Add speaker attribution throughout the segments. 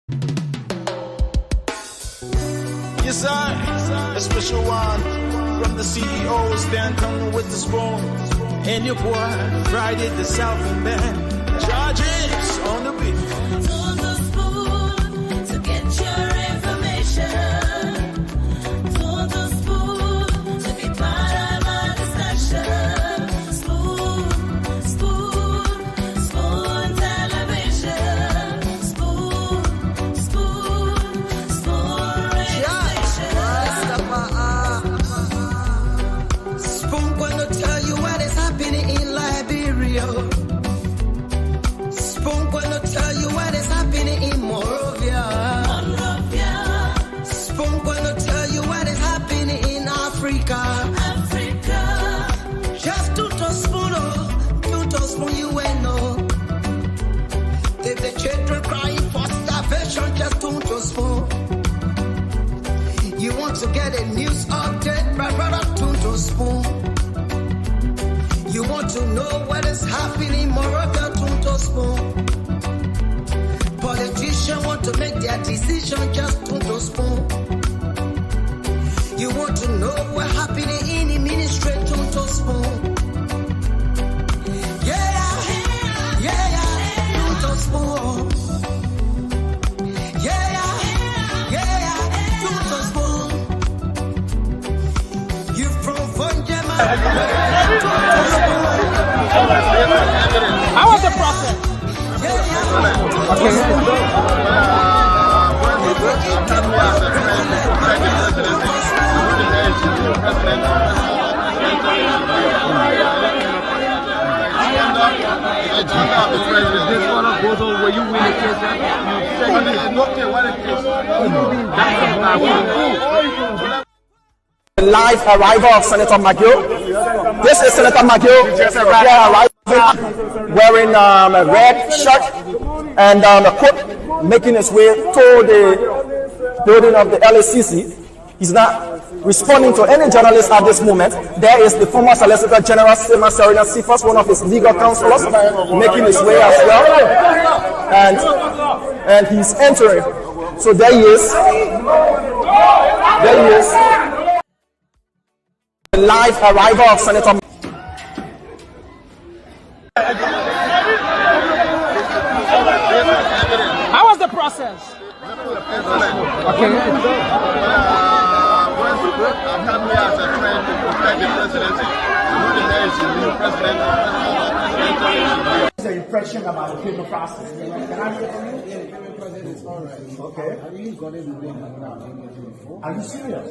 Speaker 1: Yes, I, a special one from the CEO, stand coming with the spoon. And your boy, Friday the South and Band, charges on the beat.
Speaker 2: On the spoon to get your information. On the spoon to be part of my discussion. Spoon, spoon, spoon television. Spoon, spoon, spoon registration.
Speaker 3: Spoon gonna tell you what is happening in Liberia. Spoon gonna tell you what is happening in Monrovia. Spoon gonna tell you what is happening in Africa. Just to spoon, you will know. If the children crying for starvation, just to spoon. You want to get a news update, my brother, to spoon. You want to know what is happening in Moravia, to spoon. Politicians want to make their decision, just to spoon. You want to know what's happening in the ministry, to spoon. Yeah, to spoon. Yeah, to spoon. You from Vonjema.
Speaker 4: How was the process?
Speaker 5: The live arrival of Senator McGill. This is Senator McGill arriving wearing a red shirt and a coat, making his way to the building of the LACC. He's not responding to any journalist at this moment. There is the former Solicitor General, Sema Serena Sifas, one of his legal counselors, making his way as well. And he's entering. So there he is. There he is. The live arrival of Senator.
Speaker 4: How was the process?
Speaker 6: I'm happy as a friend to protect the presidency.
Speaker 5: What's the impression about the paper process? Can I hear from you? Okay. Are you serious?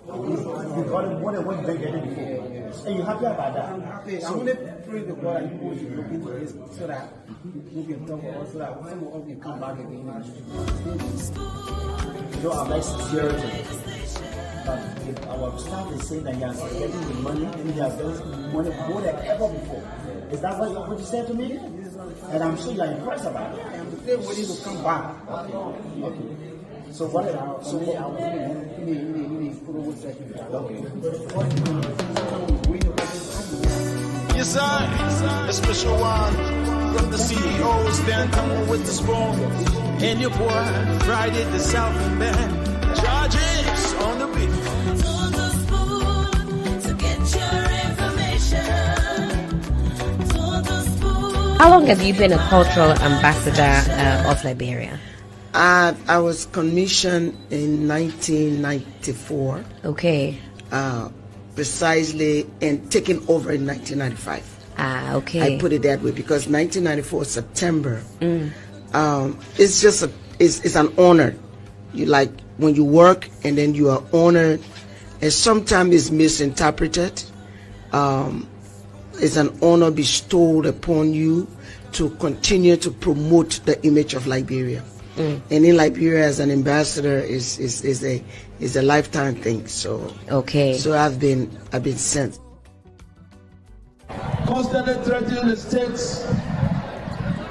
Speaker 5: You got it more than one big than before. And you happy about that?
Speaker 7: I'm happy. I only pray the God that you will look into this so that we can talk about so that some of us can come back again.
Speaker 5: You know, I'm like security. But if our staff is saying that you are getting the money and you are getting money more than ever before. Is that what you said to me? And I'm sure you are impressed about it.
Speaker 7: I'm still waiting to come back.
Speaker 5: Okay. So what is
Speaker 1: Yes, I, a special one from the CEO, stand coming with the spoon. And your boy, Friday the South and Band, charges on the beat.
Speaker 2: On the spoon to get your information. On the spoon.
Speaker 8: How long have you been a cultural ambassador of Liberia?
Speaker 3: I was commissioned in 1994.
Speaker 8: Okay.
Speaker 3: Precisely, and taken over in 1995.
Speaker 8: Okay.
Speaker 3: I put it that way because 1994 September. It's just it's an honor. You like when you work and then you are honored, and sometimes it's misinterpreted. It's an honor bestowed upon you to continue to promote the image of Liberia. And in Liberia, as an ambassador, is a lifetime thing. So
Speaker 8: okay.
Speaker 3: So I've been sent.
Speaker 9: Constantly threatening the states,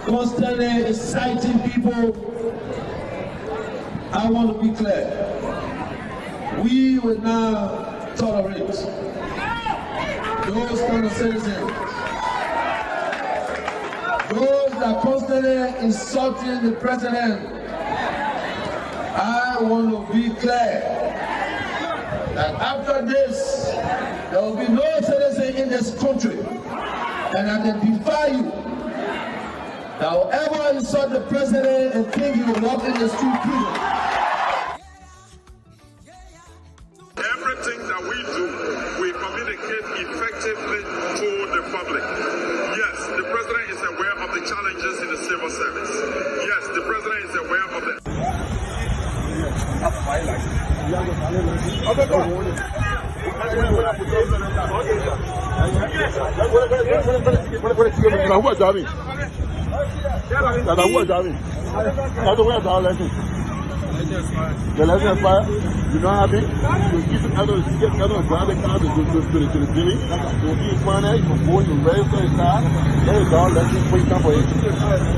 Speaker 9: constantly inciting people. I want to be clear. We will now tolerate those kind of citizens, those that constantly insulting the president, I want to be clear that after this, there will be no citizen in this country and identify you that will ever insult the president and think he will walk in the street prison.
Speaker 10: Everything that we do, we communicate effectively to the public. Yes, the president is aware of the challenges in the civil service. Yes, the president is aware of the...
Speaker 9: The lesson expire. You know how big? You give it out of drive the car to the city. You give money, you go to register the car. There you go, let's just wait for it.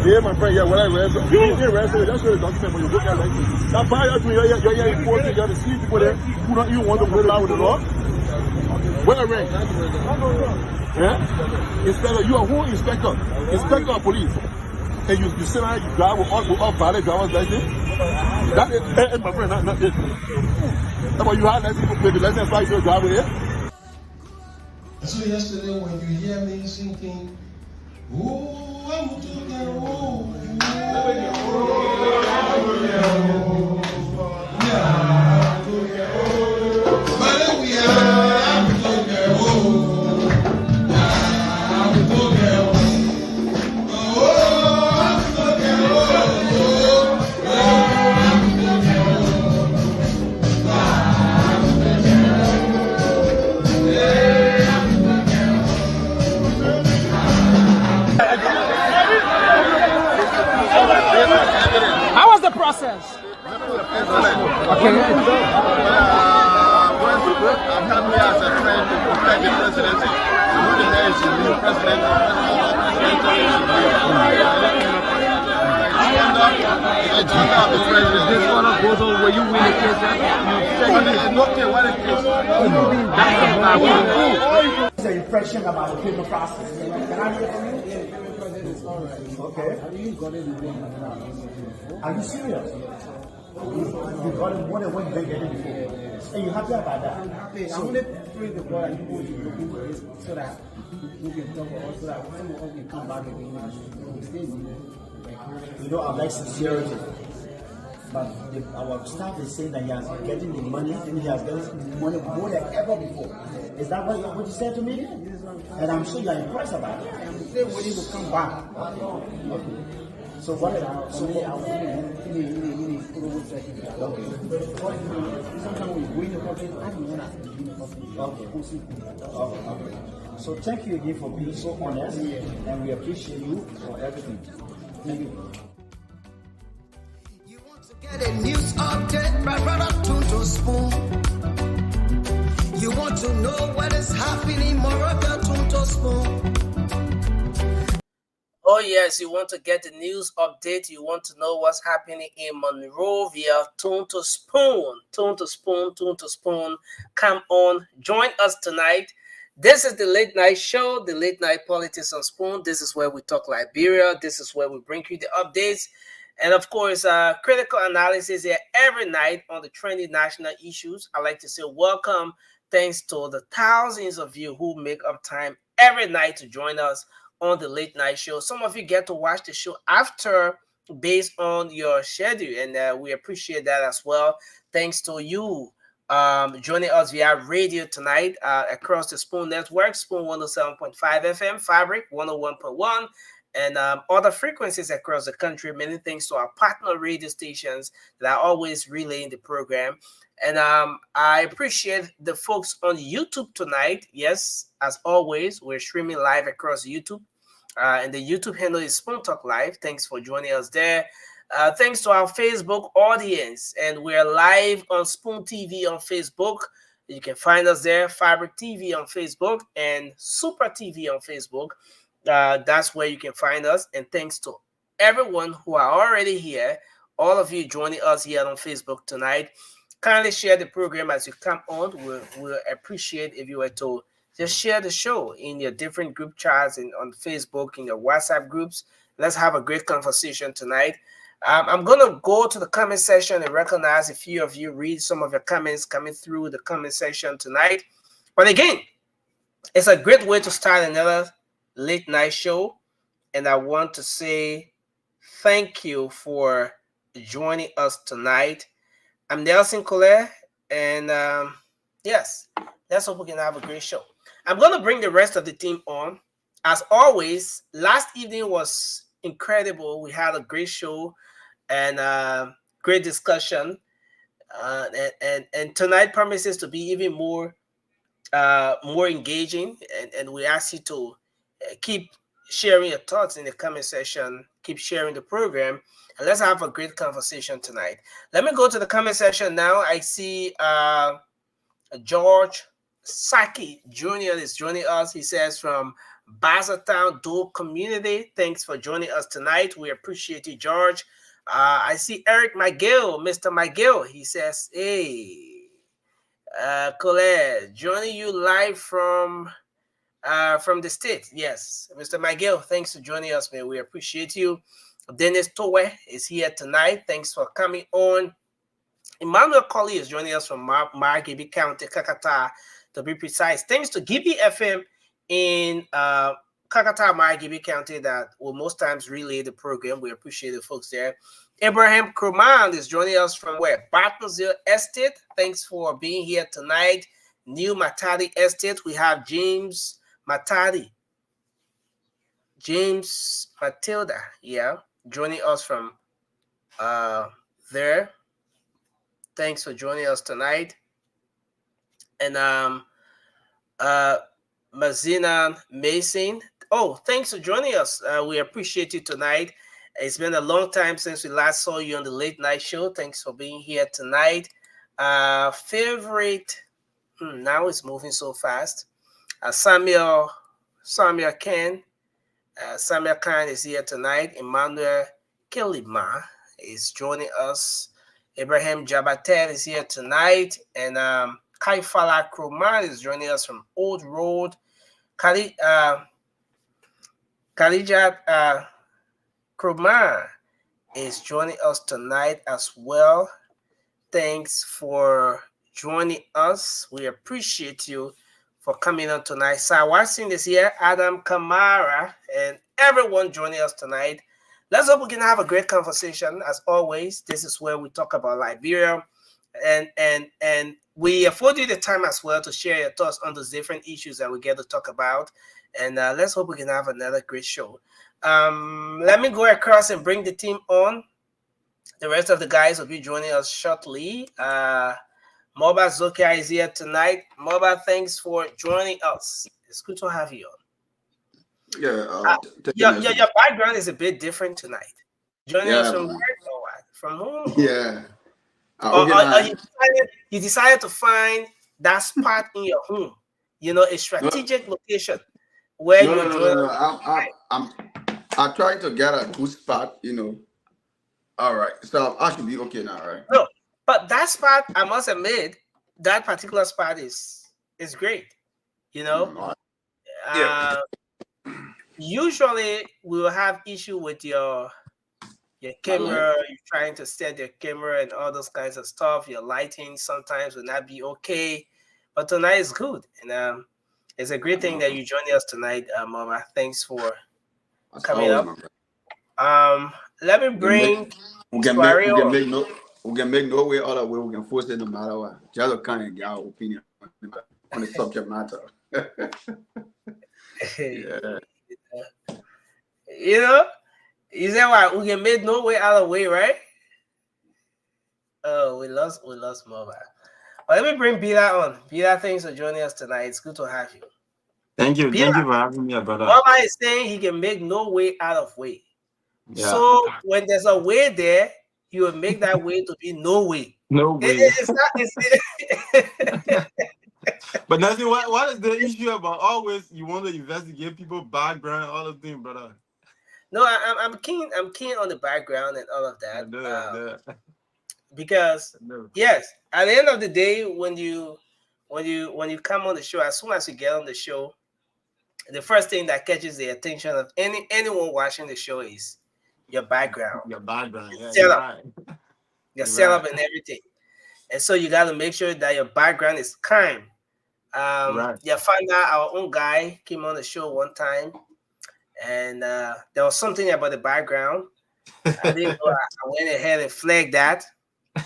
Speaker 9: Yeah, my friend, yeah, what I register. You didn't register, that's your document when you look at license. Now, by that, you're important, you have to see people there who don't even want to comply with the law. What a rank. Yeah? Inspector, you are who inspector? Inspector of police. And you sit down, you drive with all valid driver's license. That is, my friend, not this. But you had license, maybe license fly your driver here.
Speaker 11: So yesterday when you hear me singing, oh, I'm to
Speaker 4: How was the process?
Speaker 6: Okay. I'm happy as a friend to protect the presidency. Who the hell is the new president? Is this one of those where you win the case?
Speaker 7: What's the impression about the criminal process? Can I hear from you? Okay. Are you serious? You got it more than one day before. And you happy about that? I'm happy. I want to pray the God and people should look into this so that we can talk about so that some of us can come back again. You know, I like sincerity. But our staff is saying that he has been getting the money and he has gotten money more than ever before. Is that what you said to me? And I'm sure you're impressed about it. I'm still waiting to come back. Okay. So what is sometimes we win the company, I don't want to. So thank you again for being so honest, and we appreciate you for everything. Thank you.
Speaker 12: Get a news update right up to spoon. You want to know what is happening, Moraga to spoon.
Speaker 13: Oh yes, you want to get the news update. You want to know what's happening in Monrovia. Tune to spoon. Come on, join us tonight. This is the late night show, the late night politics on Spoon. This is where we talk Liberia. This is where we bring you the updates. And of course, critical analysis here every night on the trending national issues. I like to say welcome. Thanks to the thousands of you who make up time every night to join us on the late night show. Some of you get to watch the show after based on your schedule. And we appreciate that as well. Thanks to you joining us via radio tonight across the Spoon Network, Spoon 107.5 FM, Fabric 101.1. and other frequencies across the country. Many thanks to our partner radio stations that are always relaying the program. And I appreciate the folks on YouTube tonight. Yes, as always, we're streaming live across YouTube. And the YouTube handle is Spoon Talk Live. Thanks for joining us there. Thanks to our Facebook audience. And we're live on Spoon TV on Facebook. You can find us there, Fabric TV on Facebook and Super TV on Facebook. That's where you can find us. And thanks to everyone who are already here, all of you joining us here on Facebook tonight. Kindly share the program as you come on. We'll appreciate if you were to just share the show in your different group chats and on Facebook, in your WhatsApp groups. Let's have a great conversation tonight. I'm gonna go to the comment section and recognize a few of you, read some of your comments coming through the comment section tonight. But again, it's a great way to start another late night show, and I want to say thank you for joining us tonight. I'm Nelson Colette, and yes, let's hope we can have a great show. I'm going to bring the rest of the team on. As always, last evening was incredible. We had a great show and great discussion, and tonight promises to be even more engaging. And we ask you to keep sharing your thoughts in the comment section. Keep sharing the program, and let's have a great conversation tonight. Let me go to the comment section now. I see George Saki Jr. is joining us. He says from Bazatown Dope Community. Thanks for joining us tonight. We appreciate you, George. I see Eric McGill, Mr. McGill. He says, hey, Colette, joining you live from the state. Yes, Mr. McGill, thanks for joining us, man. We appreciate you. Dennis Towe is here tonight. Thanks for coming on. Emmanuel Colley is joining us from Margibi County, Kakata, to be precise. Thanks to Gibi FM in Kakata, Margibi County that will most times relay the program. We appreciate the folks there. Abraham Kruman is joining us from where? Bartlesville Estate. Thanks for being here tonight. New Matadi Estate. We have James Matadi. James Matilda, yeah, joining us from there. Thanks for joining us tonight. And Mazina Mason. Oh, thanks for joining us. We appreciate you tonight. It's been a long time since we last saw you on the late night show. Thanks for being here tonight. Favorite, now it's moving so fast. Samuel Ken. Samuel Khan is here tonight. Emmanuel Kelima is joining us. Abraham Jabatel is here tonight. And Kaifala Kromar is joining us from Old Road. Kalijat Kromar is joining us tonight as well. Thanks for joining us. We appreciate you for coming on tonight. Sawasin is here, Adam Kamara, and everyone joining us tonight. Let's hope we can have a great conversation. As always, this is where we talk about Liberia, and we afford you the time as well to share your thoughts on those different issues that we get to talk about. And let's hope we can have another great show. Let me go across and bring the team on. The rest of the guys will be joining us shortly. Moba Zokia is here tonight. Moba, thanks for joining us. It's good to have you on.
Speaker 14: Yeah.
Speaker 13: Your background is a bit different tonight. Joining us from where or what? From home?
Speaker 14: Yeah.
Speaker 13: Or you decided to find that spot in your home, a strategic location where
Speaker 14: I'm trying to get a good spot, All right. So I should be okay now, right?
Speaker 13: No, but that spot, I must admit, that particular spot is great. Usually we will have issue with your camera. You're trying to set your camera and all those kinds of stuff. Your lighting sometimes will not be okay, but tonight is good, and it's a great thing that you joined us tonight, Mama. Thanks for coming up. Let me bring.
Speaker 14: We can make no way other way. We can force it no matter what. Just kind of get our opinion on the subject matter.
Speaker 13: Yeah. You say what? We can make no way out of way, right? Oh, we lost Mobile. Well, let me bring Bila on. Bila, thanks for joining us tonight. It's good to have you.
Speaker 15: Thank you.
Speaker 13: Bila,
Speaker 15: thank you for having me, brother.
Speaker 13: Mobile is saying he can make no way out of way.
Speaker 15: Yeah.
Speaker 13: So when there's a way there, you will make that way to be no way.
Speaker 15: No way.
Speaker 13: It's not.
Speaker 15: But Nancy, what is the issue about always you want to investigate people's background, all of them, brother?
Speaker 13: No, I'm keen on the background and all of that.
Speaker 15: I know.
Speaker 13: Because yes, at the end of the day, when you come on the show, as soon as you get on the show, the first thing that catches the attention of anyone watching the show is your background,
Speaker 15: Your background,
Speaker 13: your
Speaker 15: yeah, you're
Speaker 13: setup,
Speaker 15: right.
Speaker 13: your
Speaker 15: You're
Speaker 13: setup
Speaker 15: right.
Speaker 13: and everything. And so you got to make sure that your background is kind.
Speaker 15: Right.
Speaker 13: Yeah, find out our own guy came on the show one time, and there was something about the background. I didn't know. I went ahead and flagged that,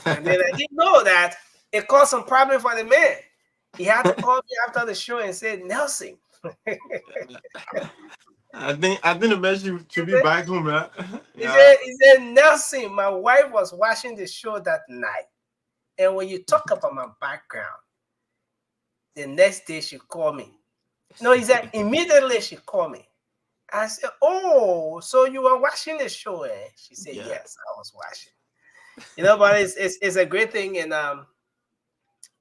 Speaker 13: and then I didn't know that it caused some problem for the man. He had to call me after the show and said, Nelson.
Speaker 15: I think the man should be back home, right? Yeah.
Speaker 13: He said, Nelson, my wife was watching the show that night. And when you talk about my background, the next day she called me. No, he said, immediately she called me. I said, oh, so you were watching the show, eh? She said,
Speaker 15: Yeah.
Speaker 13: yes, I was watching. But it's a great thing, and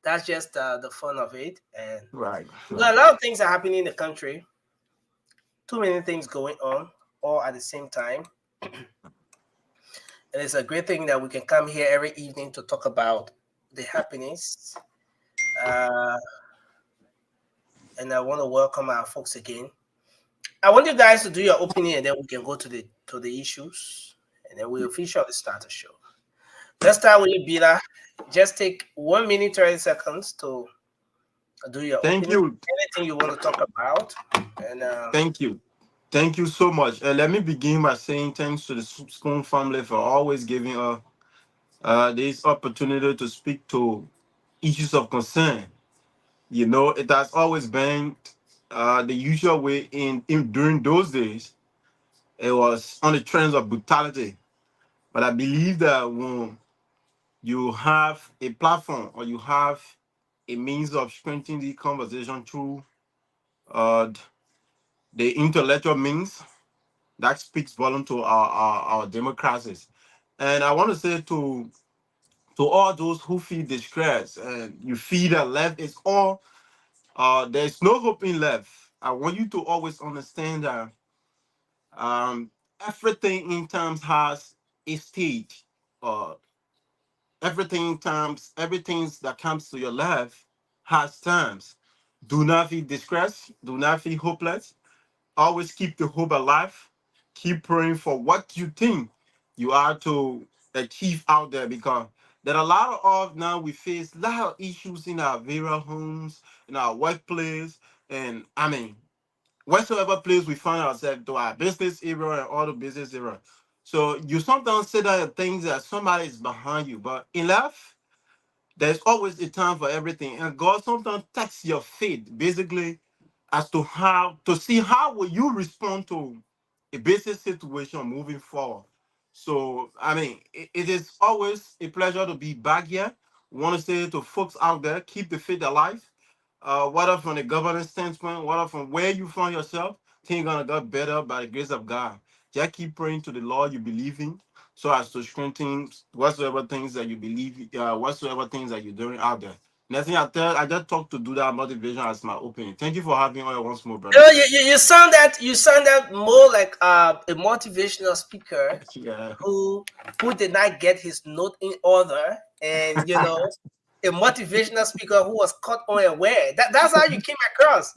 Speaker 13: that's just the fun of it. And
Speaker 15: Right.
Speaker 13: a lot of things are happening in the country. Too many things going on all at the same time. And it's a great thing that we can come here every evening to talk about the happenings. And I want to welcome our folks again. I want you guys to do your opening, and then we can go to the issues, and then we'll officially start the show. Let's start with you, Bila. Just take 1 minute 30 seconds to do your
Speaker 15: Thank
Speaker 13: opening.
Speaker 15: you.
Speaker 13: Anything you want to talk about, and
Speaker 15: Thank you. Thank you so much. Let me begin by saying thanks to the Spoon family for always giving us this opportunity to speak to issues of concern. It has always been the usual way in during those days. It was on the trends of brutality. But I believe that when you have a platform or you have a means of strengthening the conversation through uh, the intellectual means, that speaks volume to our democracies. And I want to say to all those who feel distressed and you feel that left is all, there's no hope in left. I want you to always understand that um, everything in terms has a stage. Uh, everything that comes to your life has times. Do not feel distressed. Do not feel hopeless. Always keep the hope alive. Keep praying for what you think you are to achieve out there, because there are a lot of now we face a lot of issues in our various homes, in our workplace, and I mean, whatsoever place we find ourselves, to our business area and all the business area. So you sometimes say that things that somebody is behind you, but in life, there's always a time for everything, and God sometimes tests your faith, basically, as to how to see how will you respond to a basic situation moving forward. So I mean, it is always a pleasure to be back here. Want to say to folks out there, keep the faith alive. Whether from the governance standpoint, whether from where you find yourself, things gonna get better by the grace of God. Just keep praying to the Lord you believe in, so as to strengthen whatsoever things that you believe, whatsoever things that you're doing out there. Nothing I just talk to do that motivation as my opening. Thank you for having me on once more, brother.
Speaker 13: you sound that more like a motivational speaker
Speaker 15: Yeah.
Speaker 13: who did not get his note in order, and a motivational speaker who was caught unaware. That's how you came across.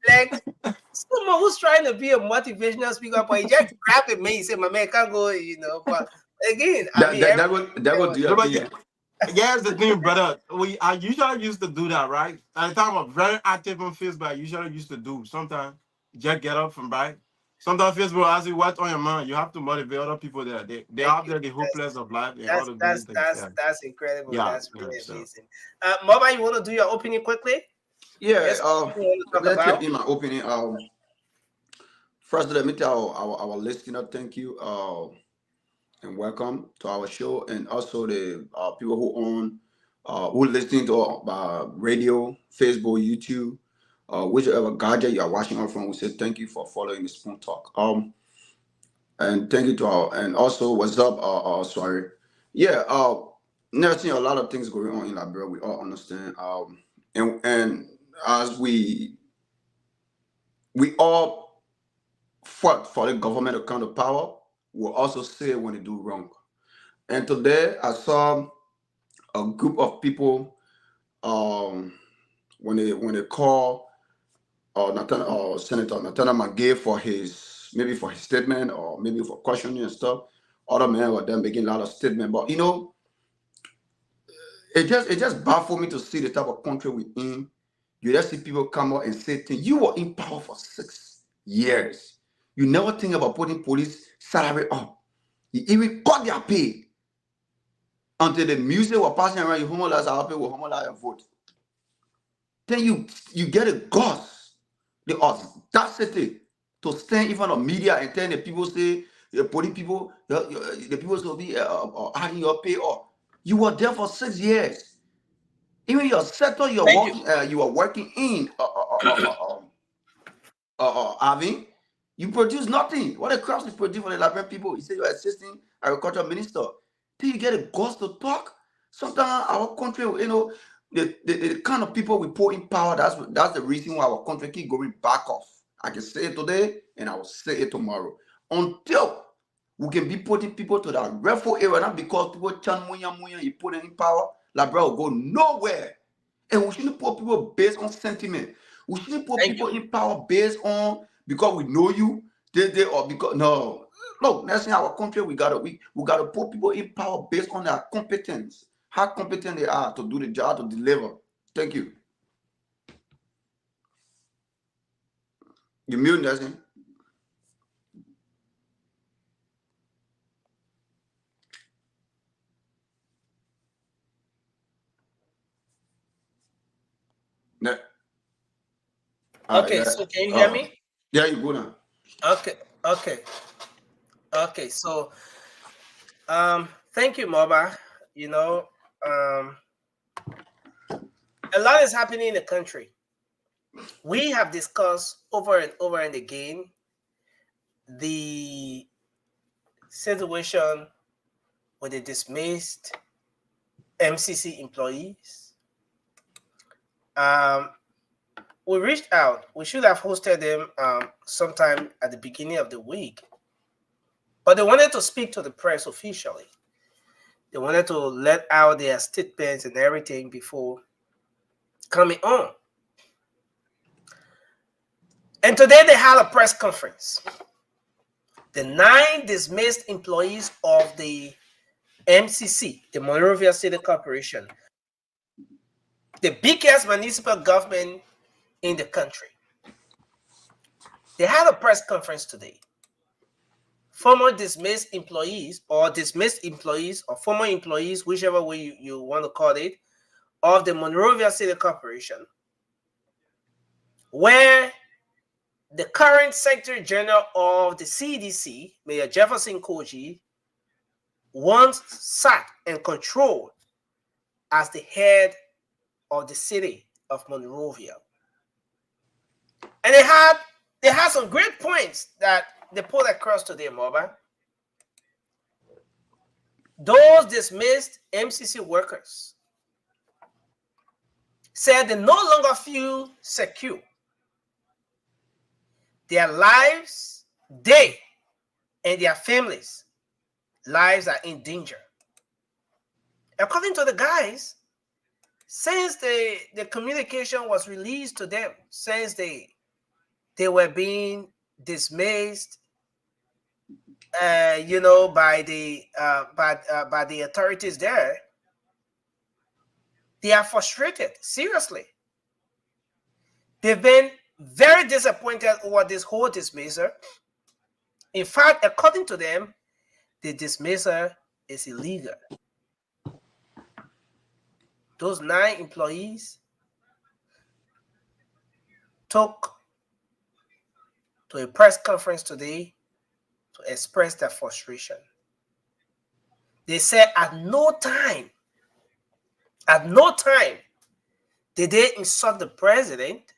Speaker 13: Like someone who's trying to be a motivational speaker, but he just grabbed it, man. He said, "My man can't go," But again,
Speaker 14: that would do your thing.
Speaker 15: Yeah, that's the thing, brother. I usually used to do that, right? At the time I'm very active on Facebook, I usually used to do. Sometimes just get up from right. Sometimes Facebook asks you what's on your mind. You have to motivate other people there. They out there the hopeless of life and all of these things.
Speaker 13: That's incredible.
Speaker 15: Yeah,
Speaker 13: That's really amazing. Mama, you want to do your opening quickly?
Speaker 14: Yeah,
Speaker 13: Yes,
Speaker 14: let's take in my opening. First, let me tell our listener thank you and welcome to our show, and also the people who listening to radio, Facebook, YouTube, whichever gadget you are watching on from. We say thank you for following the Spoon Talk. And thank you to and also what's up? Sorry, yeah. Never seen a lot of things going on in Liberia. We all understand. And as we all fought for the government to come to power, we'll also say when they do wrong. And today I saw a group of people when they call Senator Nathaniel McGay for his statement, or maybe for questioning and stuff. Other men were there making a lot of statements, but it just baffled me to see the type of country we're in. You just see people come out and say things. You were in power for 6 years. You never think about putting police salary up. You even cut their pay until the music was passing around. You homolize our pay, will homolize and vote. Then you get a guts, the audacity to stand in front of media and tell the people, say the police people, the people will be adding your pay up. You were there for 6 years. Even your sector you are working in, having, you produce nothing. What the crops you produce for the Liberian people? You say you're assisting agriculture minister. Then you get a guts to talk. Sometimes our country, the kind of people we put in power, that's the reason why our country keep going back off. I can say it today and I will say it tomorrow. Until we can be putting people to that rightful area, not because people chan munya, you put them in power, Labra will go nowhere. And we shouldn't put people based on sentiment. We shouldn't put people in power based on because we know you, or because no. That's in our country. We gotta put people in power based on their competence, how competent they are to do the job, to deliver. Thank you. You mute, doesn't?
Speaker 13: Okay, so can you hear me?
Speaker 14: Yeah, you go now.
Speaker 13: Okay. So, thank you, Moba. A lot is happening in the country. We have discussed over and over and again the situation with the dismissed MCC employees. We reached out. We should have hosted them sometime at the beginning of the week. But they wanted to speak to the press officially. They wanted to let out their statements and everything before coming on. And today they had a press conference. The 9 dismissed employees of the MCC, the Monrovia City Corporation, the biggest municipal government in the country. They had a press conference today. Former dismissed employees or former employees, whichever way you want to call it, of the Monrovia City Corporation, where the current Secretary General of the CDC, Mayor Jefferson Koji, once sat and controlled as the head of the city of Monrovia. And they had some great points that they put across today, Moba. Those dismissed MCC workers said they no longer feel secure. Their lives, they and their families' lives are in danger. According to the guys, since the communication was released to them, since they were being dismissed, by the authorities there, they are frustrated. Seriously, they've been very disappointed over this whole dismissal. In fact, according to them, the dismissal is illegal. Those 9 employees took to a press conference today to express their frustration. They said at no time did they insult the president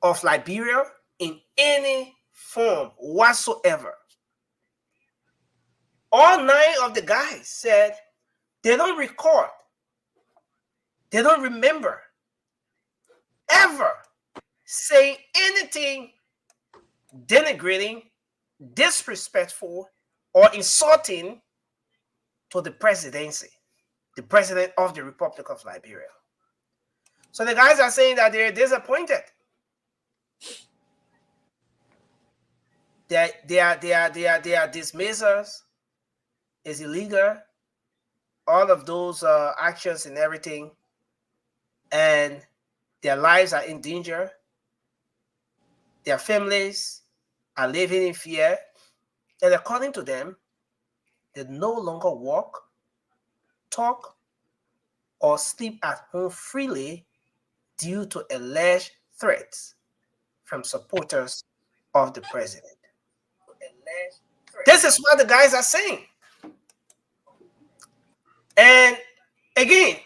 Speaker 13: of Liberia in any form whatsoever. All 9 of the guys said they don't record, they don't remember ever saying anything denigrating, disrespectful, or insulting to the presidency, the president of the Republic of Liberia. So the guys are saying that they're disappointed. Their dismissals is illegal. All of those actions and everything, and their lives are in danger. Their families are living in fear, and according to them, they no longer walk, talk, or sleep at home freely due to alleged threats from supporters of the president. This is what the guys are saying. And again,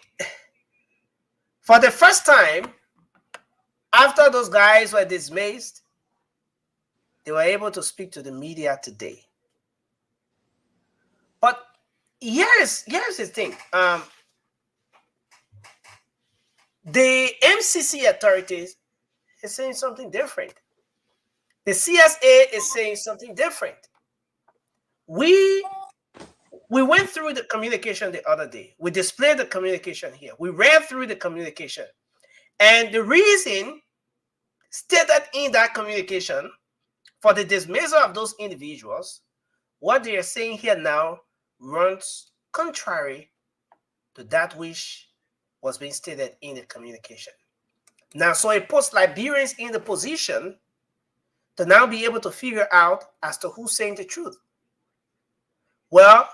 Speaker 13: for the first time, after those guys were dismissed, they were able to speak to the media today. But here's the thing. The MCC authorities is saying something different. The CSA is saying something different. We went through the communication the other day. We displayed the communication here. We read through the communication. And the reason stated in that communication for the dismissal of those individuals, what they are saying here now runs contrary to that which was being stated in the communication. Now, so it puts Liberians in the position to now be able to figure out as to who's saying the truth. Well,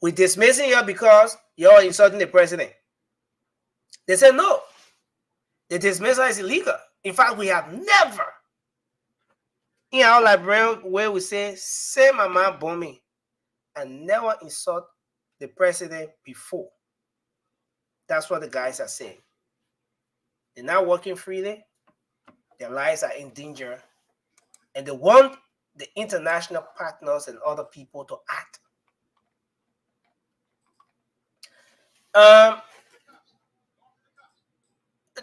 Speaker 13: we're dismissing you because you're insulting the president. They said no. The dismissal is illegal. In fact, we have never in our library where we say mama bombing and never insult the president before. That's what the guys are saying. They're not working freely. Their lives are in danger. And they want the international partners and other people to act.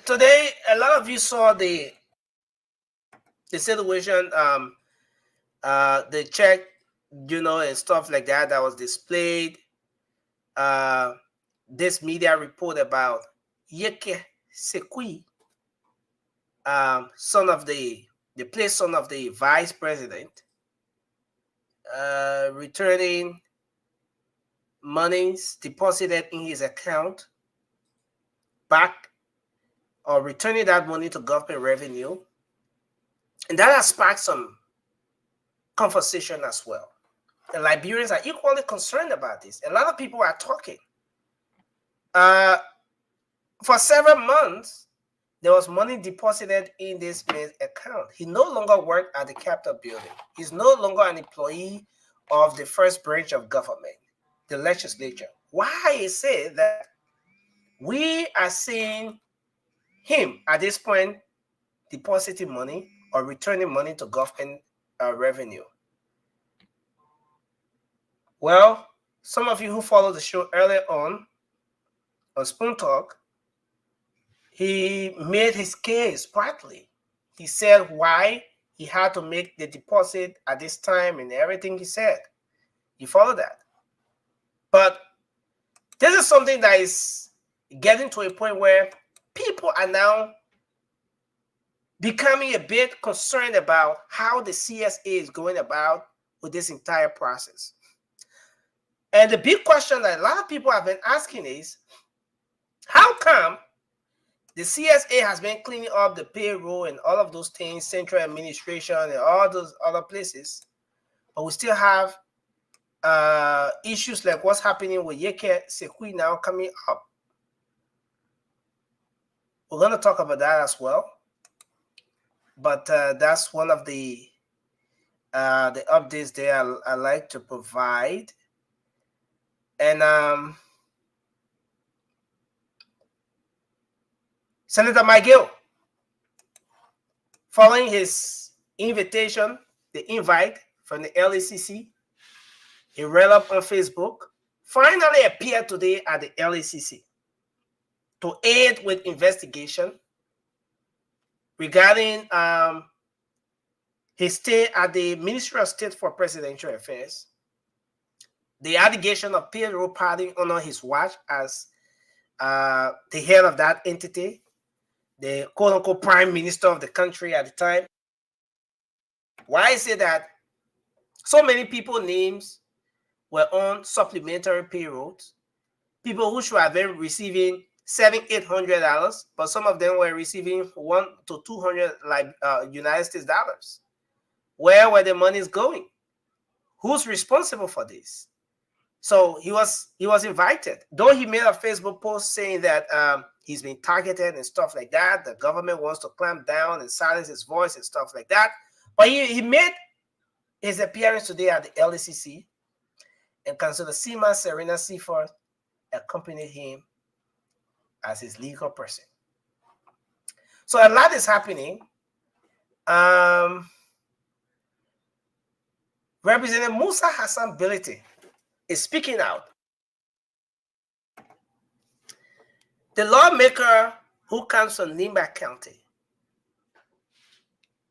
Speaker 13: Today, a lot of you saw the situation, the check, and stuff like that was displayed. This media report about Yeke Sekui, son of the vice president, returning monies deposited in his account back, or returning that money to government revenue. And that has sparked some conversation as well. The Liberians are equally concerned about this. A lot of people are talking. For several months, there was money deposited in this man's account. He no longer worked at the Capitol building. He's no longer an employee of the first branch of government, the legislature. Why is it that we are seeing him at this point depositing money or returning money to government revenue? Well, some of you who followed the show earlier on Spoon Talk, he made his case partly. He said why he had to make the deposit at this time and everything he said. You follow that? But this is something that is getting to a point where people are now becoming a bit concerned about how the CSA is going about with this entire process. And the big question that a lot of people have been asking is, how come the CSA has been cleaning up the payroll and all of those things, central administration and all those other places, but we still have issues like what's happening with Yeke Sekui now coming up? We're going to talk about that as well. But that's one of the updates there I like to provide. And Senator McGill, following his invitation, the invite from the LACC, he read up on Facebook, finally appeared today at the LACC to aid with investigation regarding his stay at the Ministry of State for Presidential Affairs, the allegation of payroll padding on his watch as the head of that entity, the quote-unquote prime minister of the country at the time. Why is it that so many people names were on supplementary payrolls? People who should have been receiving $700-800, but some of them were receiving $100 to $200 United States dollars. Where were the monies going? Who's responsible for this? So he was invited, though he made a Facebook post saying that he's been targeted and stuff like that. The government wants to clamp down and silence his voice and stuff like that. But he made his appearance today at the LACC, and Councilor Seema Serena Seaford accompanied him as his legal person. So a lot is happening. Representative Musa Hassan Bility is speaking out. The lawmaker who comes from Nimba County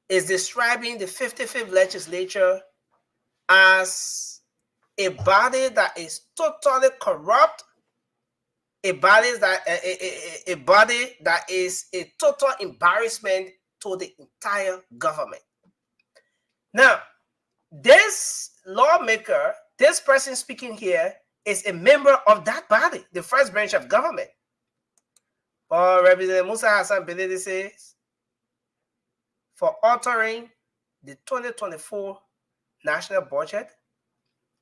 Speaker 13: is describing the 55th legislature as a body that is totally corrupt, a body that is a total embarrassment to the entire government. Now, this lawmaker, this person speaking here, is a member of that body, the first branch of government. Representative Musa Hassan Bility says, for altering the 2024 national budget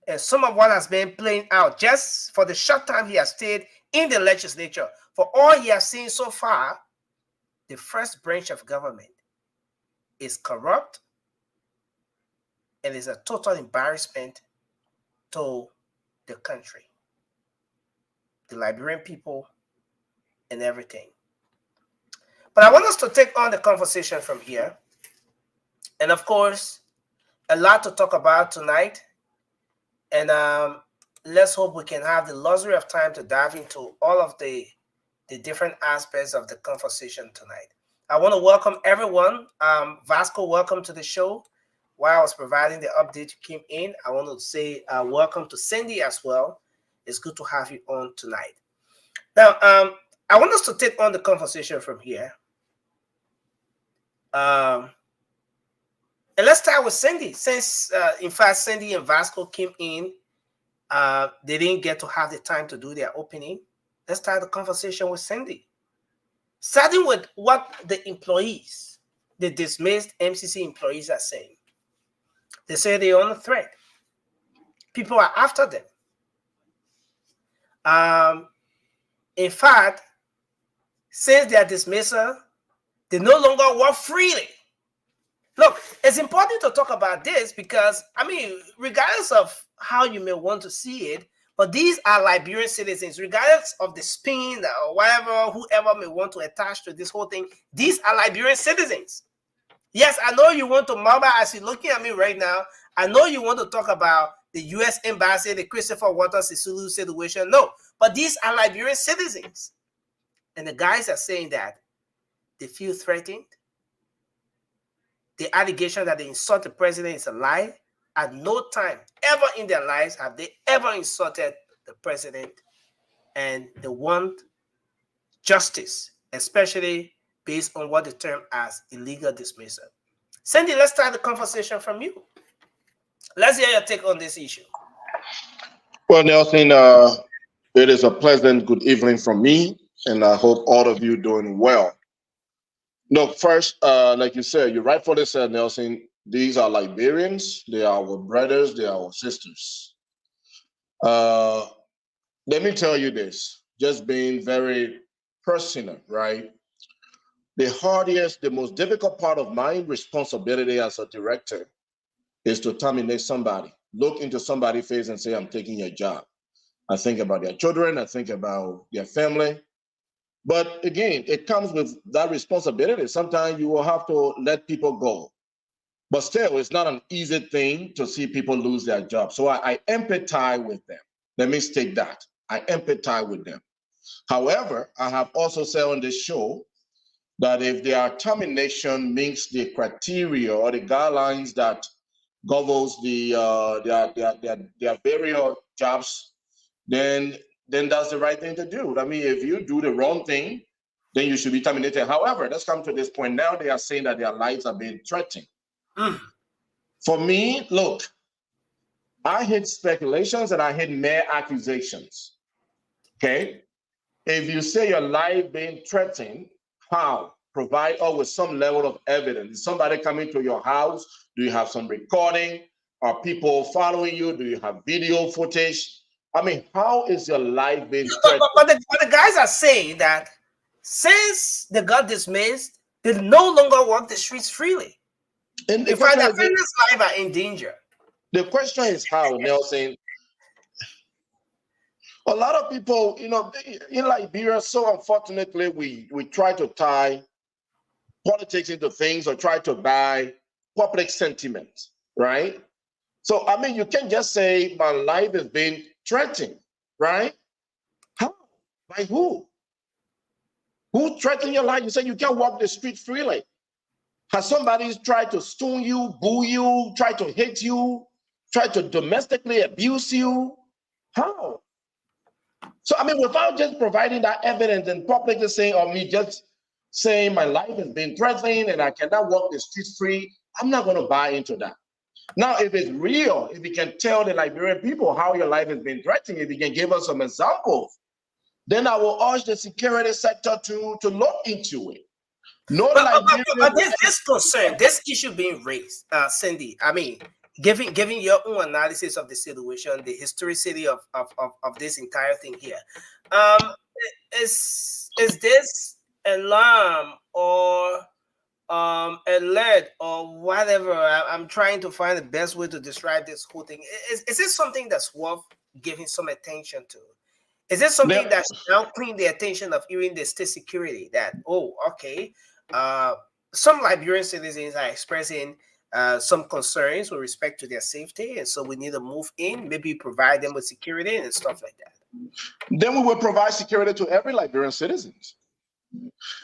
Speaker 13: and some of what has been playing out just for the short time he has stayed in the legislature, for all he has seen so far, the first branch of government is corrupt and is a total embarrassment to the country, the Liberian people, and everything. But I want us to take on the conversation from here. And of course, a lot to talk about tonight. And let's hope we can have the luxury of time to dive into all of the different aspects of the conversation tonight. I want to welcome everyone. Vasco, welcome to the show. While I was providing the update, you came in. I want to say welcome to Cindy as well. It's good to have you on tonight. Now, I want us to take on the conversation from here. And let's start with Cindy. Since, in fact, Cindy and Vasco came in, they didn't get to have the time to do their opening. Let's start the conversation with Cindy. Starting with what the employees, the dismissed MCC employees are saying. They say they're on a threat. People are after them. In fact, since their dismissal, they no longer work freely. Look, it's important to talk about this because, I mean, regardless of how you may want to see it, but these are Liberian citizens, regardless of the spin or whatever, whoever may want to attach to this whole thing, these are Liberian citizens. Yes, I know you want to murmur as you're looking at me right now. I know you want to talk about the U.S. Embassy, the Christopher Waters Sisulu situation. No, but these are Liberian citizens. And the guys are saying that they feel threatened. The allegation that they insult the president is a lie. At no time ever in their lives have they ever insulted the president. And they want justice, especially based on what they term as illegal dismissal. Cindy, let's start the conversation from you. Let's hear your take on this issue.
Speaker 9: Well, Nelson, it is a pleasant good evening from me, and I hope all of you doing well. Look, first, like you said, you rightfully said, Nelson, these are Liberians. They are our brothers. They are our sisters. Let me tell you this, just being very personal, right? The hardest, the most difficult part of my responsibility as a director is to terminate somebody, look into somebody's face and say, I'm taking your job. I think about their children, I think about their family. But again, it comes with that responsibility. Sometimes you will have to let people go. But still, it's not an easy thing to see people lose their job. So I empathize with them. Let me state that. I empathize with them. However, I have also said on this show that if their termination meets the criteria or the guidelines that governs their various jobs, then that's the right thing to do. I mean, if you do the wrong thing
Speaker 16: then you should be terminated. However, let's come to this point. Now they are saying that their lives are being threatened. For me, look, I hate speculations and I hate mere accusations. Okay? If you say your life being threatened, how? Provide us with some level of evidence. Is somebody coming to your house? Do you have some recording? Are people following you? Do you have video footage? I mean, how is your life being threatened?
Speaker 13: But the guys are saying that since they got dismissed, they no longer walk the streets freely.
Speaker 16: And
Speaker 13: in fact, their family's life are in danger.
Speaker 16: The question is how, Nelson. A lot of people, you know, in Liberia, so unfortunately, we try to tie politics into things or try to buy public sentiment, right? So, I mean, you can't just say my life is being threatened, right? How? By who? Who threatened your life? You say you can't walk the street freely. Has somebody tried to stone you, boo you, try to hate you, try to domestically abuse you? How? So, I mean, without just providing that evidence and publicly saying, or me just saying my life has been threatened and I cannot walk the streets free, I'm not going to buy into that. Now, if it's real, if you can tell the Liberian people how your life has been threatened, if you can give us some examples, then I will urge the security sector to look into it.
Speaker 13: But this concern, this issue being raised, Cindy, I mean, giving your own analysis of the situation, the historicity of this entire thing here, is this alarm or alert or whatever? I'm trying to find the best way to describe this whole thing. Is this something that's worth giving some attention to? Is this something that's now putting the attention of even the state security that, oh, okay, some Liberian citizens are expressing some concerns with respect to their safety, and so we need to move in, maybe provide them with security and stuff like that?
Speaker 16: Then we will provide security to every Liberian citizen.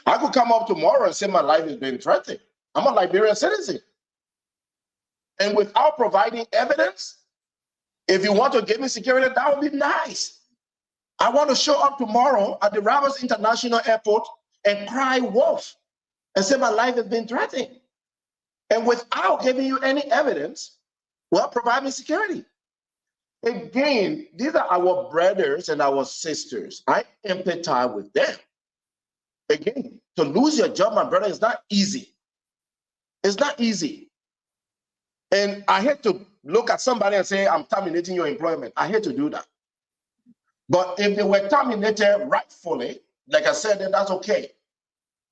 Speaker 16: I could come up tomorrow and say my life has been threatened. I'm a Liberian citizen. And without providing evidence, if you want to give me security, that would be nice. I want to show up tomorrow at the Rabat International Airport and cry wolf and say my life has been threatened. And without giving you any evidence, well, provide me security. Again, these are our brothers and our sisters. I empathize with them. Again, to lose your job, my brother, is not easy. It's not easy. And I hate to look at somebody and say, I'm terminating your employment. I hate to do that. But if they were terminated rightfully, like I said, then that's okay.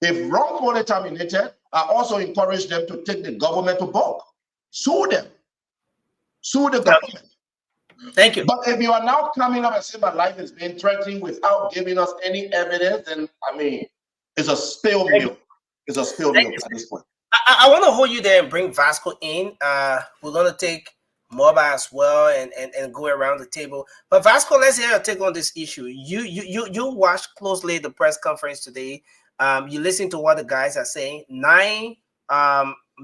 Speaker 16: If wrongfully terminated, I also encourage them to take the government to book. Sue them. Sue the government.
Speaker 13: Thank you.
Speaker 16: But if you are now coming up and saying my life is being threatened without giving us any evidence, then, I mean, it's a spilled milk. It's a spilled milk at this point.
Speaker 13: I want to hold you there and bring Vasco in. We're going to take Moba as well and go around the table. But Vasco, let's hear your take on this issue. You watched closely the press conference today. You listen to what the guys are saying. 9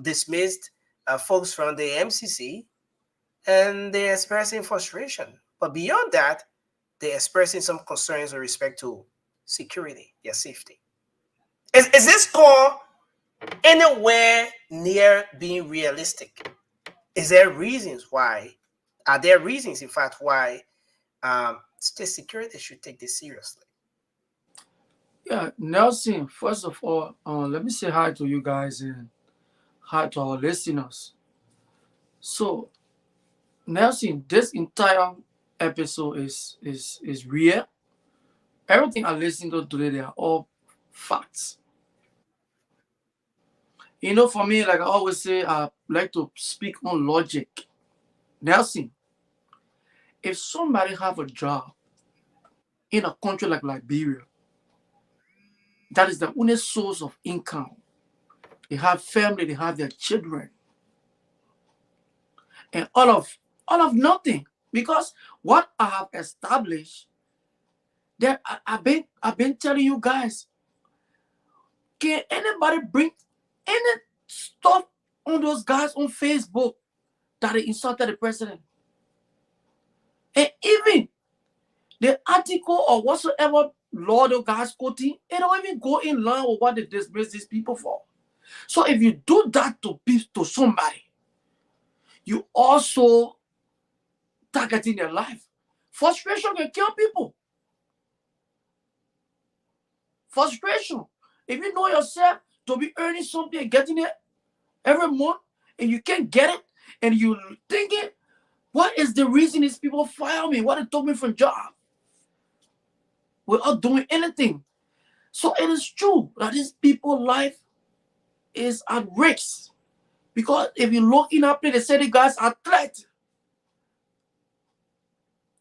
Speaker 13: dismissed folks from the MCC, and they're expressing frustration. But beyond that, they're expressing some concerns with respect to security, their safety. Is this call anywhere near being realistic? Is there reasons why? Are there reasons, in fact, why state security should take this seriously?
Speaker 17: Yeah, Nelson, first of all, let me say hi to you guys and hi to our listeners. So, Nelson, this entire episode is real. Everything I listened to today, they are all facts. You know, for me, like I always say, I like to speak on logic. Nelson, if somebody have a job in a country like Liberia, that is the only source of income. They have family, they have their children. And all of nothing. Because what I have established, that I've been telling you guys, can anybody bring any stuff on those guys on Facebook that they insulted the president? And even the article or whatsoever law the guys quoting, it don't even go in line with what they dismiss these people for. So if you do that to somebody, you also targeting their life. Frustration can kill people. Frustration. If you know yourself to be earning something and getting it every month, and you can't get it, and you thinking, what is the reason these people fire me? What they took me from job? Without doing anything. So it is true that these people's life is at risk. Because if you look in up there, they say the guys are threat.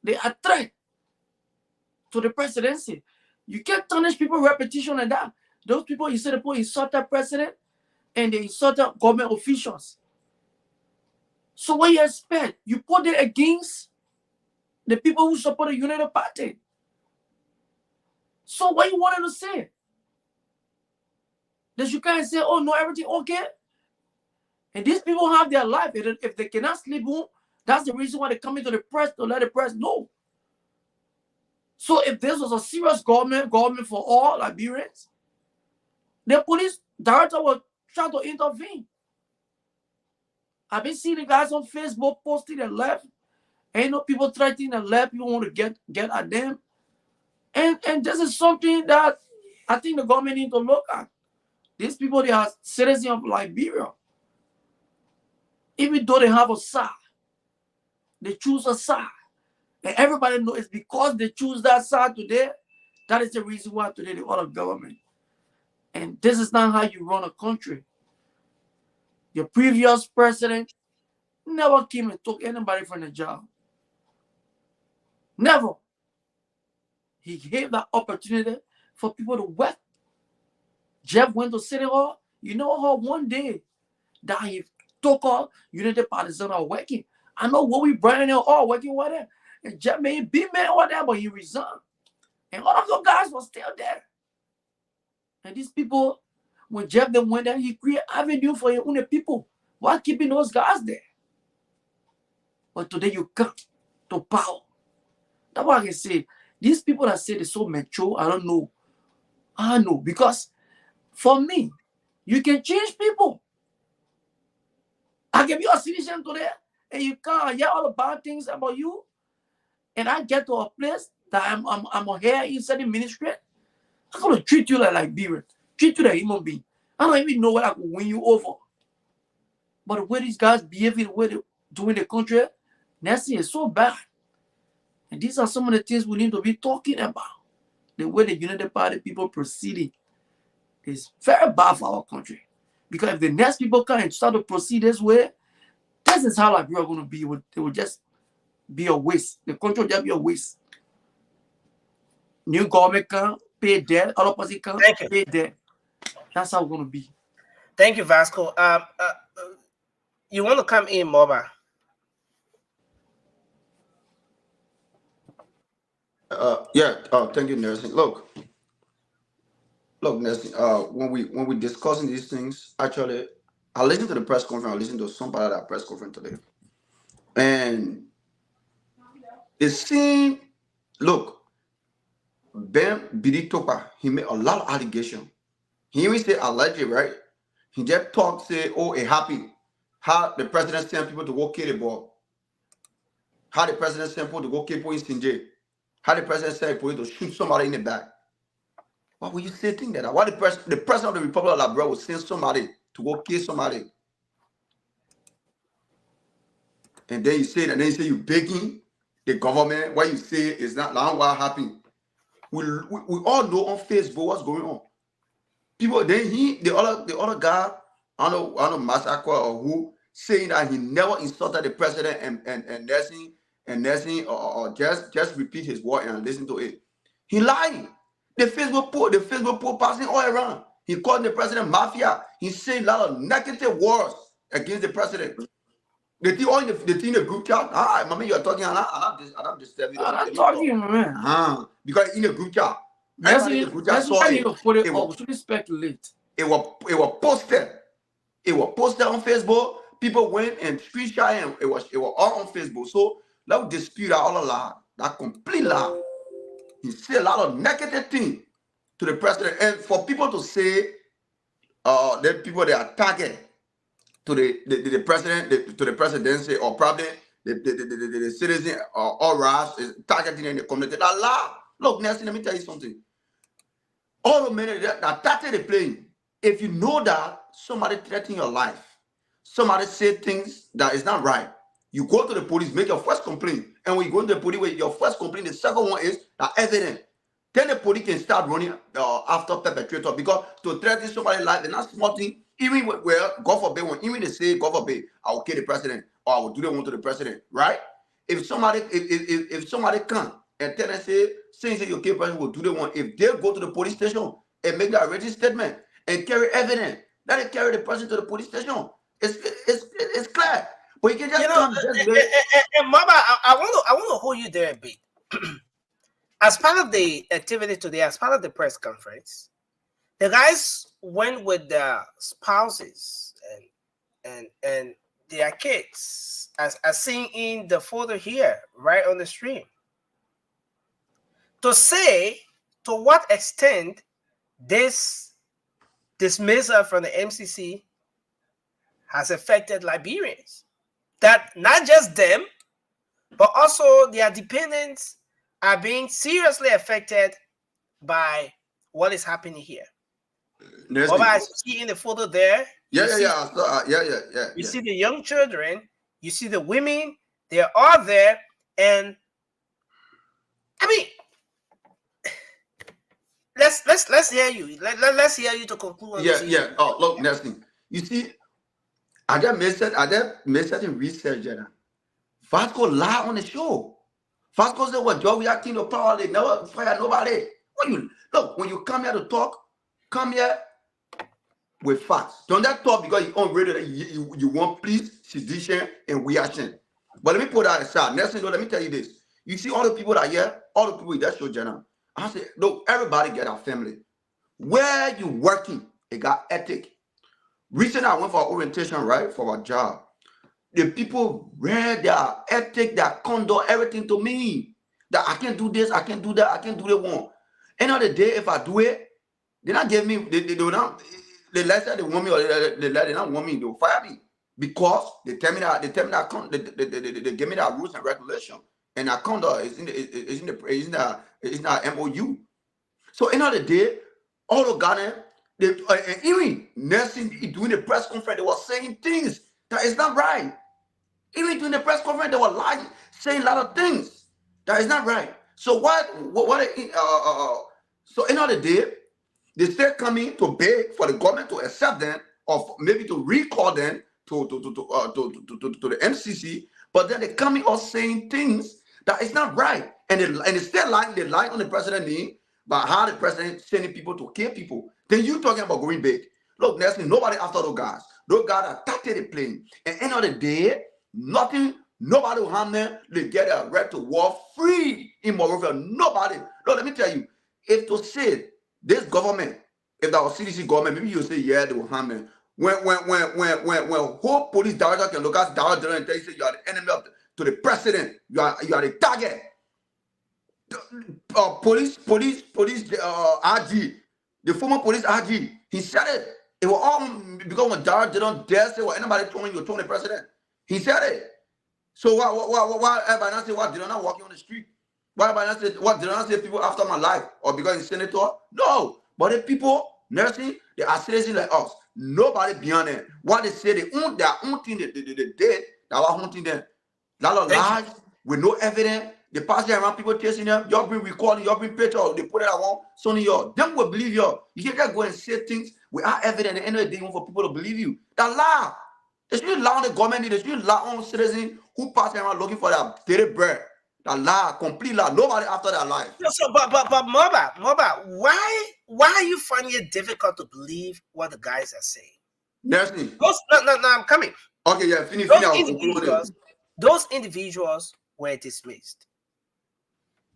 Speaker 17: They are threat to the presidency. You can't tarnish people's reputation like that. Those people, you say the people insult the president and they insult government officials. So what you expect? You put it against the people who support the United Party. So what you wanted to say? That you can't say, oh no, everything okay? And these people have their life. If they cannot sleep home, that's the reason why they come into the press to let the press know. So if this was a serious government for all Liberians, the police director will try to intervene. I've been seeing the guys on Facebook posting the left. Ain't no people threatening the left. People want to get at them. And this is something that I think the government need to look at. These people, they are citizens of Liberia. Even though they have a side, they choose a side. And everybody knows it's because they choose that side today. That is the reason why today they are government. And this is not how you run a country. Your previous president never came and took anybody from the job. Never. He gave that opportunity for people to work. Jeff went to City Hall. You know how one day that he took all United Partisans are working. I know what we brought in all working over there. And Jeff may be man over there, but he resigned. And all of those guys were still there. And these people, when Jeff then went there, he created avenue for your own people while keeping those guys there. But today you come to power. That's why I can say, these people that say they're so mature, I don't know. I know. Because for me, you can change people. I give you a citizen today, and you can't hear all the bad things about you. And I get to a place that I'm here inside the ministry. I'm going to treat you like Liberian. Treat you like a human being. I don't even know what I could win you over. But the way these guys behaving, the way they do in the country, nasty is so bad. And these are some of the things we need to be talking about. The way the United Party people proceeding is very bad for our country. Because if the next people come and start to proceed this way, this is how Liberia is going to be. It will just be a waste. The country will just be a waste. New government can pay debt, other person can pay debt. That's how it's going to be.
Speaker 13: Thank you, Vasco. You want to come in, Moba?
Speaker 14: Thank you, Nelson. Look, Nelson. When we discussing these things, actually, I listened to the press conference. I listened to some part of that press conference today, and it seemed, look, Ben Biditopa, he made a lot of allegations. He even said alleged, right? He just talked, say, oh, it happened. How the president sent people to go kill the boy. How the president sent people to go kill people in Sinjay. How the president sent people to shoot somebody in the back. Why would you say things like that? Why the president of the Republic of Liberia would send somebody to go kill somebody? And then you say that, and then you say you're begging the government. What you say is not what happened. We all know on Facebook what's going on. People, then the other guy, I don't know Massacre or who, saying that he never insulted the president and Nelson or just repeat his word and listen to it. He lied. The Facebook post passing all around. He called the president Mafia. He's saying a lot of negative words against the president. The thing in the group chat. Mommy, you're talking. I'm disturbing you.
Speaker 17: I'm talking, man.
Speaker 14: Because in the group chat.
Speaker 17: That's why you put it up. Should speculate.
Speaker 14: It was posted. It was posted on Facebook. People went and screenshot and it was all on Facebook. So let's dispute all the lie. That complete lie. He said a lot of negative things to the president. And for people to say that people they are target to the president, to the presidency, or probably the citizen or rise is targeting in the community. Allah, look, Nelson, let me tell you something. All the men that started the playing, if you know that somebody threatening your life, somebody say things that is not right, you go to the police, make your first complaint. And when you go to the police with your first complaint, the second one is that evidence. Then the police can start running after perpetrator, because to threaten somebody's life, they're not small thing. Even where, God forbid, when even they say, God forbid, I will kill the president, or I will do the one to the president, right? If somebody, if somebody come and tell them, say you kill the president, will do the one. If they go to the police station and make that written statement and carry evidence, let it carry the person to the police station. It's clear. But you can just come.
Speaker 13: And Mama, I want to hold you there a bit. As part of the activity today, as part of the press conference, the guys went with their spouses and their kids, as seen in the photo here, right on the stream, to say to what extent this dismissal from the MCC has affected Liberians. That not just them, but also their dependents are being seriously affected by what is happening here. Baba, as you see in the photo there, you see the young children, you see the women, they're all there, and I mean, let's hear you. Let's hear you to conclude on this issue.
Speaker 14: Oh, look, Nelson, you see, I just made certain research, Vasco lie on the show. Vasco said, "What job we acting no power? They never fire nobody." When you come here to talk, come here with facts. Don't that talk because you on radio that you want please, sedition, and reaction. But let me put that aside. Nelson, let me tell you this. You see all the people that are here, all the people in that show, Jenna. I say, look, everybody get our family. Where you working, it got ethic. Recently, I went for orientation, right, for our job. The people read their ethic, their conduct, everything to me. That I can't do this, I can't do that, I can't do that one. End of the day, if I do it, they not give me, they don't, the less that they want me, or they don't want me, they'll fire me. Because they tell me that, they give me that rules and regulation. And that conduct is in the MOU. So end of the day, all the Ghana, and even nursing doing the press conference, they were saying things that is not right. Even during the press conference, they were lying, saying a lot of things that is not right. So so end of the day, they still coming to beg for the government to accept them, or maybe to recall them to the MCC. But then they coming out saying things that is not right, and they still lying. They lie on the president name about how the president sending people to kill people. Then you talking about going big. Look, Nelson, nobody after those guys. Those guys attacked the plane. And end of the day, nobody will harm them. They get a right to war free in Monrovia. Nobody. Look, let me tell you, if to say this government, if that was CDC government, maybe you say, yeah, they will harm them. When whole police director can look at the director and tell you, say you are the enemy to the president, you are the target. Police RG, the former police RG, he said it. It was all because when Jared didn't dare say what anybody told the president. He said it. So why everybody not say what did I not walking on the street? Why everybody not say what did I not say people after my life or because he's senator? No. But the people nursing, they are citizens like us. Nobody beyond them. What they say, their own thing they did, that was haunting them. Lot of lies with no evidence. They pass there around people chasing them. Y'all bring recording, y'all bring pictures, they put it around. So y'all, them will believe y'all. You can't just go and say things without evidence. At the end of the day, you want for people to believe you. That lie. They should lie on the government. They should lie on citizens who pass around looking for their daily bread. That lie, complete lie. Nobody after their life.
Speaker 13: So, but Moba, why are you finding it difficult to believe what the guys are saying?
Speaker 14: Nelson.
Speaker 13: No, I'm coming.
Speaker 14: Okay, yeah, finish.
Speaker 13: Those individuals were dismissed.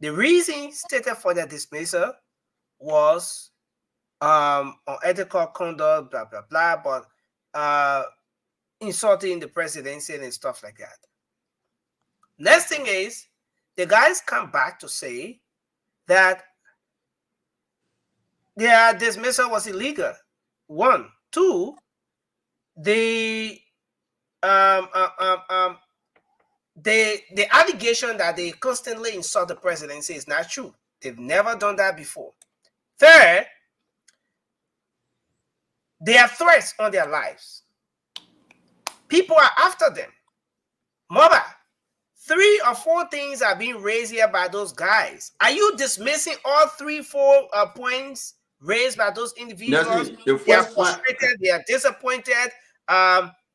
Speaker 13: The reason stated for their dismissal was unethical conduct, blah blah blah, but insulting the presidency and stuff like that. Next thing is the guys come back to say that their dismissal was illegal. One, two, the the allegation that they constantly insult the presidency is not true. They've never done that before. Third, there are threats on their lives. People are after them. Moba, 3 or 4 things are being raised here by those guys. Are you dismissing all 3, 4 points raised by those individuals? They are frustrated. They are disappointed.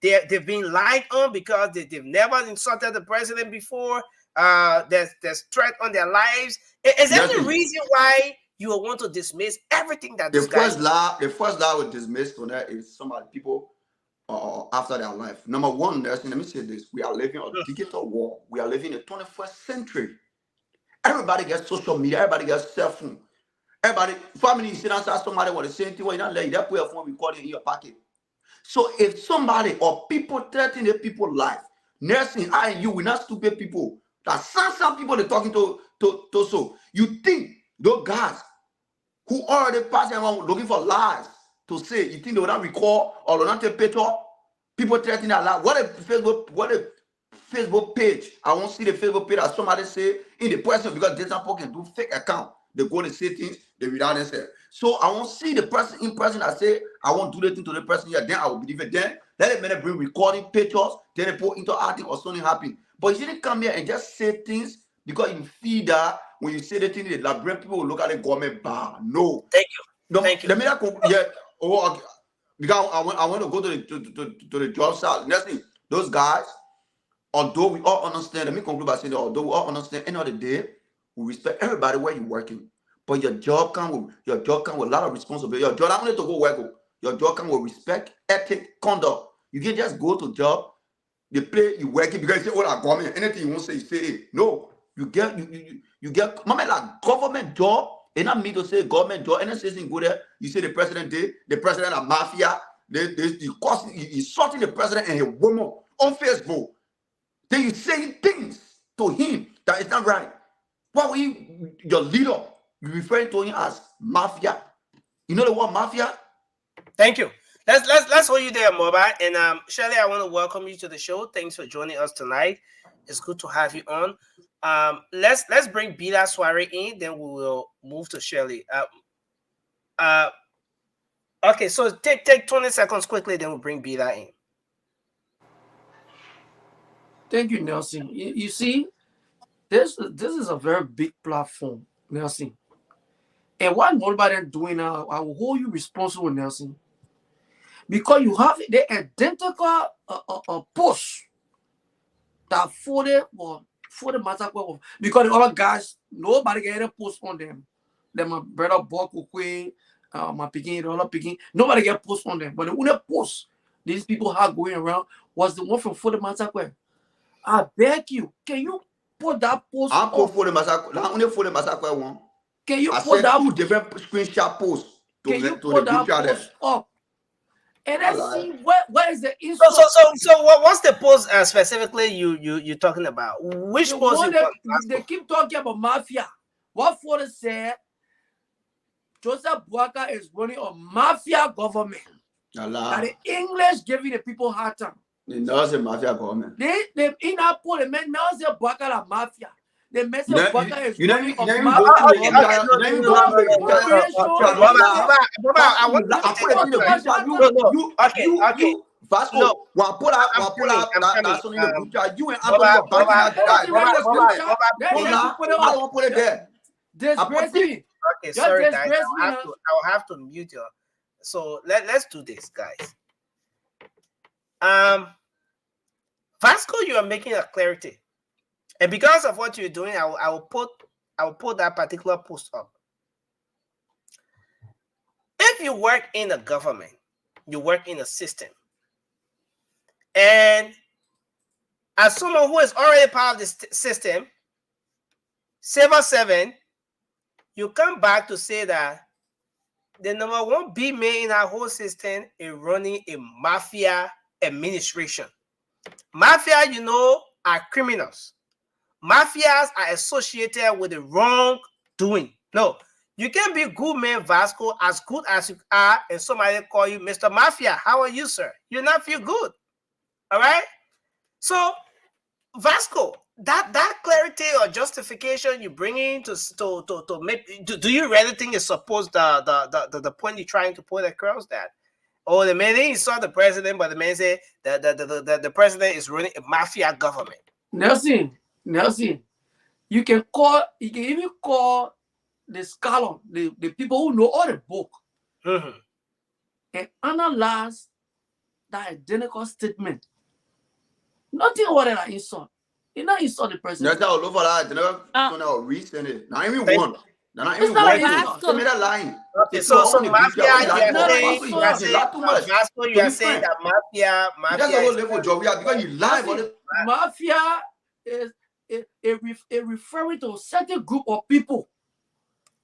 Speaker 13: They've been lied on because they've never insulted the president before. There's threat on their lives. Is there any reason why you will want to dismiss everything that
Speaker 14: the first law will dismiss on that is some of the people after their life. Number one, let me say this: we are living a digital world. We are living in the 21st century. Everybody gets social media. Everybody gets cell phone. Everybody, family, you sit outside somebody with the same thing. Well, you don't let that put your phone recording in your pocket. So if somebody or people threaten the people's life, nursing, I and you, we're not stupid people. That some people they're talking to so you think those guys who already passed around looking for lies to say, you think they will not record or will not take picture? People threatening their life. What a Facebook page? I won't see the Facebook page that somebody say in the person because this people can do fake account. They go to say things, they without themselves. So I won't see the person in person. I say I won't do the thing to the person here. Then I will believe it. Then let them bring recording pictures. Then they put into article or something happen. But you didn't come here and just say things because you feel that when you say the thing, the librarian people will look at the government bar. No.
Speaker 13: Thank you.
Speaker 14: No.
Speaker 13: Thank you.
Speaker 14: The miracle, yeah. Oh, okay. Because I want to go to the job site. Next thing, those guys, although we all understand, let me conclude by saying that although we all understand, end of the day, we respect everybody where you're working. But your job comes with a lot of responsibility. Your job not only to go work. Your job comes with respect, ethic, conduct. You can just go to job, they play, you working because you say, oh, I government, anything you want to say, you say it. No, you get mama like government job. And not me to say government job. And then go there, you say the president did, the president of Mafia, you insulting the president and his woman on Facebook. Then you saying things to him that is not right. Why were you, your leader, you referring to him as Mafia? You know the word Mafia?
Speaker 13: Thank you. Let's hold you there, Moba. And Shirley, I want to welcome you to the show. Thanks for joining us tonight. It's good to have you on. Let's bring Bila Soiree in, then we will move to Shirley. Okay, so take 20 seconds quickly, then we'll bring Bila in.
Speaker 17: Thank you, Nelson. You see, this is a very big platform, Nelson. And what nobody doing now, I will hold you responsible, Nelson. Because you have the identical post that for the matter because the other guys, nobody get a post on them. Then my brother Bob Kukwe, my picking, the other picking, nobody get post on them. But the only post these people have going around was the one from For the Massacre. I beg you, can you put that post
Speaker 14: I put For the Massacre. Not only For the Massacre one.
Speaker 17: Can you
Speaker 14: I
Speaker 17: put that
Speaker 14: 2 different screenshot posts to
Speaker 17: can you
Speaker 14: to
Speaker 17: put
Speaker 14: the
Speaker 17: that
Speaker 14: group
Speaker 17: post up? And let's see where is the
Speaker 13: So what's the post specifically you're talking about? Which post?
Speaker 17: They keep talking about Mafia. What for said Joseph Boakai is running a Mafia government. That the English giving the people hard time.
Speaker 14: They know it's a Mafia government.
Speaker 17: They in that poll, they may now say Boakai la Mafia. They may say Boakai is running a
Speaker 14: I Vasco, when pull out that's only the group chat. You and Anthony were backing that guy. I don't put it there.
Speaker 13: Okay, sorry guys. I'll have to mute you. So let's do this, guys. Vasco, you are making a clarity. And because of what you're doing, I will put that particular post up. If you work in a government, you work in a system, and as someone who is already part of this system, 7, you come back to say that the number one big man in our whole system is running a Mafia administration. Mafia, you know, are criminals. Mafias are associated with the wrongdoing. No, you can be good man, Vasco, as good as you are, and somebody call you Mr. Mafia. How are you, sir? You not feel good. All right? So, Vasco, that clarity or justification you bring in to make, do you really think it's supposed the point you're trying to put across that? Oh, the man he saw the president, but the man said that the president is running a mafia government.
Speaker 17: Nelson, you can even call the scholar, the people who know all the book, and analyze that identical statement. Nothing about that insult. You not insult the president.
Speaker 14: That's all over that. No, recent it. Not even one. Not
Speaker 17: It's
Speaker 14: even
Speaker 17: not
Speaker 14: one.
Speaker 17: an insult.
Speaker 14: Tell me that line.
Speaker 13: Okay, so Mafia, you are saying that Mafia.
Speaker 14: That's a whole level job. Because you lie about it.
Speaker 17: Mafia is a referring to a certain group of people.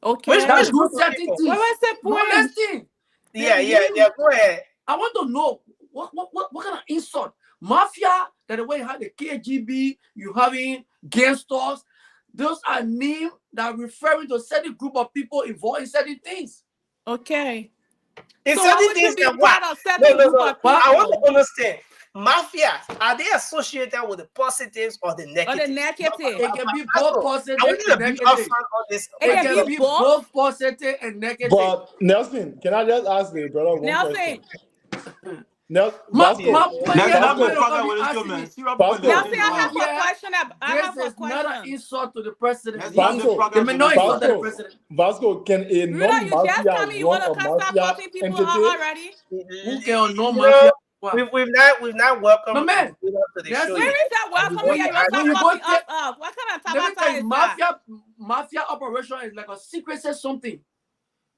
Speaker 13: Okay.
Speaker 17: That do certain things.
Speaker 8: What was the point?
Speaker 17: Thing.
Speaker 13: Yeah. Go ahead.
Speaker 17: I want to know what kind of insult. Mafia, that the way you have the KGB, you having gangsters, those are names that are referring to a certain group of people involved in certain things.
Speaker 8: Okay.
Speaker 13: In
Speaker 8: so
Speaker 13: certain things that what? No. I want to understand. Mafia, are they associated with the positives or the negatives?
Speaker 8: Or the negative.
Speaker 17: It can be both positive
Speaker 13: and negative.
Speaker 17: It can be both positive and negative.
Speaker 9: But Nelson, can I just ask the brother one question?
Speaker 8: Nelson,
Speaker 9: Vasco,
Speaker 8: I have a question.
Speaker 17: This is not an insult to the president.
Speaker 9: Vasco,
Speaker 17: They may not insult the president.
Speaker 9: Vasco, can a non-mafia run a mafia entity?
Speaker 17: Who can non-mafia?
Speaker 13: We've not welcomed.
Speaker 17: My man,
Speaker 8: where is that welcome? What kind of
Speaker 17: mafia? Mafia operation is like a secret says something.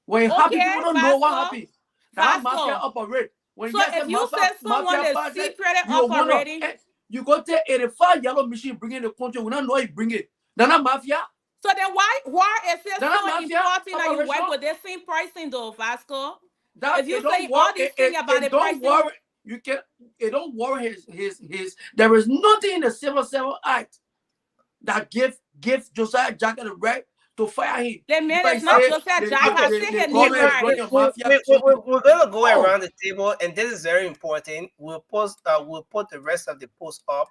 Speaker 17: When happy people don't know what happened. That mafia operate. When
Speaker 8: so if you say someone is secretly operating,
Speaker 17: you go take 85 yellow machine, bring in the country. We don't know it, bring it. They're not mafia.
Speaker 8: So then why is it so important that you work with this same pricing though, Vasco? If you say all these things about the pricing,
Speaker 17: worry. You can. It don't worry his. There is nothing in the Civil Act that give Josiah Jack the right to fire him.
Speaker 8: The man is not Josiah Jack. I see his name right.
Speaker 13: We're gonna go around the table, and this is very important. We'll post. We'll put the rest of the post up,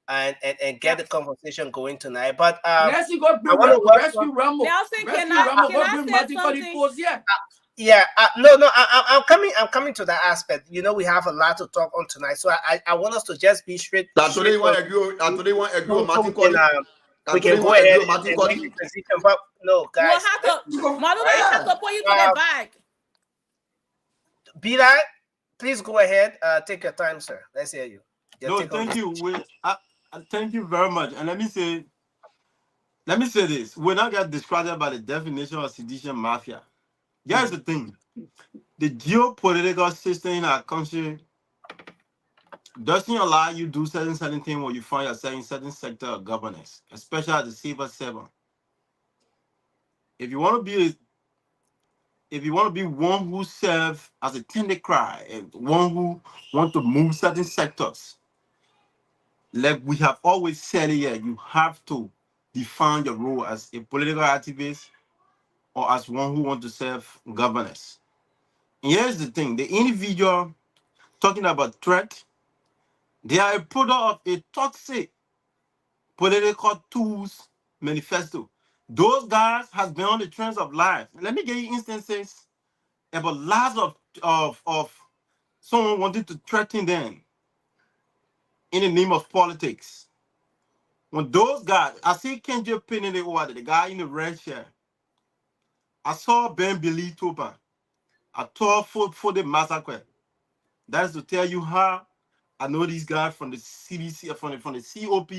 Speaker 13: and get the conversation going tonight. But
Speaker 17: Nelson, go bring rescue Rambo.
Speaker 8: Nelson, can I say something?
Speaker 13: Yeah, no, I'm coming to that aspect. You know, we have a lot to talk on tonight, so I want us to just be straight.
Speaker 14: Today want to agree with Martin Collins.
Speaker 13: We can go ahead and make the decision, but no, guys.
Speaker 8: Madu have to put you to the back.
Speaker 13: Be that, please go ahead. Take your time, sir. Let's hear you.
Speaker 15: No, thank you. Thank you very much. And let me say this: we're not get distracted by the definition of sedition mafia. Here's the thing: the geopolitical system in our country doesn't allow you to do certain things when you find yourself in certain sector of governance, especially at the civil servant. If you want to be one who serves as a tender cry and one who want to move certain sectors, like we have always said here, you have to define your role as a political activist or as one who wants to serve governance. And here's the thing: the individual talking about threat, they are a product of a toxic political tools manifesto. Those guys has been on the trends of life. Let me give you instances about lives of someone wanting to threaten them in the name of politics. When those guys, I see Kenji pinning it over the guy in the red shirt. I saw Ben Billy Topa. I saw for the massacre. That is to tell you how I know these guys from the CDC, from the COP,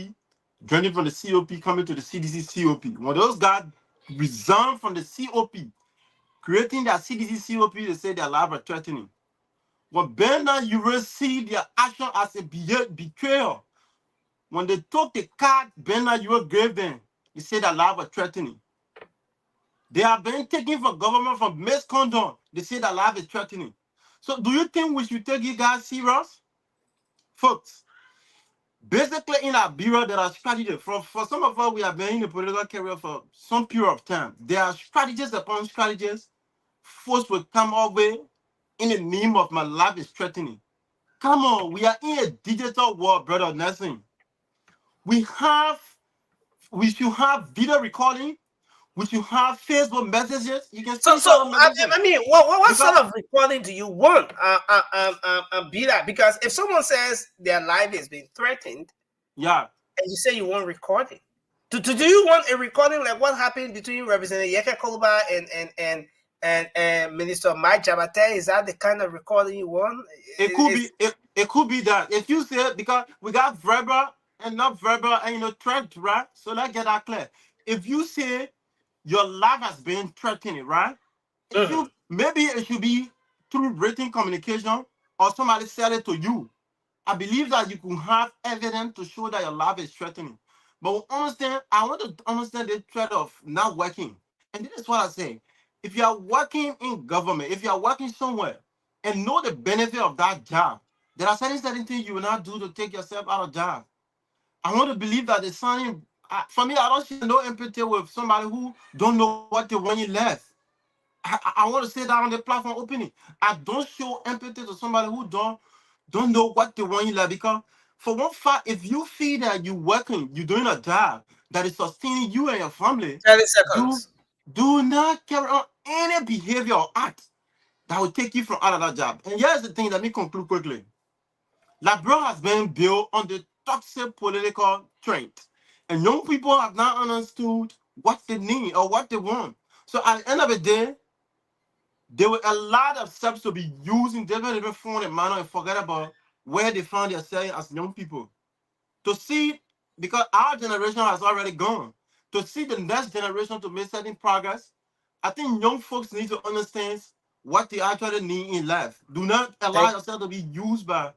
Speaker 15: joining from the COP, coming to the CDC COP. When those guys resigned from the COP, creating their CDC COP, they say their lives are threatening. When Bernard, you will see their action as a betrayal. When they took the card Bernard, you gave them, they say their lives are threatening. They have been taken from government for misconduct. They say that life is threatening. So do you think we should take you guys serious? Folks, Basically, in Liberia, there are strategies. For some of us, we have been in the political career for some period of time. There are strategies upon strategies. Force will come our way in the name of my life is threatening. Come on, we are in a digital world, brother Nelson. We should have video recording. We should have Facebook messages. You can
Speaker 13: So,
Speaker 15: send someone messages.
Speaker 13: I mean, what
Speaker 15: Because
Speaker 13: sort of recording do you want? Be that, because if someone says their life is being threatened,
Speaker 15: yeah,
Speaker 13: and you say you want recording, do you want a recording like what happened between Representative Yeke Koluba and Minister Mike Jabate? Is that the kind of recording you want?
Speaker 15: it could be it could be that if you say, because we got verbal and not verbal and threat, right? So let's get that clear. If you say your life has been threatened, right? Maybe it should be through written communication or somebody said it to you. I believe that you can have evidence to show that your life is threatening. But I want to understand the threat of not working. And this is what I say. If you are working in government, if you are working somewhere and know the benefit of that job, there are certain things you will not do to take yourself out of job. I want to believe that the signing, for me, I don't share no empathy with somebody who don't know what they want you left. I want to say that on the platform opening. I don't show empathy to somebody who don't know what they want you left, because for one fact, if you feel that you're working, you're doing a job that is sustaining you and your family,
Speaker 13: 30 seconds.
Speaker 15: Do not carry on any behavior or act that will take you from out of that job. And here's the thing, let me conclude quickly. Liberia has been built on the toxic political trend, and young people have not understood what they need or what they want. So at the end of the day, there were a lot of steps to be used in different form and manner and forget about where they found themselves as young people. To see, because our generation has already gone, to see the next generation to make certain progress, I think young folks need to understand what they actually need in life. Do not allow yourself to be used by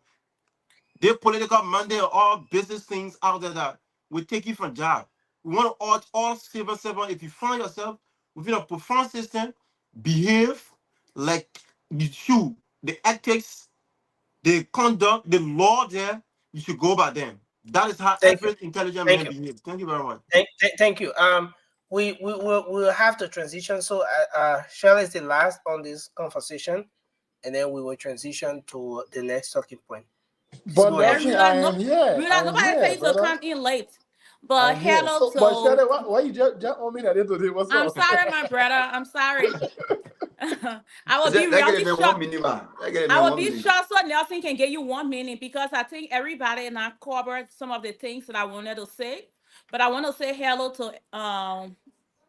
Speaker 15: their political mandate or all business things out there that will take you from job. We want to urge all civil servants, if you find yourself within a profound system, behave like you should. The ethics, the conduct, the law there, you should go by them. That is how every intelligent man behaves. Thank you very much.
Speaker 13: Thank you. We'll have to transition. So, Shirley is the last on this conversation, and then we will transition to the next talking point.
Speaker 9: But Nelson, I am here.
Speaker 8: Nobody says to come in late. But hello to.
Speaker 9: But Shirley, why you just on me that today? What's
Speaker 8: I'm
Speaker 9: up?
Speaker 8: sorry, my brother. I'm sorry. I will be really short. I will be short so Nelson can give you 1 minute, because I think everybody not covered some of the things that I wanted to say. But I want to say hello to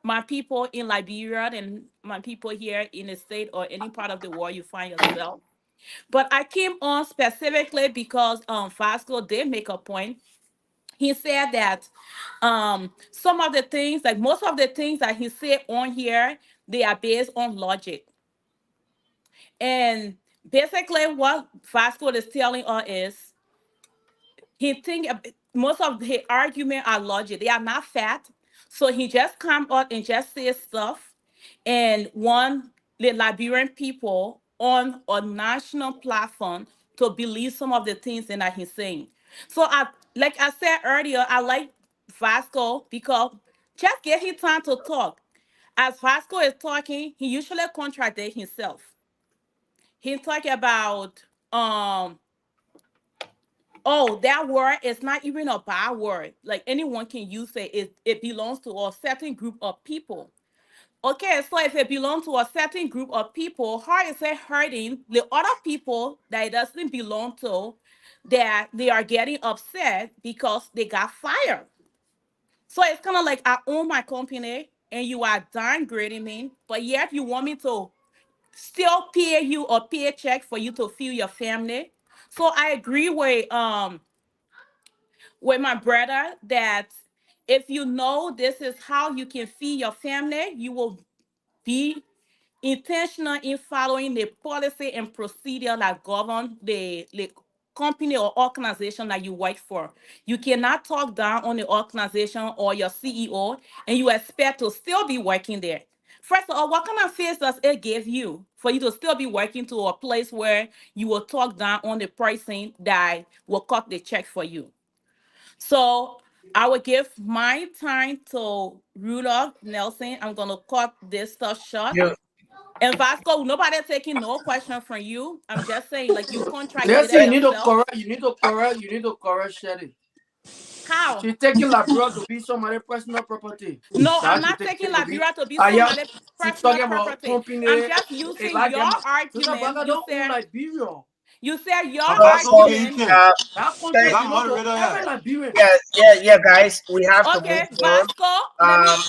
Speaker 8: my people in Liberia and my people here in the state or any part of the world you find yourself. But I came on specifically because Vasco did make a point. He said that some of the things, like most of the things that he said on here, they are based on logic. And basically what Vasco is telling us is he think most of his argument are logic. They are not fact. So he just come out and just say stuff and want the Liberian people on a national platform to believe some of the things that he's saying. So like I said earlier, I like Vasco because just give him time to talk. As Vasco is talking, he usually contradicts himself. He's talking about oh, that word is not even a bad word. Like anyone can use it. It belongs to a certain group of people. Okay, so if it belongs to a certain group of people, how is it hurting the other people that it doesn't belong to, that they are getting upset because they got fired? So it's kind of like I own my company and you are downgrading me, but yet you want me to still pay you a paycheck for you to feed your family. So I agree with my brother that if you know this is how you can feed your family, you will be intentional in following the policy and procedure that govern the company or organization that you work for. You cannot talk down on the organization or your CEO and you expect to still be working there. First of all, what kind of face does it give you for you to still be working to a place where you will talk down on the person that will cut the check for you? So I will give my time to Rudolph Nelson. I'm gonna cut this stuff short.
Speaker 13: You,
Speaker 8: And Vasco, nobody taking no question from you. I'm just saying, like you
Speaker 17: Nelson,
Speaker 8: contradicted
Speaker 17: you need to
Speaker 8: yourself.
Speaker 17: correct. You need to correct Shelly.
Speaker 8: How?
Speaker 17: She's taking Liberia to be somebody's personal property.
Speaker 8: No, I'm
Speaker 17: She
Speaker 8: not
Speaker 17: taking
Speaker 8: taking
Speaker 17: it to be.
Speaker 8: Liberia to be
Speaker 17: Yeah,
Speaker 8: somebody's
Speaker 17: she
Speaker 8: personal
Speaker 17: talking about
Speaker 8: property. I'm
Speaker 17: company.
Speaker 8: just
Speaker 17: It
Speaker 8: using
Speaker 17: like
Speaker 8: your
Speaker 17: them. Joseph
Speaker 8: argument.
Speaker 17: Baga don't own Liberia.
Speaker 8: You said your
Speaker 15: Vasco, good
Speaker 8: argument.
Speaker 15: evening.
Speaker 17: That
Speaker 13: thank,
Speaker 17: country
Speaker 15: Is that
Speaker 17: belong to
Speaker 15: moderator
Speaker 17: every
Speaker 15: here?
Speaker 17: Liberian.
Speaker 13: yeah, guys, we have to move
Speaker 8: Okay,
Speaker 13: on.
Speaker 8: Vasco,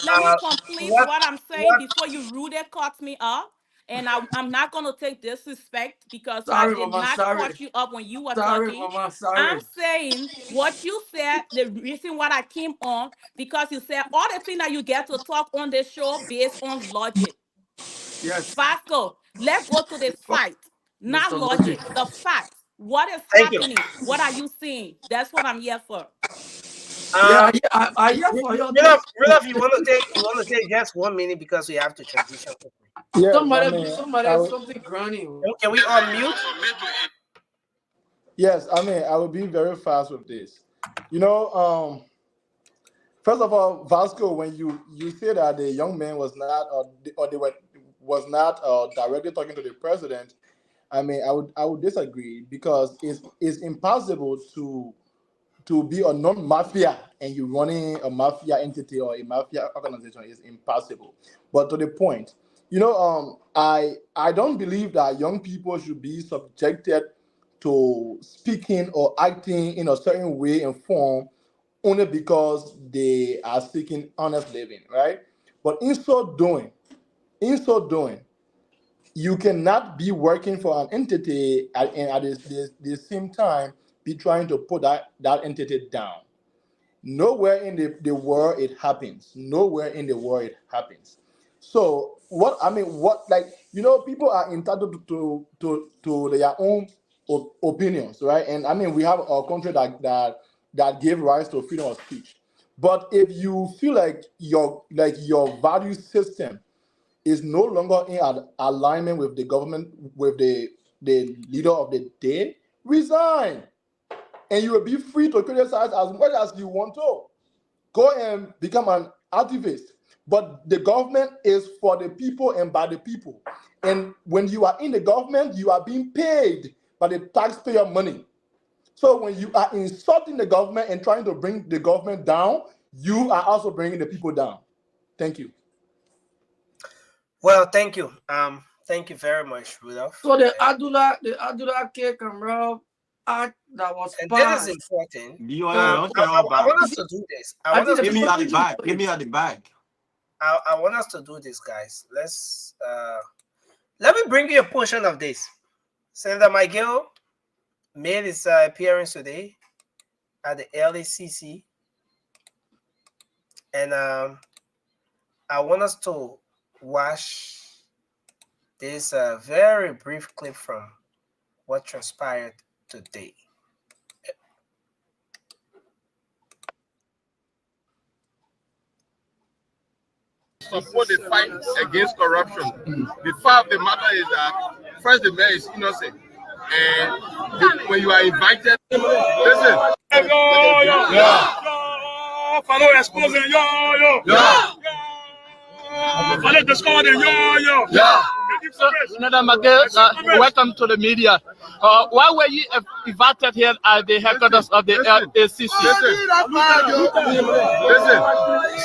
Speaker 8: let me complete
Speaker 13: What
Speaker 8: what I'm saying
Speaker 13: what
Speaker 8: before you rudely cut me up. And I'm not gonna take disrespect because I
Speaker 17: Sorry,
Speaker 8: did
Speaker 17: Mama.
Speaker 8: not
Speaker 17: Sorry.
Speaker 8: cut you up when you were
Speaker 17: Sorry,
Speaker 8: talking.
Speaker 17: Mama.
Speaker 8: I'm
Speaker 17: Sorry.
Speaker 8: saying what you said, the reason why I came on, because you said all the things that you get to talk on this show based on logic.
Speaker 17: Yes.
Speaker 8: Vasco, let's go to the fact, not
Speaker 17: Mr. Logic.
Speaker 8: logic, the facts. What is
Speaker 13: thank you.
Speaker 8: happening? What are you seeing? That's what I'm here for.
Speaker 17: Yeah, I hear for your thing.
Speaker 13: Rudolph, you want to take just 1 minute because we have to transition quickly.
Speaker 7: Yes,
Speaker 17: Somebody have something granny.
Speaker 13: Can we unmute?
Speaker 7: yes, I will be very fast with this. You know, first of all, Vasco, when you say that the young man was not, was not directly talking to the president, I would disagree because it's impossible to be a non-mafia and you're running a mafia entity or a mafia organization is impossible. But to the point, I don't believe that young people should be subjected to speaking or acting in a certain way and form only because they are seeking honest living, right? But in so doing, you cannot be working for an entity and at the same time be trying to put that entity down. Nowhere in the world it happens. Nowhere in the world it happens. So people are entitled to their own opinions, right? And we have a country that gave rise to freedom of speech. But if you feel like your value system is no longer in alignment with the government, with the leader of the day, resign. And you will be free to criticize as much as you want to. Go and become an activist. But the government is for the people and by the people. And when you are in the government, you are being paid by the taxpayer money. So when you are insulting the government and trying to bring the government down, you are also bringing the people down. Thank you.
Speaker 13: Well, thank you. Thank you very much, Rudolph.
Speaker 17: So the Adula cake and Rob act that was
Speaker 13: And
Speaker 17: passed.
Speaker 13: this is important.
Speaker 15: I
Speaker 13: want us to do this.
Speaker 15: Give me at the back. Give me at the back.
Speaker 13: I want us to do this, guys. Let me bring you a portion of this. Senator Miguel made his appearance today at the LACC, and I want us to watch this very brief clip from what transpired today.
Speaker 6: Support the fight against corruption. The fact of the matter is that first the mayor is innocent, and when you are invited, listen.
Speaker 18: Follow exposing follow discovering
Speaker 4: Senator Miguel, welcome to the media. Why were you invited here at the headquarters of the LACC?
Speaker 6: Listen.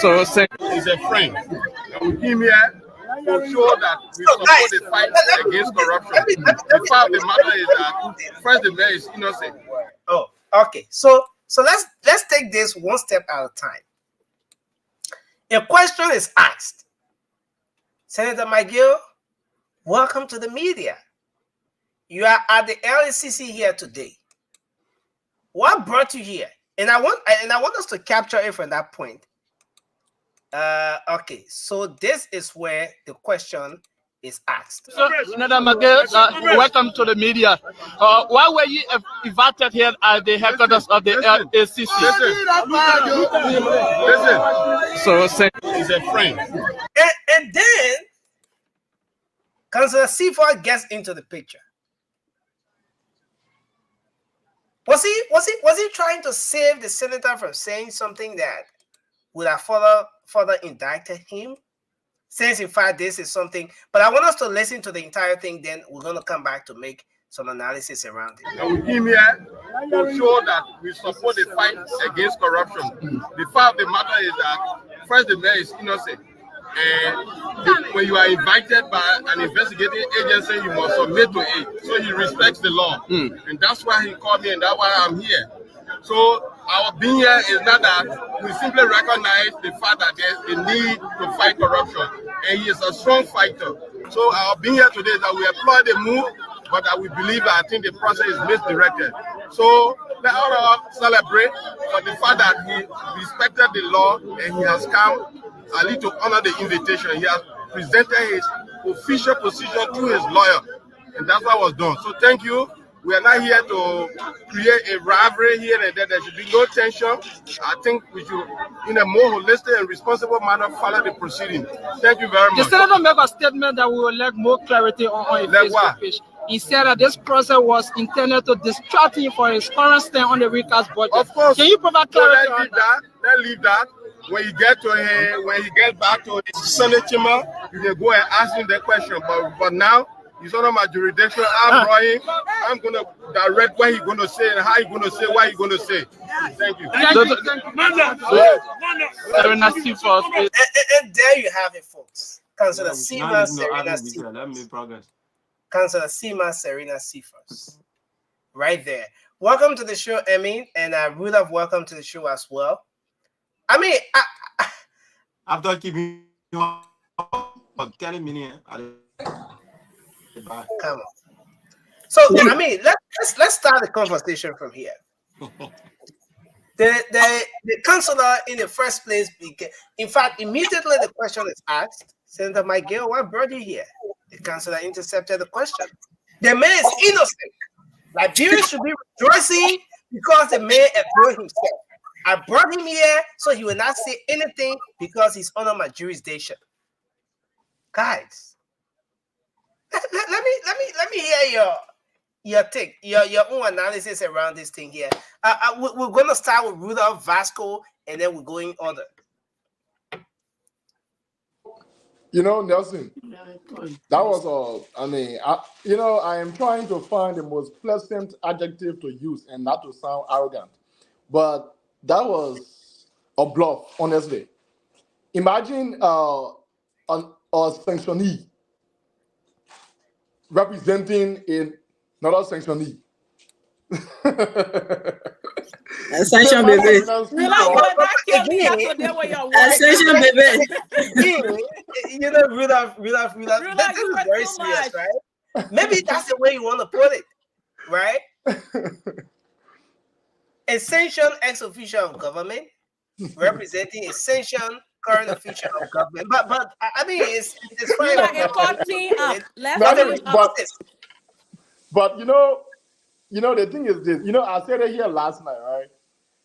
Speaker 6: So he's a friend. And we came here to show that we support the fight against corruption. The fact of the matter is that first the mayor is innocent.
Speaker 13: Oh, okay. So let's take this one step at a time. A question is asked. Senator Miguel, welcome to the media. You are at the LACC here today. What brought you here? And I want us to capture it from that point. Okay, so this is where the question is asked.
Speaker 4: Senator Miguel, welcome to the media. Why were you invited here at the headquarters of the LACC?
Speaker 6: Listen. So he's a friend.
Speaker 13: And then Councillor C4 gets into the picture. Was he trying to save the senator from saying something that would have further indicted him? Since in fact this is something, but I want us to listen to the entire thing, then we're going to come back to make some analysis around it.
Speaker 6: And we came here to show that we support the fight against corruption. The fact of the matter is that first the mayor is innocent. And when you are invited by an investigating agency, you must submit to it. So he respects the law. And that's why he called me, and that's why I'm here. So our being here is not that we simply recognize the fact that there's a need to fight corruption. And he is a strong fighter. So our being here today is that we applaud the move, but that we believe that I think the process is misdirected. So let all of us celebrate for the fact that he respected the law and he has come I need to honor the invitation. He has presented his official position through his lawyer, and that's what was done. So thank you. We are not here to create a rivalry here and there. There should be no tension. I think we should, in a more holistic and responsible manner, follow the proceeding. Thank you very much.
Speaker 19: The senator made a statement that we will lack more clarity on his Facebook page. He said that this process was intended to distract him for his current stand on the recast budget. Of course. Can you provide clarity on that?
Speaker 6: Let's leave that. When you get to him, when you get back to the Senate chamber, you can go and ask him that question. But now, he's under my jurisdiction. I'm drawing. I'm going to direct what he's going to say and how he's going to say what he's going to say. Thank you.
Speaker 13: And there you have it, folks. Councillor Seema Serena Cephas. Councillor Seema Serena Cephas. Right there. Welcome to the show, Emmy. And Rudolph, welcome to the show as well. I mean,
Speaker 15: after keeping you on 10 minutes,
Speaker 13: come on. So I mean, let's start the conversation from here. The councillor in the first place began. In fact, immediately the question is asked, Senator Miguel, what brought you here? The councillor intercepted the question. The man is innocent. Liberia should be rejoicing because the man employed himself. I brought him here so he will not say anything because he's under my jurisdiction. Guys, let me hear your take, your own analysis around this thing here. We're going to start with Rudolph Vasco, and then we're going order.
Speaker 9: You know, Nelson, that was I mean, I am trying to find the most pleasant adjective to use and not to sound arrogant, but that was a bluff, honestly. Imagine a sanctionee representing another sanctionee.
Speaker 20: Sanction baby. Sanction baby.
Speaker 13: You know, Rudolph, this is very serious, right? Maybe that's the way you want to put it, right? A sanctioned ex-official of government representing a sanctioned current official of government. But I mean, it's fine.
Speaker 9: But you know, the thing is this. You know, I said it here last night, right?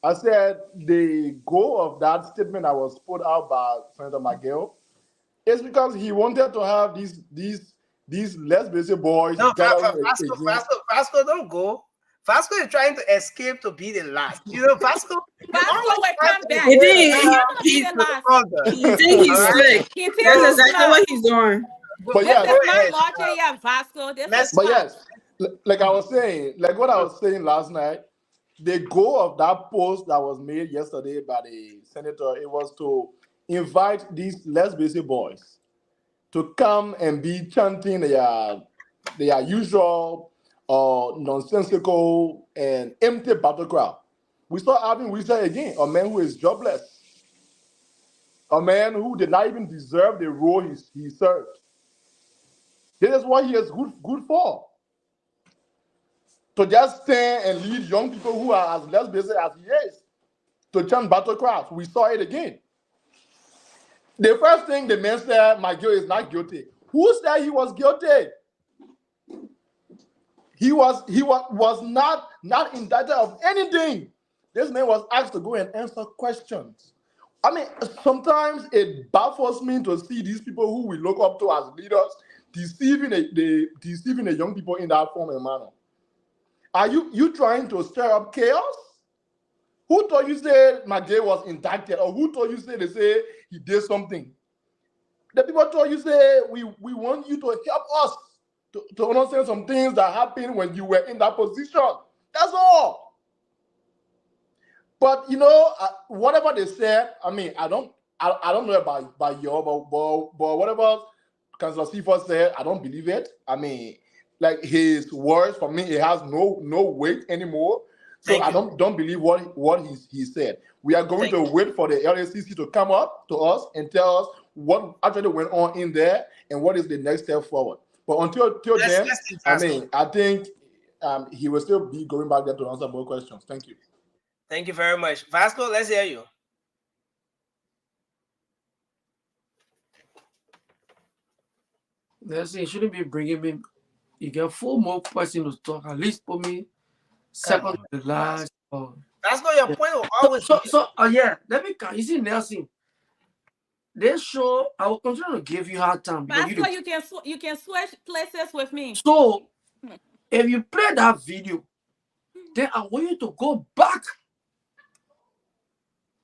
Speaker 9: I said the goal of that statement that was put out by Senator Miguel is because he wanted to have these less basic boys.
Speaker 13: No, Vasco, don't go. Vasco is trying to escape to be the last. You know, Vasco will come back.
Speaker 20: He think he's slick. That's exactly what he's doing.
Speaker 9: But yes,
Speaker 8: Vasco.
Speaker 9: But yes, like I was saying, like what I was saying last night, the goal of that post that was made yesterday by the senator, it was to invite these less basic boys to come and be chanting their usual nonsensical and empty battle cry. We start having Wisa again, a man who is jobless, a man who did not even deserve the role he served. This is what he is good for. To just stand and lead young people who are as less basic as he is to chant battle cries. We saw it again. The first thing the man said, Miguel is not guilty. Who said he was guilty? He was not indicted of anything. This man was asked to go and answer questions. I mean, sometimes it baffles me to see these people who we look up to as leaders deceiving the young people in that form and manner. Are you trying to stir up chaos? Who told you say McGill was indicted, or who told you they say he did something? The people told you say we want you to help us to understand some things that happened when you were in that position. That's all. But whatever they said, I mean, I don't know about you, but whatever Councillor Seaford said, I don't believe it. I mean, like his words for me, it has no weight anymore. So I don't believe what he said. We are going to wait for the LACC to come up to us and tell us what actually went on in there and what is the next step forward. But until then, I mean, I think he will still be going back there to answer more questions. Thank you.
Speaker 13: Thank you very much. Vasco, let's hear you.
Speaker 17: That's it. You shouldn't be bringing me. You get 4 more questions to talk. At least put me second to the last.
Speaker 13: Vasco, your point will always
Speaker 17: yeah. Let me count. You see, Nelson. This show, I will continue to give you hard time.
Speaker 8: Vasco, you can switch places with me.
Speaker 17: So, if you play that video, then I want you to go back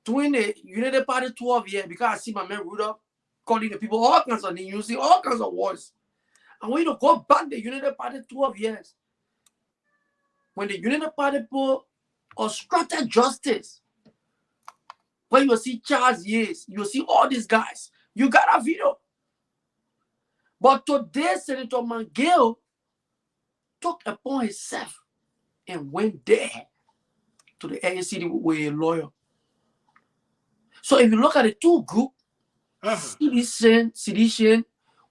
Speaker 17: during the United Party 12 years, because I see my man Rudolph calling the people all kinds of names, you see all kinds of words. I want you to go back the United Party 12 years. When the United Party people obstructed justice, when you see Charles Yates, you see all these guys, you got a video. But today, Senator McGill took upon himself and went there to the AACD with a lawyer. So if you look at the two groups, sedition,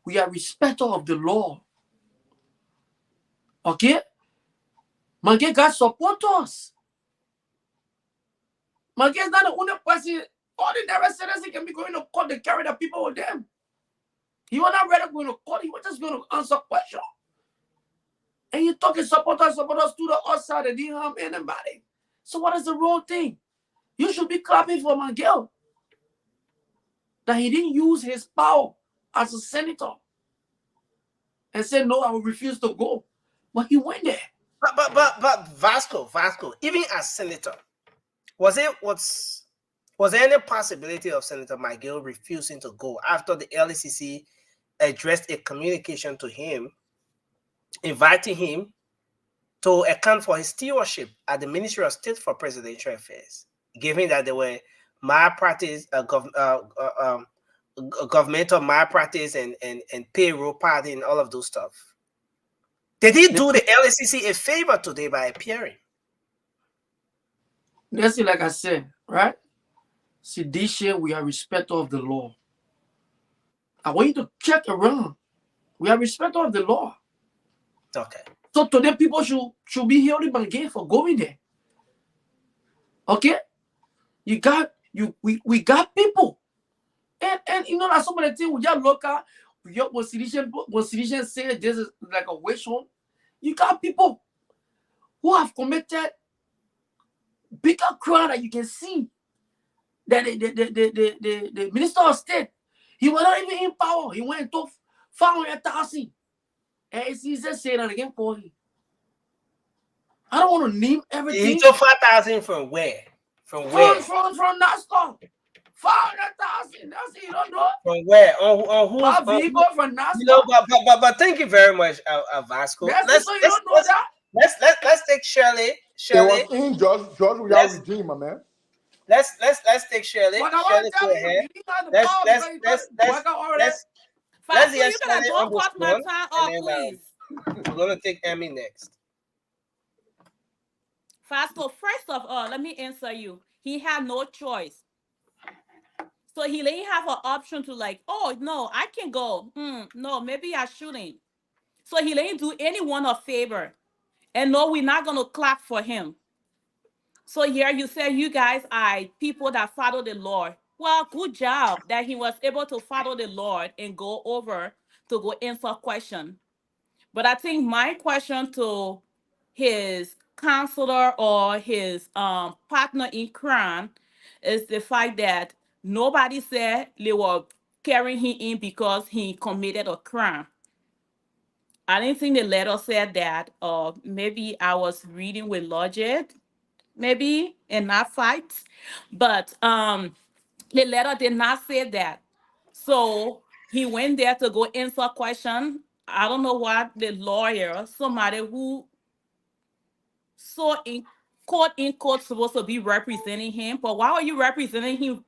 Speaker 17: we are respecter of the law. Okay? McGill got supporters. McGill is not the only person. Ordinary citizens can be going to court to carry the people with them. He was not ready going to court. He was just going to answer questions. And you talking supporters to the outside and didn't harm anybody. So what is the wrong thing? You should be clapping for McGill that he didn't use his power as a senator and said, no, I will refuse to go. But he went there.
Speaker 13: But Vasco, even as senator, was there any possibility of Senator McGill refusing to go after the LACC addressed a communication to him, inviting him to account for his stewardship at the Ministry of State for Presidential Affairs, given that there were malpractice, governmental malpractice and payroll party and all of those stuff? Did he do the LACC a favor today by appearing?
Speaker 17: That's it, like I said, right? Sedition, we are respecter of the law. I want you to check around. We are respecter of the law.
Speaker 13: Okay.
Speaker 17: So today people should be held again for going there. Okay? We got people. And you know that some of the things we just look at, when sedition say this is like a witch hunt, you got people who have committed bigger crime that you can see. That the Minister of State, he was not even in power. He went to 500,000. And it's easy to say that again for him. I don't want to name everything.
Speaker 13: He took 5,000 from where? From where?
Speaker 17: From NASCAR. 500,000. That's it. You don't know.
Speaker 13: From where? On who?
Speaker 17: From NASCAR.
Speaker 13: You know, but thank you very much, Vasco. Let's take Shirley.
Speaker 9: It was in George Royal regime, my man.
Speaker 13: Let's take Shirley. Shirley, go ahead. Let's
Speaker 8: you gotta don't cut my time off, please.
Speaker 13: We're gonna take Emmy next.
Speaker 8: Fasco, first of all, let me answer you. He had no choice. So he didn't have an option to like, oh no, I can go. No, maybe I shouldn't. So he didn't do anyone a favor. And no, we're not gonna clap for him. So here you say you guys are people that follow the Lord. Well, good job that he was able to follow the Lord and go over to go answer a question. But I think my question to his counselor or his partner in crime is the fact that nobody said they were carrying him in because he committed a crime. I didn't think the letter said that. Maybe I was reading with logic, maybe, and not facts. But the letter did not say that. So he went there to go answer question. I don't know what the lawyer, somebody who so in court supposed to be representing him, but why are you representing him?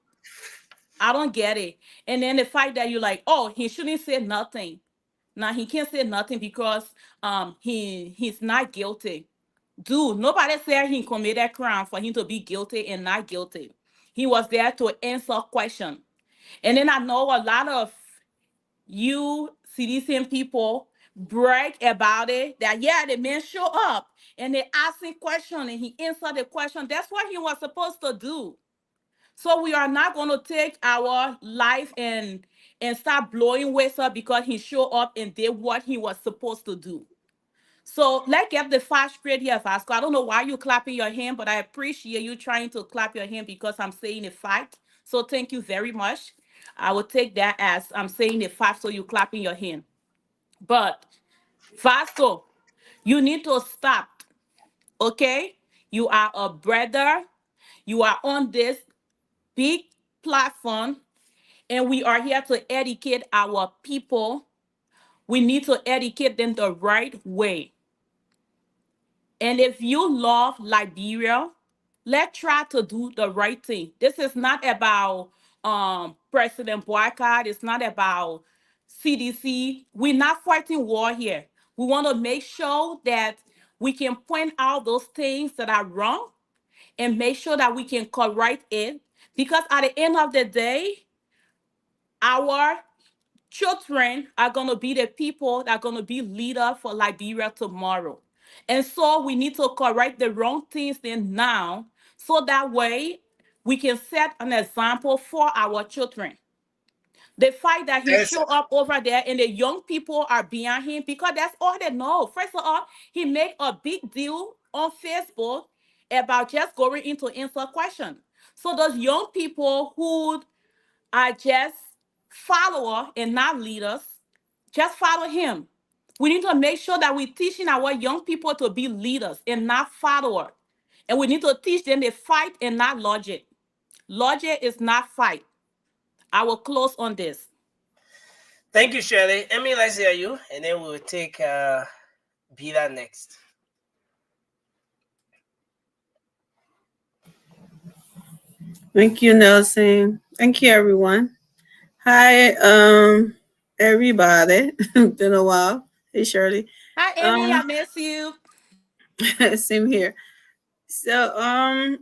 Speaker 8: I don't get it. And then the fact that you're like, oh, he shouldn't say nothing. Now he can't say nothing because he's not guilty. Dude, nobody said he committed crime for him to be guilty and not guilty. He was there to answer question. And then I know a lot of you citizen people brag about it that yeah, the man show up and they asking question and he answered the question. That's what he was supposed to do. So we are not going to take our life and start blowing whistle because he showed up and did what he was supposed to do. So let's get the facts straight here, Vasco. I don't know why you're clapping your hand, but I appreciate you trying to clap your hand because I'm saying a fact. So thank you very much. I will take that as I'm saying a fact, so you're clapping your hand. But Vasco, you need to stop, okay? You are a brother. You are on this big platform, and we are here to educate our people. We need to educate them the right way. And if you love Liberia, let's try to do the right thing. This is not about President Boycott. It's not about CDC. We're not fighting war here. We want to make sure that we can point out those things that are wrong and make sure that we can correct it. Because at the end of the day, our children are going to be the people that are going to be leaders for Liberia tomorrow. And so we need to correct the wrong things then now, so that way we can set an example for our children. The fact that he showed up over there and the young people are behind him because that's all they know. First of all, he made a big deal on Facebook about just going into answer question. So those young people who are just follower and not leaders, just follow him. We need to make sure that we're teaching our young people to be leaders and not followers. And we need to teach them to fight and not logic. Logic is not fight. I will close on this.
Speaker 13: Thank you, Shirley. Emmy, let's hear you, and then we'll take Bila next.
Speaker 20: Thank you, Nelson. Thank you, everyone. Hi, everybody. Been a while. Hey, Shirley.
Speaker 8: Hi, Emmy. I miss you.
Speaker 20: Same here. So, I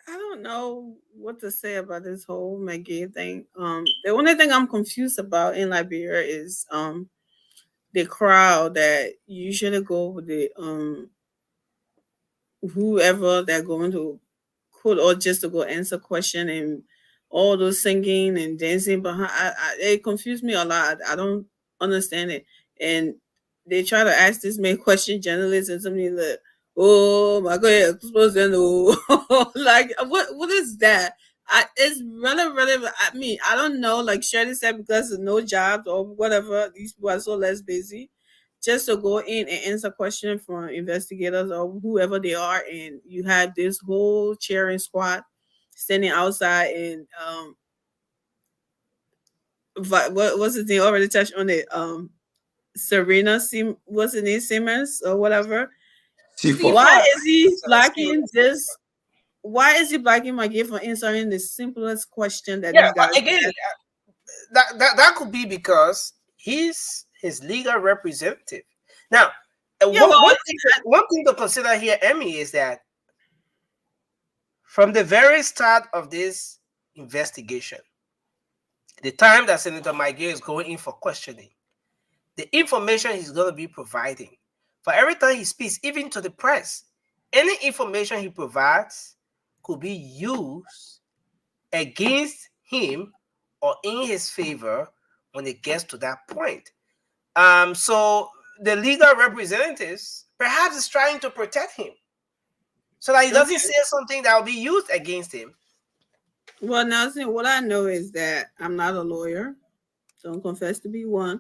Speaker 20: don't know what to say about this whole Maggie thing. The only thing I'm confused about in Liberia is the crowd that usually go with the whoever they're going to could or just to go answer question and all those singing and dancing behind. It confused me a lot. I don't understand it. And they try to ask this main question, journalists, and something like, "Oh my God, you're supposed to know." Like, what is that? It's really. I mean, I don't know. Like Shirley said, because of no jobs or whatever, these people are so less busy. Just to go in and answer questions from investigators or whoever they are, and you have this whole cheering squad standing outside and what's his name? Already touched on it. Serena what's his name? Simmons or whatever. Why is he blocking this? Why is he blocking my gift for answering the simplest question that these guys
Speaker 13: again, that could be because he's his legal representative. Now, one thing to consider here, Emmy, is that from the very start of this investigation, the time that Senator Miguel is going in for questioning, the information he's going to be providing, for every time he speaks, even to the press, any information he provides could be used against him or in his favor when it gets to that point. So the legal representatives perhaps is trying to protect him so that he doesn't say something that will be used against him.
Speaker 20: Well, Nelson, what I know is that I'm not a lawyer. Don't confess to be one.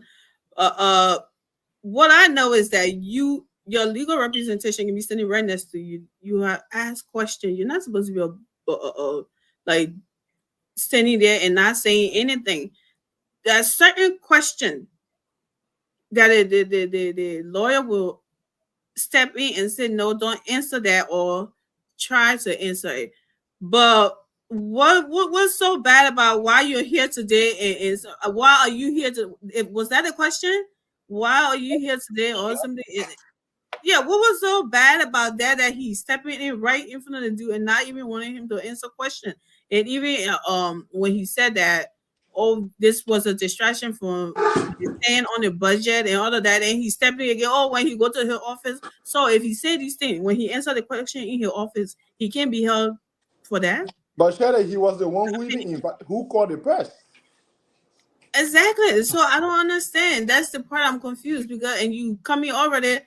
Speaker 20: what I know is that your legal representation can be standing right next to you. You have asked questions. You're not supposed to be like standing there and not saying anything. There's certain question that the lawyer will step in and say, no, don't answer that, or try to answer it. But what's so bad about why you're here today? Is why are you here to? Was that a question? Why are you here today, or something? Yeah, what was so bad about that he's stepping in right in front of the dude and not even wanting him to answer question? And even when he said that, oh, this was a distraction from staying on the budget and all of that, and he's stepping again. Oh, when he go to his office. So if he said these things, when he answered the question in his office, he can't be held for that.
Speaker 9: But Shelly, he was the one who even who called the press.
Speaker 20: Exactly. So I don't understand. That's the part I'm confused because, and you come in already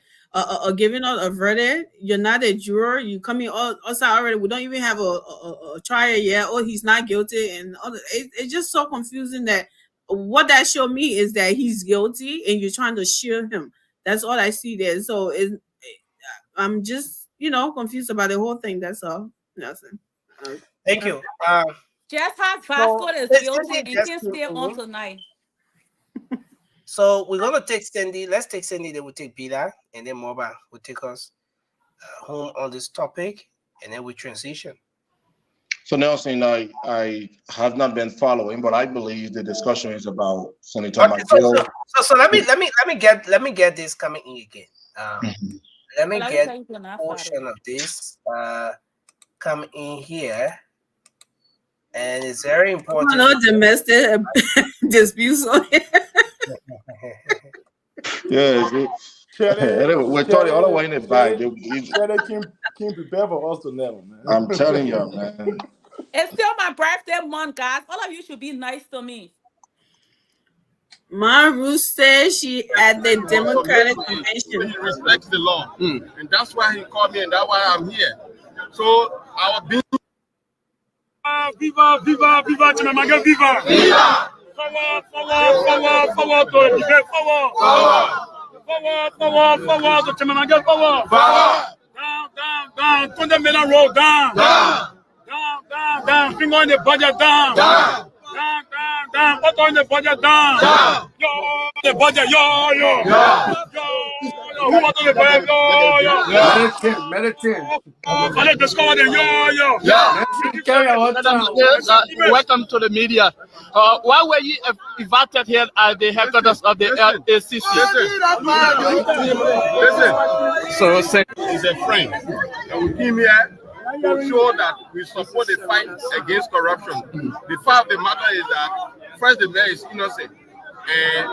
Speaker 20: giving out a verdict. You're not a juror. You come in also already. We don't even have a trial yet. Oh, he's not guilty, and all it's just so confusing that what that showed me is that he's guilty, and you're trying to shield him. That's all I see there. So I'm just confused about the whole thing. That's all. Nothing.
Speaker 13: Thank you.
Speaker 8: Just has Vasco is guilty and can stay on tonight.
Speaker 13: So we're gonna take Cindy. Let's take Cindy. Then we'll take Peter, and then Moba will take us home on this topic, and then we transition.
Speaker 16: So Nelson, I have not been following, but I believe the discussion is about Senator
Speaker 13: Okay,
Speaker 16: McGill.
Speaker 13: so let me get this coming in again. Let me get a portion of this come in here. And it's very important.
Speaker 20: No domestic disputes on here.
Speaker 16: Yeah, we're talking all the way in the back.
Speaker 9: They can't prepare for us to never, man.
Speaker 16: I'm telling you, man.
Speaker 8: It's still my birthday month, guys. All of you should be nice to me.
Speaker 20: Maru says she at the Democratic Convention.
Speaker 6: He respects the law, and that's why he called me, and that's why I'm here. So our business.
Speaker 18: Viva, viva, viva, Chimamanda, viva! Viva! Forward, forward, forward, forward to the debate, forward! Forward, forward, forward to Chimamanda, forward! Down, down, down, 20 million roll, down! Down, down, down, finger on the budget, down! Down, down, down, what on the budget, down! Yo, the budget, yo, yo! Who wants the budget, yo, yo!
Speaker 17: Meditate.
Speaker 4: Welcome to the media. Why were you invited here at the headquarters of the ACC?
Speaker 6: Listen, he's a friend, and we came here to show that we support the fight against corruption. The fact of the matter is that first the mayor is innocent. And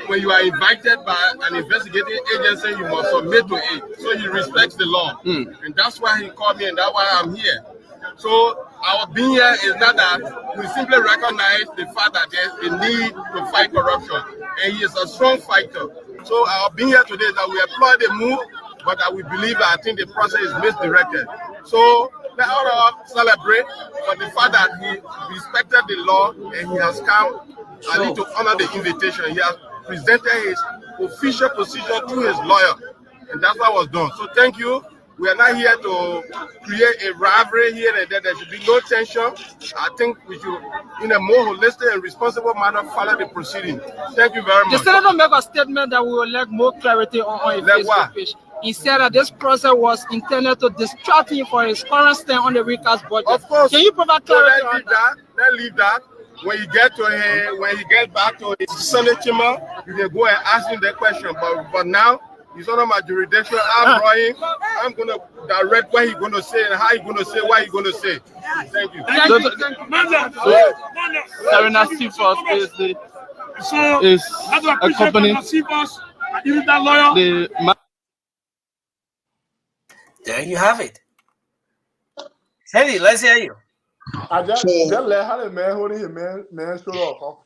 Speaker 6: when you are invited by an investigating agency, you must submit to it. So he respects the law. And that's why he called me, and that's why I'm here. So our being here is not that we simply recognize the fact that there's a need to fight corruption. And he is a strong fighter. So our being here today is that we applaud the move, but that we believe that I think the process is misdirected. So let us celebrate for the fact that he respected the law and he has come. I need to honor the invitation. He has presented his official position to his lawyer, and that's what was done. So thank you. We are not here to create a rivalry here and there. There should be no tension. I think we should, in a more holistic and responsible manner, follow the proceeding. Thank you very much.
Speaker 19: The senator made a statement that we will like more clarity on his Facebook page. He said that this process was intended to distract him for his current stand on the recast budget.
Speaker 6: Of course.
Speaker 19: Can you provide clarity on that?
Speaker 6: Let's leave that. When you get to him, when he gets back to his Senate chamber, you can go and ask him that question. But now, he's under my jurisdiction. I'm drawing. I'm going to direct what he's going to say and how he's going to say what he's going to say. Thank you.
Speaker 4: Serena Seaforth is a company.
Speaker 13: There you have it. Sandy, let's hear you.
Speaker 9: I just let how the man holding him, man showed up.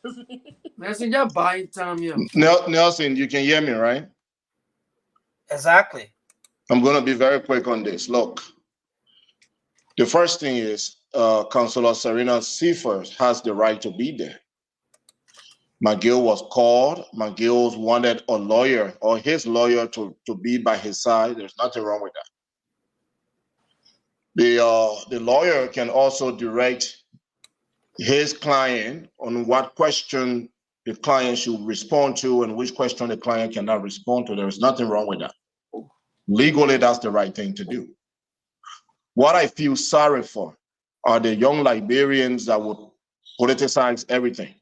Speaker 17: Nelson, just buying time here.
Speaker 16: Nelson, you can hear me, right?
Speaker 13: Exactly.
Speaker 16: I'm going to be very quick on this. Look, the first thing is Councilor Serena Seaforth has the right to be there. McGill was called. McGill wanted a lawyer or his lawyer to be by his side. There's nothing wrong with that. The lawyer can also direct his client on what question the client should respond to and which question the client cannot respond to. There is nothing wrong with that. Legally, that's the right thing to do. What I feel sorry for are the young Liberians that would politicize everything.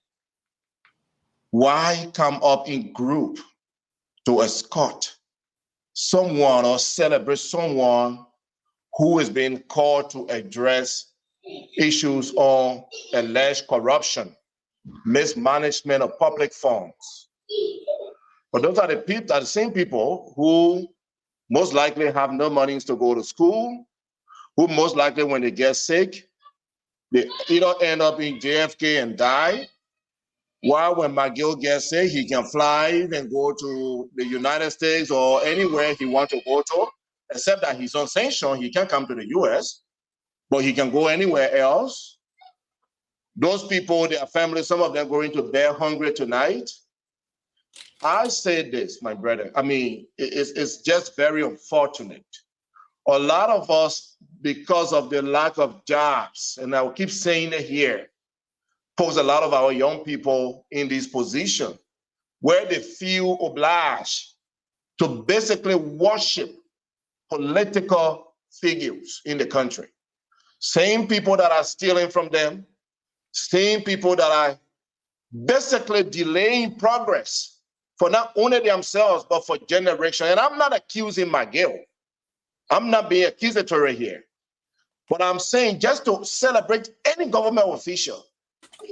Speaker 16: Why come up in group to escort someone or celebrate someone who is being called to address issues on alleged corruption, mismanagement of public funds? But those are the same people who most likely have no money to go to school, who most likely when they get sick, they either end up in JFK and die, while when McGill gets sick, he can fly and go to the United States or anywhere he wants to go to, except that he's on sanction. He can't come to the US, but he can go anywhere else. Those people, their families, some of them going to bed hungry tonight. I say this, my brother, I mean, it's just very unfortunate. A lot of us, because of the lack of jobs, and I will keep saying it here, pose a lot of our young people in this position where they feel obliged to basically worship political figures in the country. Same people that are stealing from them, same people that are basically delaying progress for not only themselves, but for generations. And I'm not accusing McGill. I'm not being accusatory here. But I'm saying just to celebrate any government official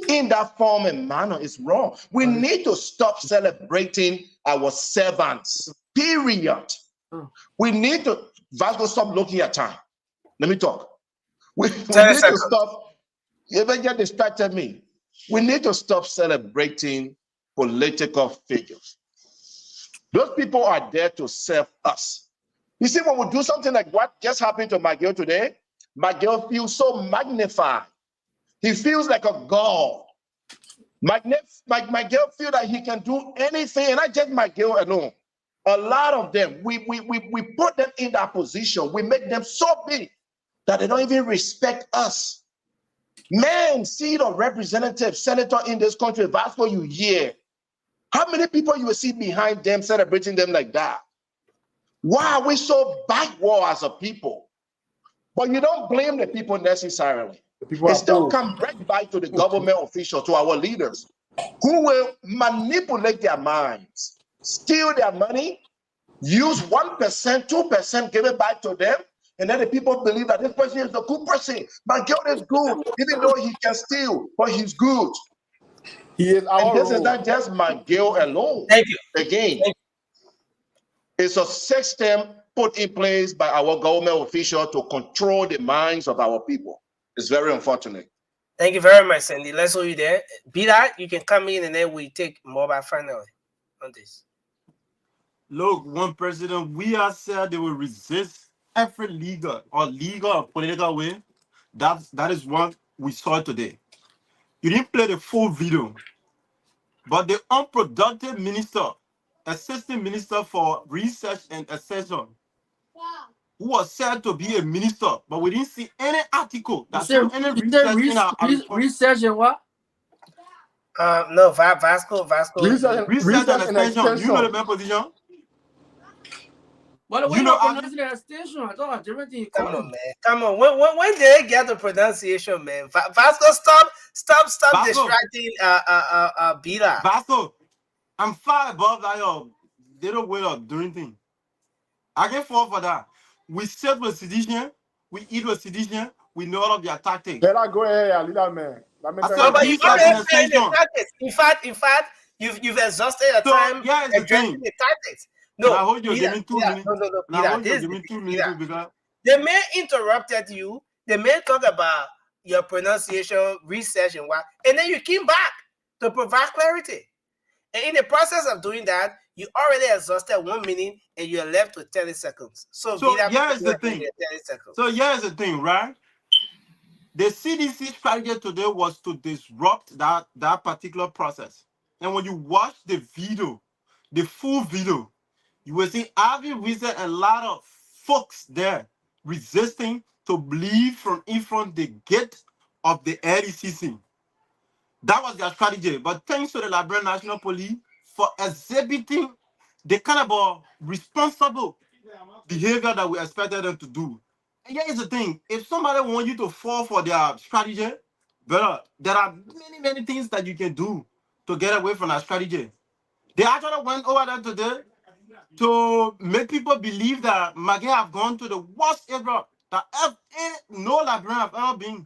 Speaker 16: in that form and manner is wrong. We need to stop celebrating our servants, period. We need to, Vasco, stop looking at time. Let me talk. We need to stop, you ever get distracted me? We need to stop celebrating political figures. Those people are there to serve us. You see, when we do something like what just happened to McGill today, McGill feels so magnified. He feels like a god. McGill feels that he can do anything, and not just McGill alone. A lot of them, we put them in that position. We make them so big that they don't even respect us. Man, seat of representative, senator in this country, Vasco, you hear. How many people you will see behind them celebrating them like that? Why are we so backward as a people? But you don't blame the people necessarily. It still comes right back to the government officials, to our leaders, who will manipulate their minds, steal their money, use 1%, 2%, give it back to them, and then the people believe that this person is a good person. McGill is good, even though he can steal, but he's good.
Speaker 9: He is our
Speaker 16: and this
Speaker 9: role.
Speaker 16: is not just McGill alone.
Speaker 13: Thank you.
Speaker 16: Again, it's a system put in place by our government official to control the minds of our people. It's very unfortunate.
Speaker 13: Thank you very much, Sandy. Let's hold you there. Be that, you can come in and then we take more by finally on this.
Speaker 15: Look, one president, we are said they will resist every legal or political way. That is what we saw today. You didn't play the full video, but the unproductive minister, assistant minister for research and accession, who was said to be a minister, but we didn't see any article that showed any research in our
Speaker 17: research and what?
Speaker 13: No, Vasco.
Speaker 15: Research and extension. You know the main position?
Speaker 17: But when you pronounce the extension, I thought everything.
Speaker 13: Come on, man. Come on. When they get the pronunciation, man? Vasco, stop Vasco. Distracting Bila.
Speaker 15: Vasco, I'm far above that little way of doing things. I can fall for that. We sit with sedition, we eat with sedition, we know all of their tactics.
Speaker 9: Let her go ahead, leader man.
Speaker 13: But you already saying the tactics. In fact, you've exhausted your time addressing the tactics. No,
Speaker 15: I hold you give me 2 minutes.
Speaker 13: No. They may interrupted you. They may talk about your pronunciation, research, and what, and then you came back to provide clarity. And in the process of doing that, you already exhausted 1 minute and you're left with 30 seconds. So
Speaker 15: here's the thing. Here's the thing, right? The CDC strategy today was to disrupt that particular process. And when you watch the video, the full video, you will see having reason a lot of folks there resisting to leave from in front the gate of the LECC. That was their strategy. But thanks to the Liberian National Police for exhibiting the kind of responsible behavior that we expected them to do. And here is the thing: if somebody wants you to fall for their strategy, brother, there are many things that you can do to get away from that strategy. They actually went over there today to make people believe that Maggie have gone to the worst area that no Liberian have ever been.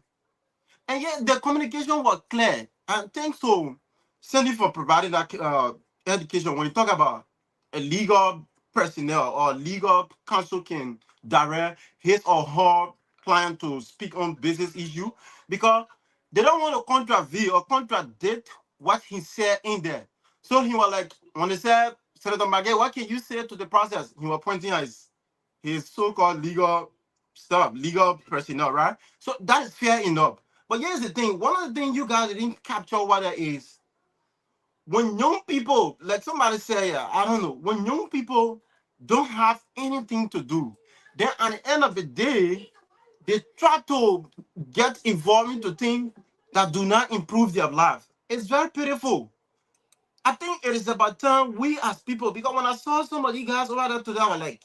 Speaker 15: And yet the communication was clear. And thanks to Cindy for providing that education. When you talk about a legal personnel or legal counsel can direct his or her client to speak on business issue, because they don't want to contravene or contradict what he said in there. So he was like, when they said, Senator Maggie, what can you say to the process? He was pointing at his so-called legal stuff, legal personnel, right? So that is fair enough. But here's the thing: one of the things you guys didn't capture what it is, when young people, like somebody say, I don't know, when young people don't have anything to do, then at the end of the day, they try to get involved into things that do not improve their life. It's very pitiful. I think it is about time we as people, because when I saw some of you guys over there today, I was like,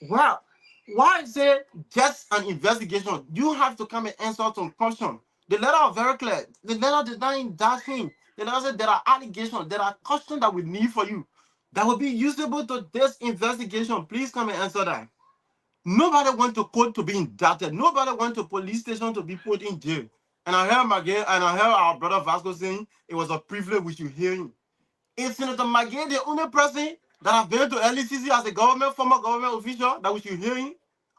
Speaker 15: wow, why is it just an investigation? You have to come and answer some questions. The letter is very clear. The letter did not indict him. The letter said there are allegations, there are questions that we need for you that will be usable to this investigation. Please come and answer that. Nobody went to court to be indicted. Nobody went to police station to be put in jail. And I heard Maggie and I heard our brother Vasco saying it was a privilege we should hear him. Is Senator Maggie the only person that have been to LECC as a former government official that we should hear him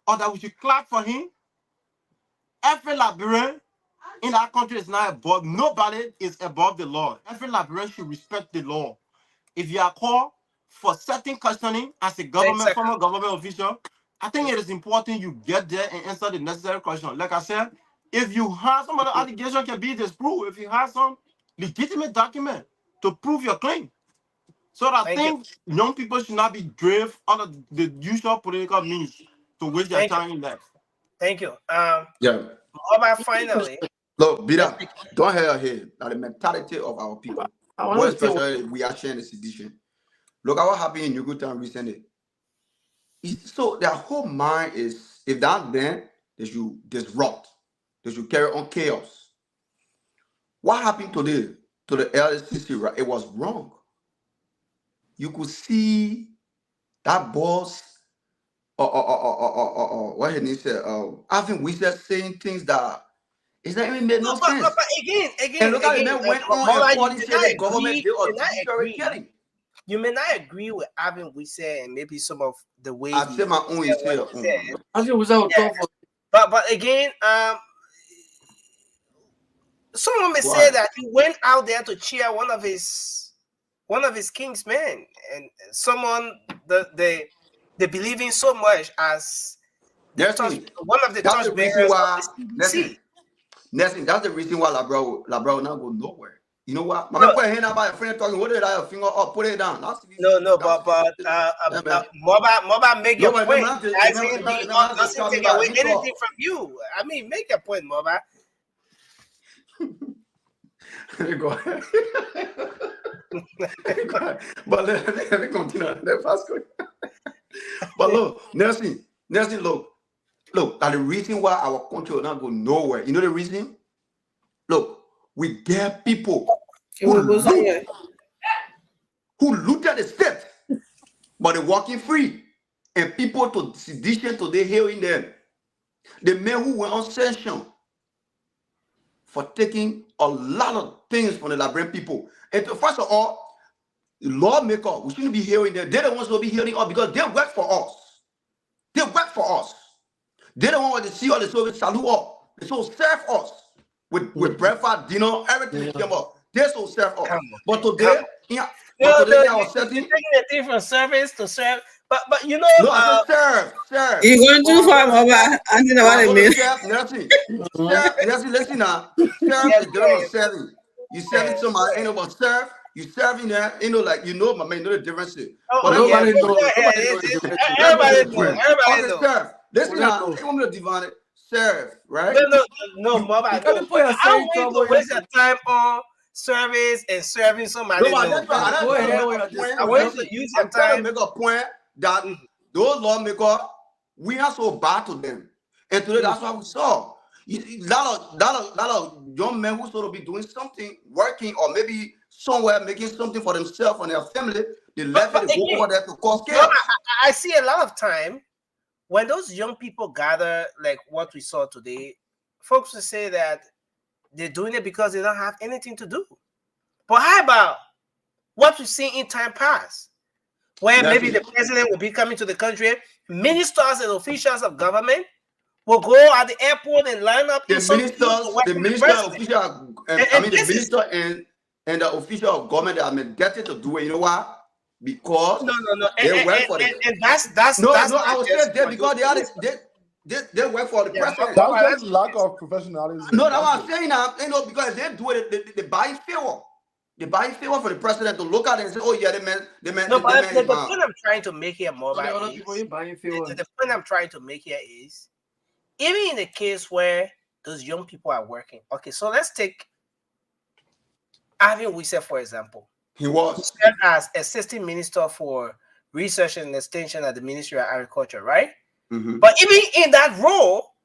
Speaker 15: or that we should clap for him? Every Liberian in our country is not above. Nobody is above the law. Every Liberian should respect the law. If you are called for certain questioning as a former government official, I think it is important you get there and answer the necessary question. Like I said, if you have some other allegation can be disproved, if you have some legitimate document to prove your claim. So I think young people should not be driven under the usual political means to waste their time in that.
Speaker 13: Thank you.
Speaker 14: Yeah.
Speaker 13: Finally.
Speaker 14: Look, Bida, don't hear here. Now the mentality of our people, more especially we are sharing the sedition. Look at what happened in Yugutan recently. So their whole mind is, if that then they should disrupt, they should carry on chaos. What happened today to the LCC? Right? It was wrong. You could see that boss, what he said, having witness saying things that it's not even made no sense.
Speaker 13: But again,
Speaker 14: and look at the man went on and policy the government did or judiciary killing.
Speaker 13: You may not agree with having we said and maybe some of the ways.
Speaker 14: I say my own is here.
Speaker 13: But again, someone may say that he went out there to cheer one of his king's men, and someone they believe in so much as one of the touchbearers of the CBC.
Speaker 14: Nelson, that's the reason why Labro will not go nowhere. You know what? My put a hand out by a friend talking. What did I have finger up? Put it down.
Speaker 13: No, but Moba, make your point. I think he doesn't take away anything from you. I mean, make a point, Moba.
Speaker 14: Let me go ahead. But let me continue. Let us go. But look, Nelson, look. That the reason why our country will not go nowhere. You know the reason? Look. We get people who looted the state, but they're walking free. And people to sedition today hearing them. The men who were on session for taking a lot of things from the Liberian people. And first of all, the lawmaker, we shouldn't be hearing them. They're the ones who will be hearing us because they work for us. They work for us. They're the ones who see all the Soviet salute us. They so serve us. With breakfast, dinner, everything came up. They so serve us. But today, I was taking
Speaker 13: a thing from service to serve. But you know,
Speaker 14: no, I said serve.
Speaker 20: You're going too far, Mama. I don't know what I mean.
Speaker 14: Serve, listen now. Serve is done on serving. You serving somebody, ain't about serve. You serving there, like my man, the difference.
Speaker 13: Oh,
Speaker 14: But
Speaker 13: yeah,
Speaker 17: Nobody know.
Speaker 13: everybody know. Everybody know.
Speaker 14: Serve. Listen
Speaker 17: Correct,
Speaker 14: now,
Speaker 17: though.
Speaker 14: they want me to divine it. Serve, right?
Speaker 13: No, Mama,
Speaker 17: You
Speaker 13: no.
Speaker 17: can't put yourself
Speaker 13: I
Speaker 17: in
Speaker 13: want you
Speaker 17: trouble.
Speaker 13: to waste your time on service and serving somebody.
Speaker 14: No, but
Speaker 13: No,
Speaker 14: I
Speaker 17: Go
Speaker 14: just
Speaker 17: ahead
Speaker 14: make
Speaker 17: with
Speaker 14: a
Speaker 17: your
Speaker 14: point.
Speaker 13: I want
Speaker 17: discussion.
Speaker 13: you to use your
Speaker 14: I'm trying to
Speaker 13: time.
Speaker 14: make a point that those lawmakers, we are so bad to them. And today, that's what we saw. Lot of young men who sort of be doing something, working, or maybe somewhere making something for themselves and their family, they left it to go over there to cause chaos.
Speaker 13: I see a lot of time when those young people gather, like what we saw today, folks will say that they're doing it because they don't have anything to do. But how about what we've seen in time past, where maybe the president will be coming to the country, ministers and officials of government will go at the airport and line up in some
Speaker 14: The minister and the official of government that are mandated to do it. You know why? Because
Speaker 13: no.
Speaker 14: They work for it.
Speaker 13: And that's
Speaker 14: no. I would say that because they work for the president.
Speaker 9: That's just lack of professionalism.
Speaker 14: No, that's what I'm saying now. Because they do it, they buy favor. They buy favor for the president to look at it and say, "Oh yeah, the
Speaker 13: point I'm trying to make here, more the point I'm trying to make here is, even in the case where those young people are working. Okay, so let's take Avin Wise, for example.
Speaker 14: He was
Speaker 13: served as assistant minister for research and extension at the Ministry of Agriculture, right?
Speaker 14: Mm-hmm.
Speaker 13: But even in that role,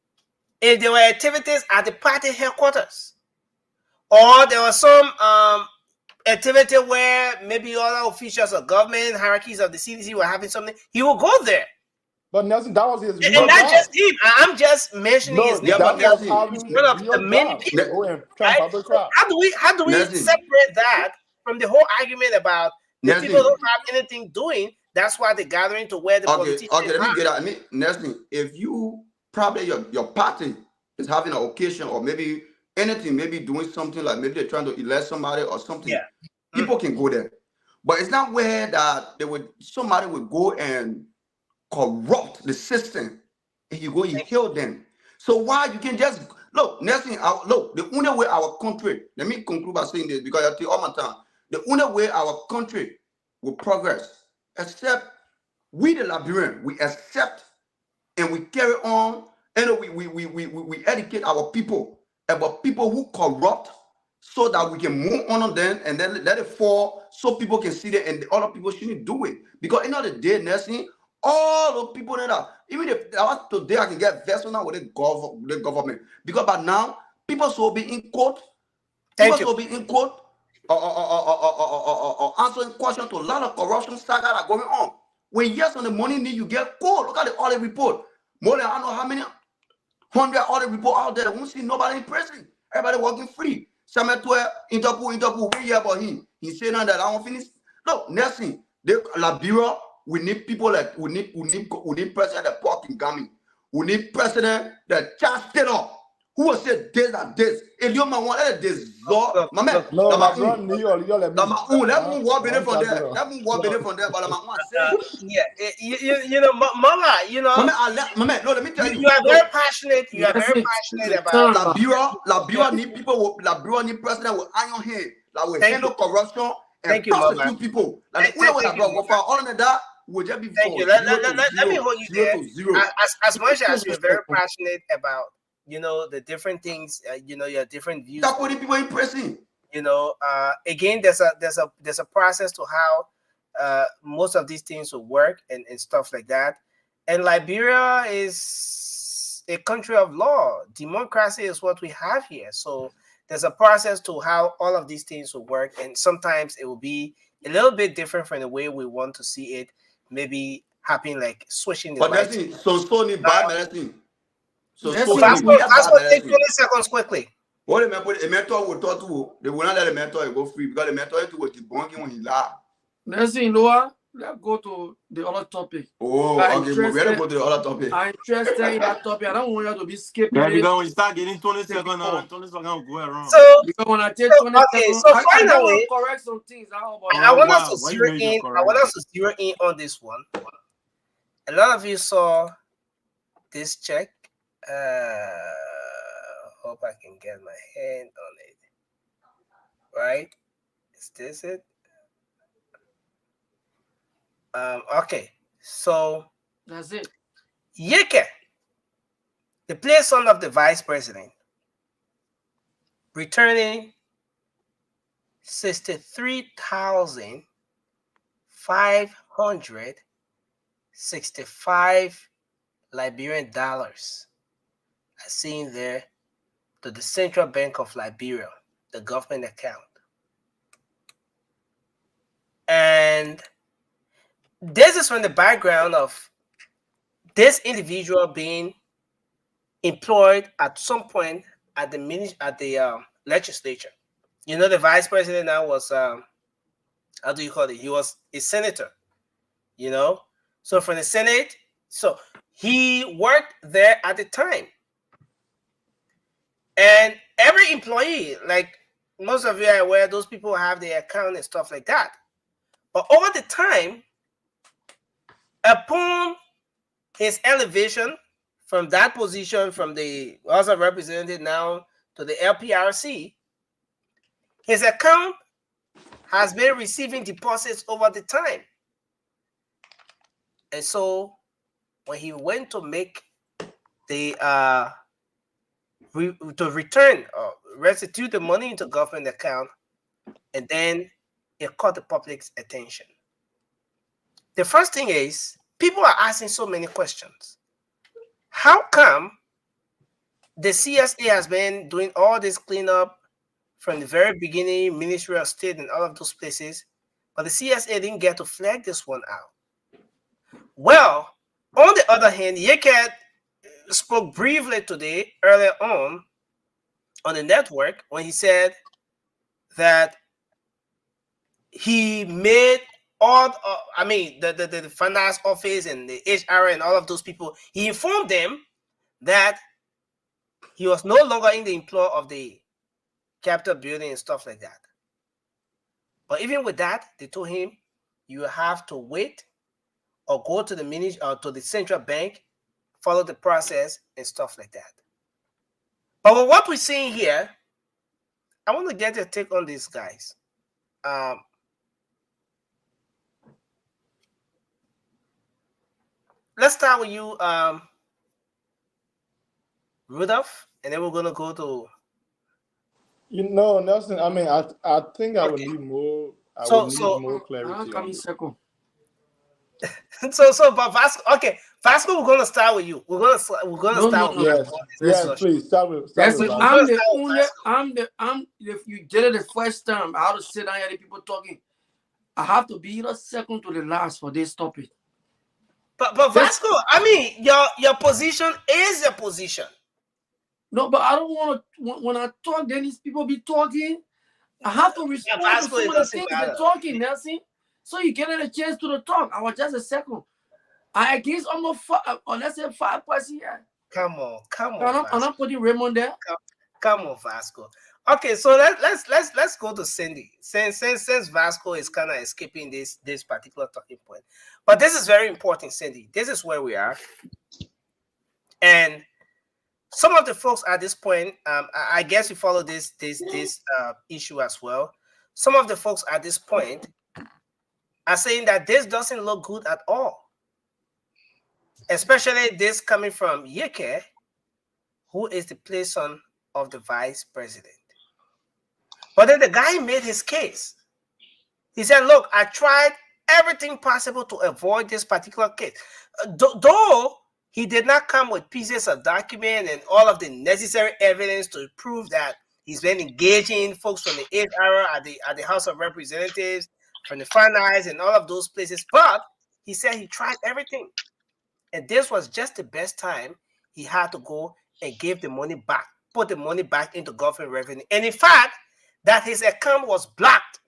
Speaker 13: if there were activities at the party headquarters, or there was some activity where maybe other officials of government, hierarchies of the CDC were having something, he will go there.
Speaker 9: But Nelson, that was his
Speaker 13: and not just him. I'm just mentioning his name.
Speaker 9: That was
Speaker 13: one of the many people. Right? So how do we separate that from the whole argument about the people don't have anything doing? That's why they're gathering to where the politicians are.
Speaker 14: Let me get at me. Nelson, if you probably your party is having an occasion or maybe anything, maybe doing something like maybe they're trying to elect somebody or something, people can go there. But it's not where that somebody would go and corrupt the system and you go and kill them. So why you can just look, Nelson, look, the only way our country, let me conclude by saying this because I tell all my time, the only way our country will progress, except we the Liberian, we accept and we carry on and we educate our people about people who corrupt so that we can move on them and then let it fall so people can see it and the other people shouldn't do it. Because end of the day, Nelson, all the people that are, even if today I can get vessel now with the government. Because by now, people will be in court. People will be in court or answering questions to a lot of corruption saga that are going on. When yes on the money need you get court. Look at the audit report. More than I don't know how many 100 audit report out there. I won't see nobody in prison. Everybody working free. Some Interpol, we hear about him. He saying that I won't finish. Look, Nelson, Liberia, we need people like we need president that pork in Gami. We need president that just stand up. Who will say this and this? If you man want this, my man, let me walk in from there. Let me walk in from there. But I'm
Speaker 13: yeah, you know, Mama, you know,
Speaker 14: Mama, no, let me tell you.
Speaker 13: You are very passionate. You are very passionate about
Speaker 14: Liberia need people. Liberia need president with iron hand. Like we handle corruption and prosecute people. Like the only way go for all of that.
Speaker 13: Thank you. Let me hold you there. As much as you're very passionate about, you know, the different things, you know, your different views.
Speaker 14: That's what people impressing.
Speaker 13: You know, again, there's a process to how most of these things will work and stuff like that. And Liberia is a country of law. Democracy is what we have here. So there's a process to how all of these things will work, and sometimes it will be a little bit different from the way we want to see it. Maybe happening like switching the lights.
Speaker 14: So need bad medicine. So
Speaker 13: take 20 seconds quickly.
Speaker 14: What the mentor will talk to, they will not let the mentor go free because the mentor was debunking when he lied.
Speaker 17: Nelson, Noah, let's go to the other topic.
Speaker 14: Oh, okay, we're going to go to the other topic.
Speaker 17: I'm interested in that topic. I don't want you to be skipping.
Speaker 15: Yeah, because when you start getting 20 seconds, 20 seconds will go around.
Speaker 13: So,
Speaker 17: because when I take 20 seconds,
Speaker 13: so finally,
Speaker 17: correct some things.
Speaker 13: I want us to zero in. I want us to zero in on this one. A lot of you saw this check. Hope I can get my hand on it. Right? Is this it? Okay, so
Speaker 17: that's it.
Speaker 13: Yeke, the play son of the vice president, returning 63,565 Liberian dollars, as seen there, to the Central Bank of Liberia, the government account. And this is from the background of this individual being employed at some point at the legislature. You know, the vice president now was how do you call it? He was a senator. You know, so from the Senate, so he worked there at the time. And every employee, like most of you are aware, those people have their account and stuff like that. But over the time, upon his elevation from that position, from the House of Representatives now to the LPRC, his account has been receiving deposits over the time. And so when he went to make the to return or restitute the money into government account, and then it caught the public's attention. The first thing is, people are asking so many questions. How come the CSA has been doing all this cleanup from the very beginning, Ministry of State and all of those places, but the CSA didn't get to flag this one out? Well, on the other hand, Yeket spoke briefly today, earlier on the network, when he said that he made all, the finance office and the HR and all of those people, he informed them that he was no longer in the employ of the Capitol building and stuff like that. But even with that, they told him, you have to wait or go to the ministry or to the central bank, follow the process and stuff like that. But with what we're seeing here, I want to get your take on these guys. Let's start with you, Rudolph, and then we're gonna go to.
Speaker 9: You know, Nelson. I mean, I think I would need more. I would need more clarity.
Speaker 13: But Vasco, okay, Vasco, we're gonna start with you. We're gonna start with
Speaker 9: yes, please start with.
Speaker 17: If you did it the first time, I have to sit down here, the people talking. I have to be the second to the last for this topic.
Speaker 13: But Vasco, I mean, your position is your position.
Speaker 17: No, but I don't want to. When I talk, then these people be talking. I have to respond to some of the things they're talking, Nelson. So you get a chance to the talk. I was just a second. I against almost 5, or let's say 5% here.
Speaker 13: Come on.
Speaker 17: I'm not putting Raymond there.
Speaker 13: Come on, Vasco. Okay, so let's go to Cindy. Since Vasco is kind of escaping this particular talking point, but this is very important, Cindy. This is where we are, and some of the folks at this point, I guess you follow this issue as well. Some of the folks at this point are saying that this doesn't look good at all, especially this coming from Yeke, who is the play son of the vice president. But then the guy made his case. He said, look, I tried everything possible to avoid this particular case. Though he did not come with pieces of document and all of the necessary evidence to prove that he's been engaging folks from the HR at the House of Representatives, from the finance and all of those places. But he said he tried everything. And this was just the best time he had to go and give the money back, put the money back into government revenue. And in fact, that his account was blocked.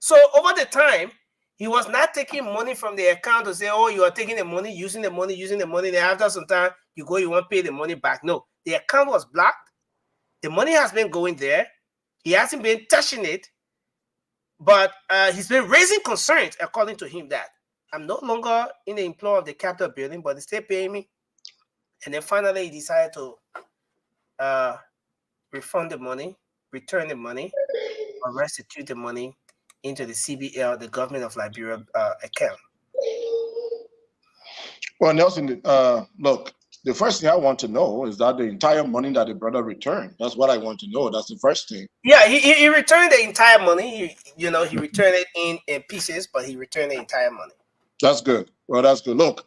Speaker 13: So over the time, he was not taking money from the account to say, oh, you are taking the money, using the money. Then after some time, you won't pay the money back. No, the account was blocked. The money has been going there. He hasn't been touching it. But he's been raising concerns, according to him, that I'm no longer in the employ of the Capitol building, but they still paying me. And then finally, he decided to refund the money, return the money, or restitute the money into the CBL, the government of Liberia account.
Speaker 16: Well, Nelson, look, the first thing I want to know is that the entire money that the brother returned. That's what I want to know. That's the first thing.
Speaker 13: Yeah, he returned the entire money. He returned it in pieces, but he returned the entire money.
Speaker 16: That's good. Well, that's good. Look,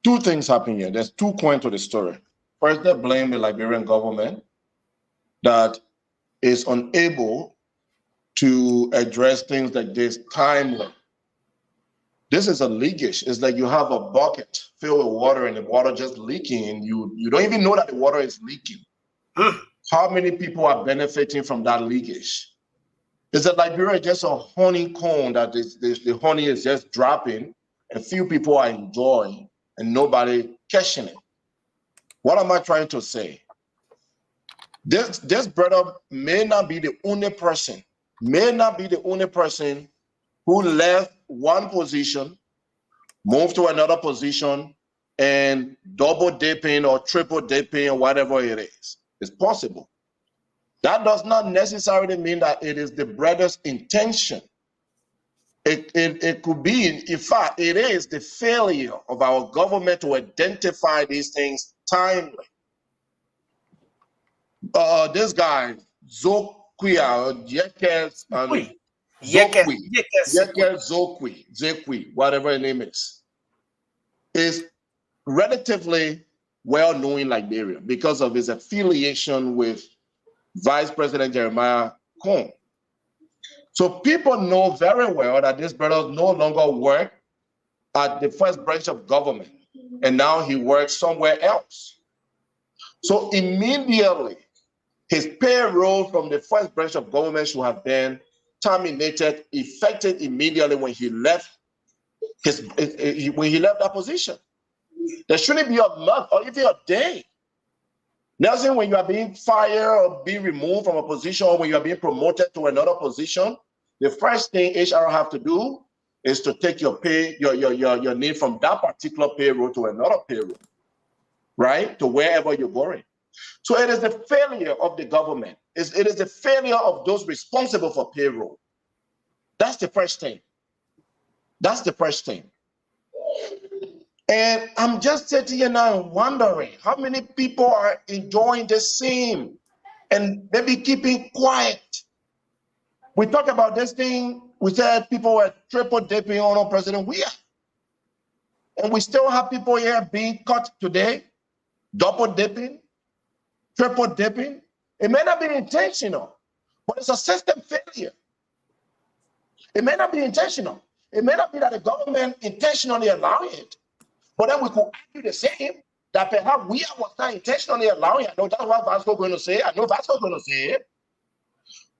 Speaker 16: two things happen here. There's two points to the story. First, they blame the Liberian government that is unable to address things like this timely. This is a leakage. It's like you have a bucket filled with water and the water just leaking, and you don't even know that the water is leaking. How many people are benefiting from that leakage? Is that Liberia just a honeycomb that the honey is just dropping and few people are enjoying and nobody catching it? What am I trying to say? This brother may not be the only person, who left one position, moved to another position, and double dipping or triple dipping or whatever it is. It's possible. That does not necessarily mean that it is the brother's intention. It could be, in fact, it is the failure of our government to identify these things timely. This guy, Zokwi, whatever his name is relatively well known in Liberia because of his affiliation with Vice President Jeremiah Cohn. So people know very well that this brother no longer works at the first branch of government, and now he works somewhere else. So immediately, his payroll from the first branch of government should have been terminated, effective immediately when he left that position. There shouldn't be a month or even a day. Nelson, when you are being fired or being removed from a position, or when you are being promoted to another position, the first thing HR have to do is to take your pay, your name from that particular payroll to another payroll, right? To wherever you're going. So it is the failure of the government. It is the failure of those responsible for payroll. That's the first thing. That's the first thing. And I'm just sitting here now wondering how many people are enjoying the same and maybe keeping quiet. We talked about this thing. We said people were triple dipping on President Weah. And we still have people here being caught today, double dipping, triple dipping. It may not be intentional, but it's a system failure. It may not be intentional. It may not be that the government intentionally allowing it. But then we could argue the same, that perhaps we was not intentionally allowing it. I know that's what Vasco is going to say. I know Vasco is going to say it.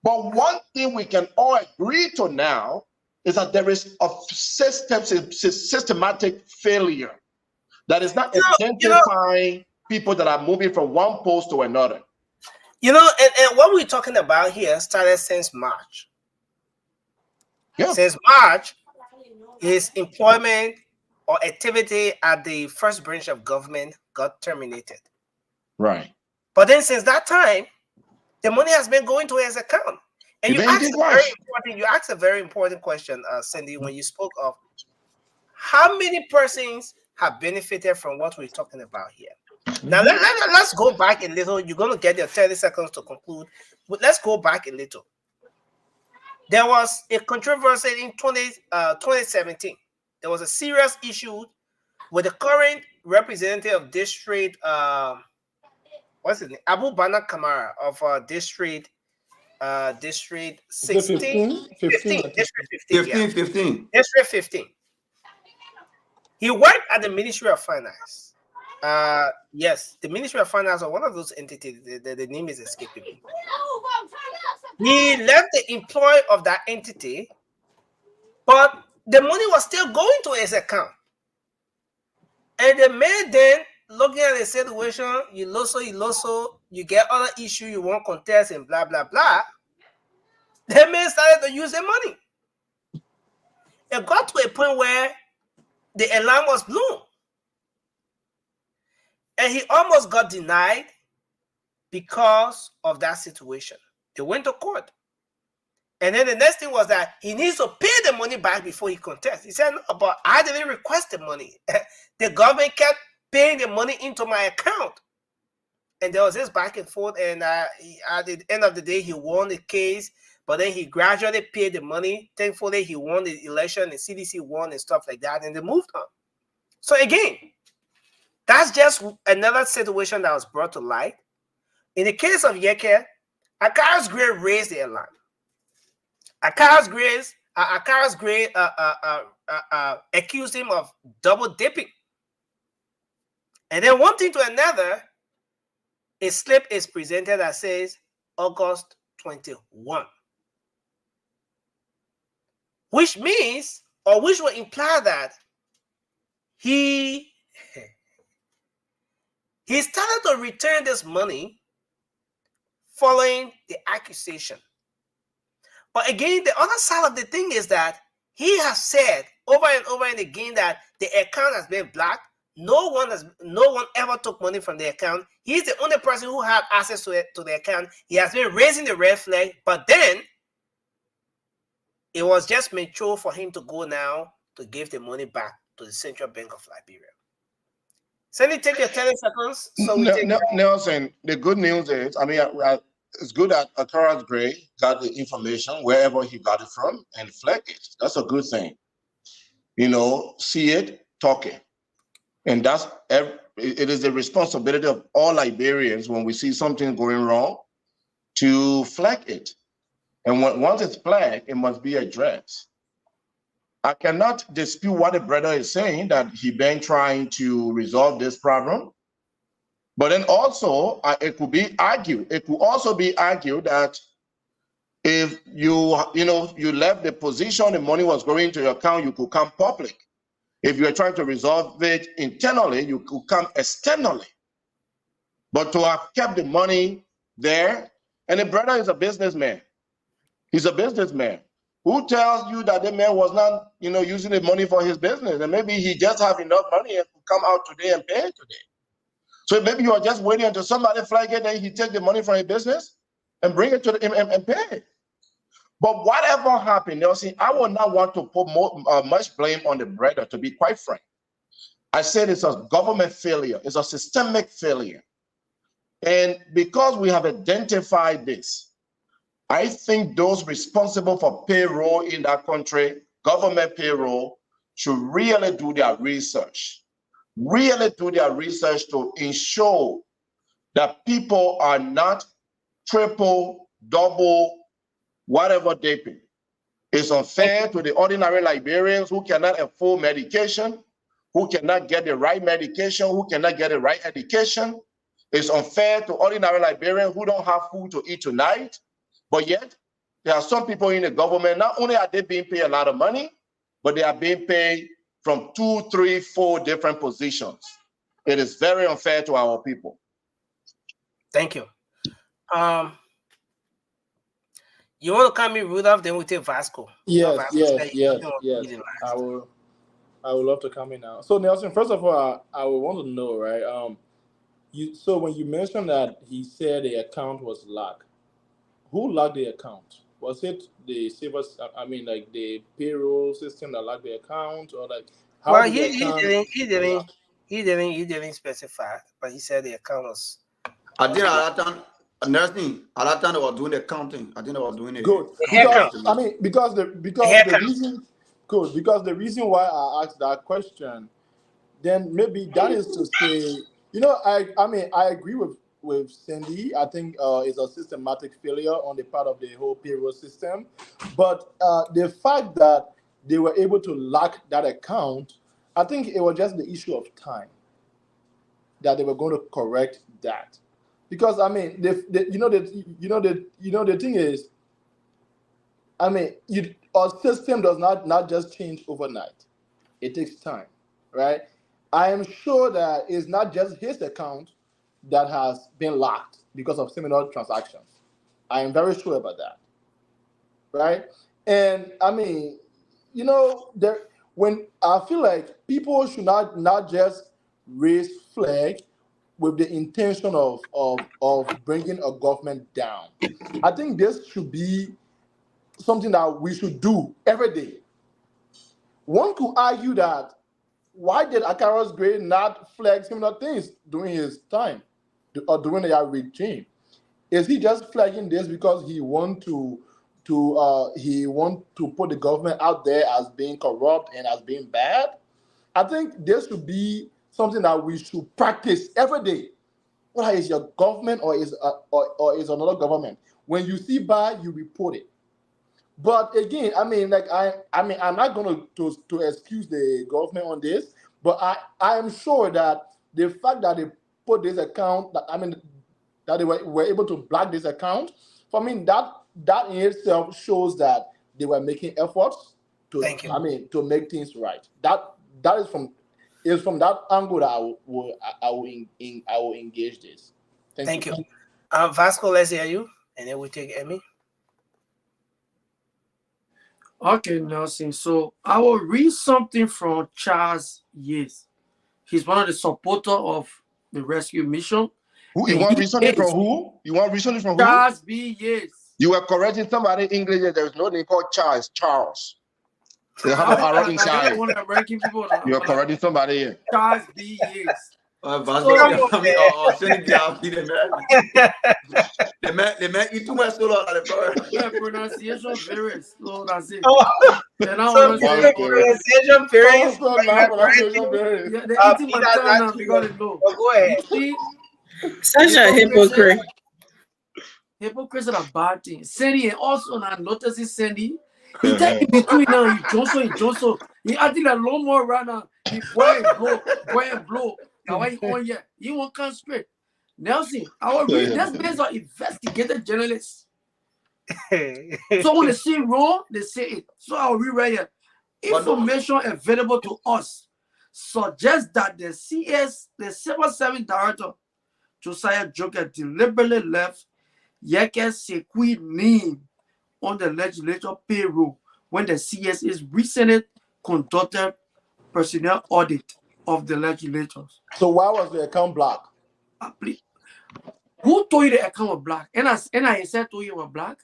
Speaker 16: But one thing we can all agree to now is that there is a systematic failure that is not identifying people that are moving from one post to another.
Speaker 13: And what we're talking about here started since March. Yeah. Since March, his employment or activity at the first branch of government got terminated.
Speaker 16: Right.
Speaker 13: But then since that time, the money has been going to his account. And you asked a very important question, Cindy, when you spoke of how many persons have benefited from what we're talking about here. Now, let's go back a little. You're going to get your 30 seconds to conclude, but let's go back a little. There was a controversy in 2017. There was a serious issue with the current representative of district, what's his name? Abu Bana Kamara of district 16? 15. District 15. He worked at the Ministry of Finance. Yes, the Ministry of Finance are one of those entities. The name is escaping me. He left the employ of that entity, but the money was still going to his account. And the man then, looking at the situation, you get other issue, you won't contest and blah, blah, blah. The man started to use the money. It got to a point where the alarm was blown. And he almost got denied because of that situation. They went to court. And then the next thing was that he needs to pay the money back before he contests. He said, no, but I didn't request the money. The government kept paying the money into my account. And there was this back and forth. And at the end of the day, he won the case. But then he gradually paid the money. Thankfully, he won the election. The CDC won and stuff like that. And they moved on. So again, that's just another situation that was brought to light. In the case of Yeke, Akaras Gray raised the alarm. Akaras Gray accused him of double dipping. And then one thing to another, a slip is presented that says August 21. Which means, or which would imply that he started to return this money following the accusation. But again, the other side of the thing is that he has said over and over and again that the account has been blocked. No one ever took money from the account. He's the only person who had access to the account. He has been raising the red flag, but then it was just mature for him to go now to give the money back to the Central Bank of Liberia. Sandy, take your 30 seconds. So
Speaker 16: Nelson, the good news is, I mean, it's good that Akaras Gray got the information wherever he got it from and flag it. That's a good thing. You know, see it, talk it. And it is the responsibility of all Liberians when we see something going wrong to flag it. And once it's flagged, it must be addressed. I cannot dispute what the brother is saying, that he been trying to resolve this problem. But then also, it could be argued. It could also be argued that if you left the position, the money was going to your account, you could come public. If you are trying to resolve it internally, you could come externally. But to have kept the money there, and the brother is a businessman. He's a businessman. Who tells you that the man was not, using the money for his business? And maybe he just have enough money and could come out today and pay today. So maybe you are just waiting until somebody flag it, then he take the money from his business and bring it to him and pay. But whatever happened, Nelson, I would not want to put much blame on the brother, to be quite frank. I said it's a government failure. It's a systemic failure. And because we have identified this, I think those responsible for payroll in that country, government payroll, should really do their research. Really do their research to ensure that people are not triple, double, whatever dipping. It's unfair to the ordinary Liberians who cannot afford medication, who cannot get the right medication, who cannot get the right education. It's unfair to ordinary Liberians who don't have food to eat tonight. But yet, there are some people in the government, not only are they being paid a lot of money, but they are being paid from 2, 3, 4 different positions. It is very unfair to our people.
Speaker 13: Thank you. You want to come in, Rudolph, then we take Vasco.
Speaker 2: Yes. I would love to come in now. So Nelson, first of all, I would want to know, right? So when you mentioned that he said the account was locked, who locked the account? Was it the the payroll system that locked the account, or like how?
Speaker 13: Well, he didn't specify, but he said the account was.
Speaker 14: I think at that time they were doing the counting. I think they were doing it.
Speaker 2: Good. Because the reason why I asked that question, then maybe that is to say, I agree with Cindy. I think it's a systematic failure on the part of the whole payroll system. But the fact that they were able to lock that account, I think it was just the issue of time that they were going to correct that. Because the thing is, our system does not just change overnight. It takes time, right? I am sure that it's not just his account that has been locked because of similar transactions. I am very sure about that, right? And when I feel like people should not just raise flag with the intention of bringing a government down. I think this should be something that we should do every day. One could argue that why did Akaros Gray not flag similar things during his time or during the regime? Is he just flagging this because he want to put the government out there as being corrupt and as being bad? I think this should be something that we should practice every day. Whether it's your government or is another government. When you see bad, you report it. But again, I mean, I'm not going to excuse the government on this, but I am sure that the fact that they put this account, that they were able to block this account, for me, that in itself shows that they were making efforts to make things right. That is from that angle that I will engage this. Thank you.
Speaker 13: Vasco, let's hear you, and then we take Emmy.
Speaker 17: Okay, Nelson. So I will read something from Charles Yates. He's one of the supporters of the rescue mission.
Speaker 16: Who you want recently from who? You want recently from who?
Speaker 17: Charles B. Yates.
Speaker 16: You were correcting somebody in English. There is no name called Charles. Charles. They have an arrow inside. You are correcting somebody here.
Speaker 17: Charles B. Yates.
Speaker 14: The man eat too much solo out of the
Speaker 17: Yeah, pronunciation very slow. That's it.
Speaker 13: Pronunciation very slow.
Speaker 17: They're eating my time now because it's low.
Speaker 13: Go ahead.
Speaker 20: Such a hypocrite.
Speaker 17: Hypocrites are a bad thing. Sandy, and also now noticing Sandy. He take in between now. He Johnson. He acting like long more runner. He go and blow. Now why he on here? He won't come straight. Nelson, I will read this based on investigative journalists. So when they see wrong, they say it. So I'll read right here. Information available to us suggests that the Civil Service Director, Josiah Joker, deliberately left Yeke Sekui name on the legislature payroll when the CS's recently conducted personnel audit of the legislators.
Speaker 2: So why was the account blocked?
Speaker 17: Who told you the account was black? And I said told you it was black?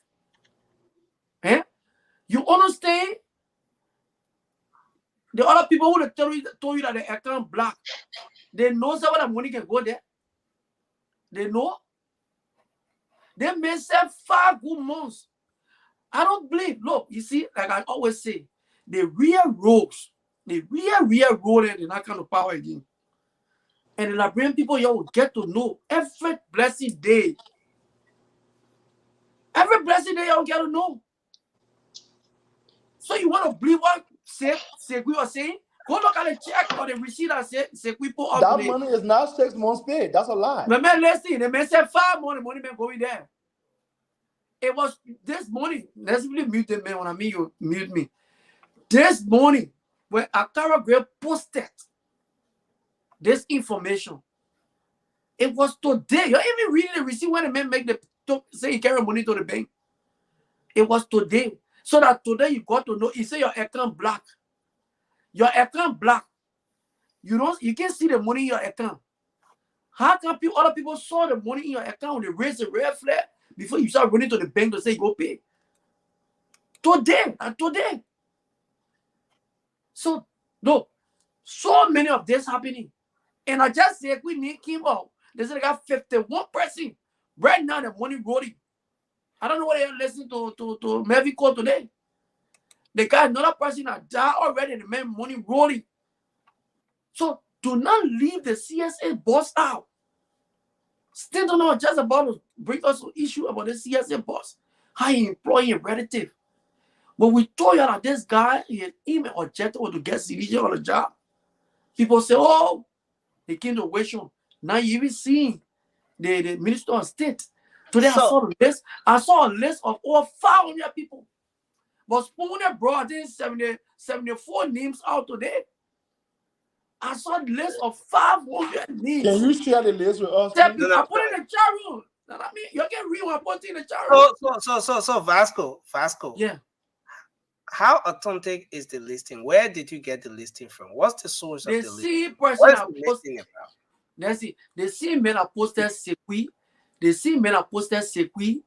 Speaker 17: Eh? You understand? The other people who told you that the account black, they know some of the money can go there. They know. They may say 5 good months. I don't believe. Look, you see, like I always say, the real rogues, the real rolling in that kind of power again. And the Liberian people, you will get to know every blessed day. Every blessed day, you will get to know. So you want to believe what Sekui was saying? Go look at the check or the receipt that Sekui put up.
Speaker 2: That money is not 6 months paid. That's a lie.
Speaker 17: The man, listen, the man said 5 months, money man going there. It was this morning. Let's really mute the man when I mean you mute me. This morning, when Akara Gray posted this information, it was today. You're even reading the receipt when the man make say he carry money to the bank. It was today. So that today you got to know. He say your account black. Your account black. You can't see the money in your account. How can other people saw the money in your account? They raise the red flag before you start running to the bank to say go pay. Today and today. So no, so many of this happening. And I just said we need him out. They said they got 51%. Right now the money rolling. I don't know what they're listening to Mavy call today. They got another person that died already, the man money rolling. So do not leave the CSA boss out. Still don't know just about to bring us an issue about the CSA boss. How he employing a relative. When we told you that this guy, his email objective was to get CDJ on the job. People say, oh, he came to Washington. Now you even see the Minister of State. Today I saw a list of over 500 people. But Spooner brought in 74 names out today. I saw the list of 500 names.
Speaker 2: Can you share the list with us?
Speaker 17: I put it in the chat room. I mean, you can read what I put in the chat room.
Speaker 13: So Vasco.
Speaker 17: Yeah.
Speaker 13: How authentic is the listing? Where did you get the listing from? What's the source of the listing?
Speaker 17: What is the listing about? Let's see. The same men are posted Sekui. The same men are posted Sekui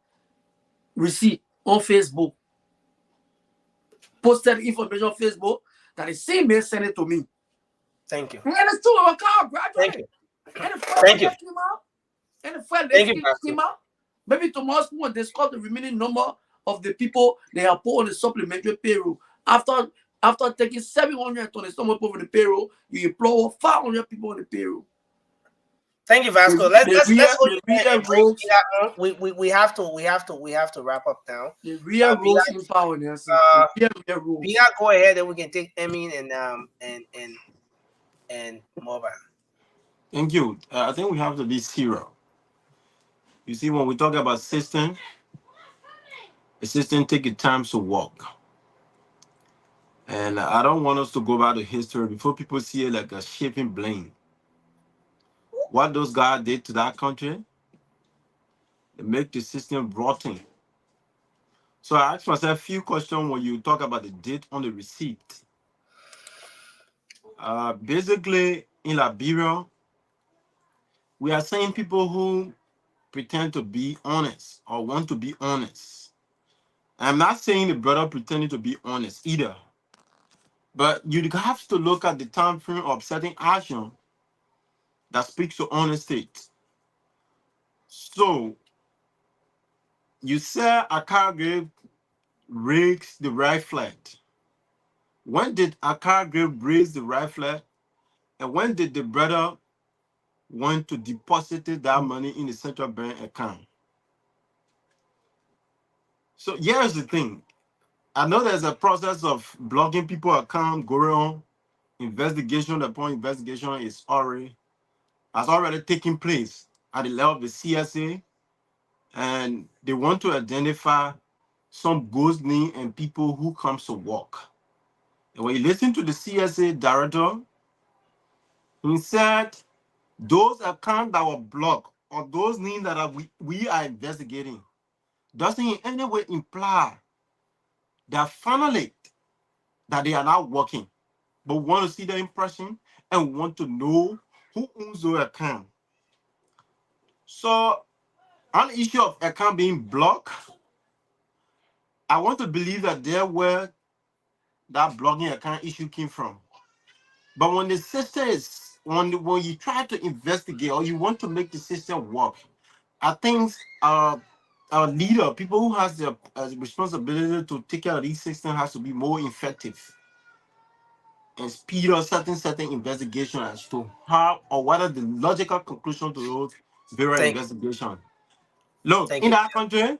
Speaker 17: receipt on Facebook. posted information on Facebook that the same man sent it to me.
Speaker 13: Thank you.
Speaker 17: And it's two of our car graduate.
Speaker 13: Thank
Speaker 17: And the first
Speaker 13: Thank you.
Speaker 17: came out. And the first
Speaker 13: Thank you,
Speaker 17: came out. Maybe tomorrow we will discuss the remaining number of the people they have put on the supplementary payroll. After taking 720 some people on the payroll, you employ 500 people on the payroll.
Speaker 13: Thank you, Vasco. Let's hold you there and break that on. We have to wrap up now.
Speaker 17: The real rules in power, Nelson.
Speaker 13: Bia, go ahead and we can take Emin and Mobile.
Speaker 15: Thank you. I think we have to be serious. You see, when we talk about system, the system take its time to work. And I don't want us to go back to history before people see it like a shaping blame. What those guys did to that country, they make the system rotten. So I asked myself a few questions when you talk about the date on the receipt. Basically, in Liberia, we are seeing people who pretend to be honest or want to be honest. I'm not saying the brother pretending to be honest either. But you have to look at the time frame of certain action that speaks to honesty. So, you said Akage raised the right flag. When did Akage raise the right flag? And when did the brother want to deposit that money in the central bank account? So here's the thing. I know there's a process of blocking people account going on. Investigation upon investigation has already taken place at the level of the CSA, and they want to identify some ghost name and people who comes to work. And when you listen to the CSA director, he said those accounts that were blocked or those names that we are investigating doesn't in any way imply that finally that they are not working, but want to see the impression and want to know who owns those account. So on the issue of account being blocked, I want to believe that there where that blogging account issue came from. But when the system is, when you try to investigate or you want to make the system work, I think our leader, people who has the responsibility to take care of these systems has to be more effective and speed up certain investigation as to how or what are the logical conclusion to those various investigations. Look, in that country,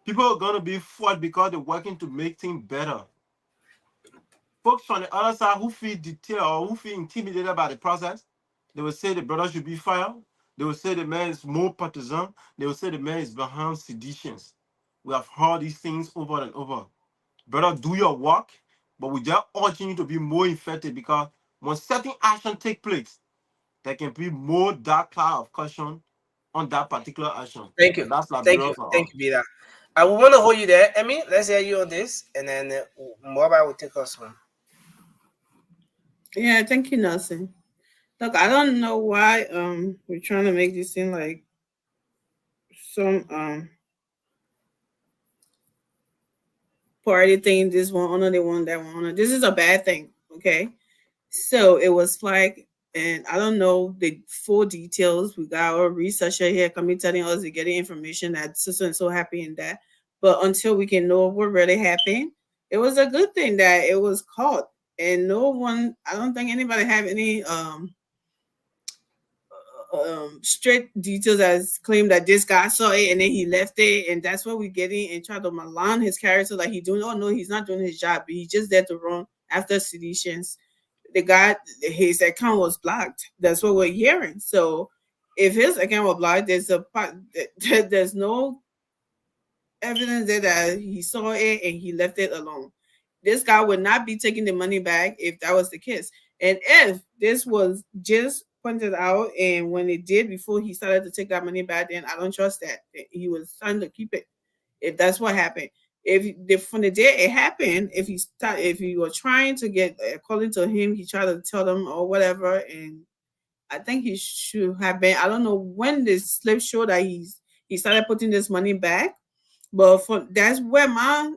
Speaker 15: people are going to be fought because they're working to make things better. Folks from the other side who feel detailed or who feel intimidated by the process, they will say the brother should be fired. They will say the man is more partisan. They will say the man is behind seditions. We have heard these things over and over. Brother, do your work, but we just urging you to be more effective because when certain action take place, there can be more dark cloud of caution on that particular action.
Speaker 13: Thank you.
Speaker 15: And that's
Speaker 13: Thank you, Vida. I will want to hold you there. Emmy, let's hear you on this, and then Mobile will take us home.
Speaker 20: Yeah, thank you, Nelson. Look, I don't know why we're trying to make this seem like some party thing. This one honor, they want that one honor. This is a bad thing, okay? So it was flagged, and I don't know the full details. We got our researcher here coming telling us to getting information that so and so happy in that. But until we can know what really happened, it was a good thing that it was caught. And no one, I don't think anybody have any straight details as claim that this guy saw it and then he left it, and that's what we're getting and try to malign his character like he doing. Oh no, he's not doing his job. He's just there to run after seditions. The guy, his account was blocked. That's what we're hearing. So if his account was blocked, there's no evidence there that he saw it and he left it alone. This guy would not be taking the money back if that was the case. And if this was just pointed out and when it did before he started to take that money back, then I don't trust that. He was trying to keep it. If that's what happened. If from the day it happened, if he was trying to get according to him, he tried to tell them or whatever, and I think he should have been. I don't know when this slip showed that he started putting this money back, but that's where my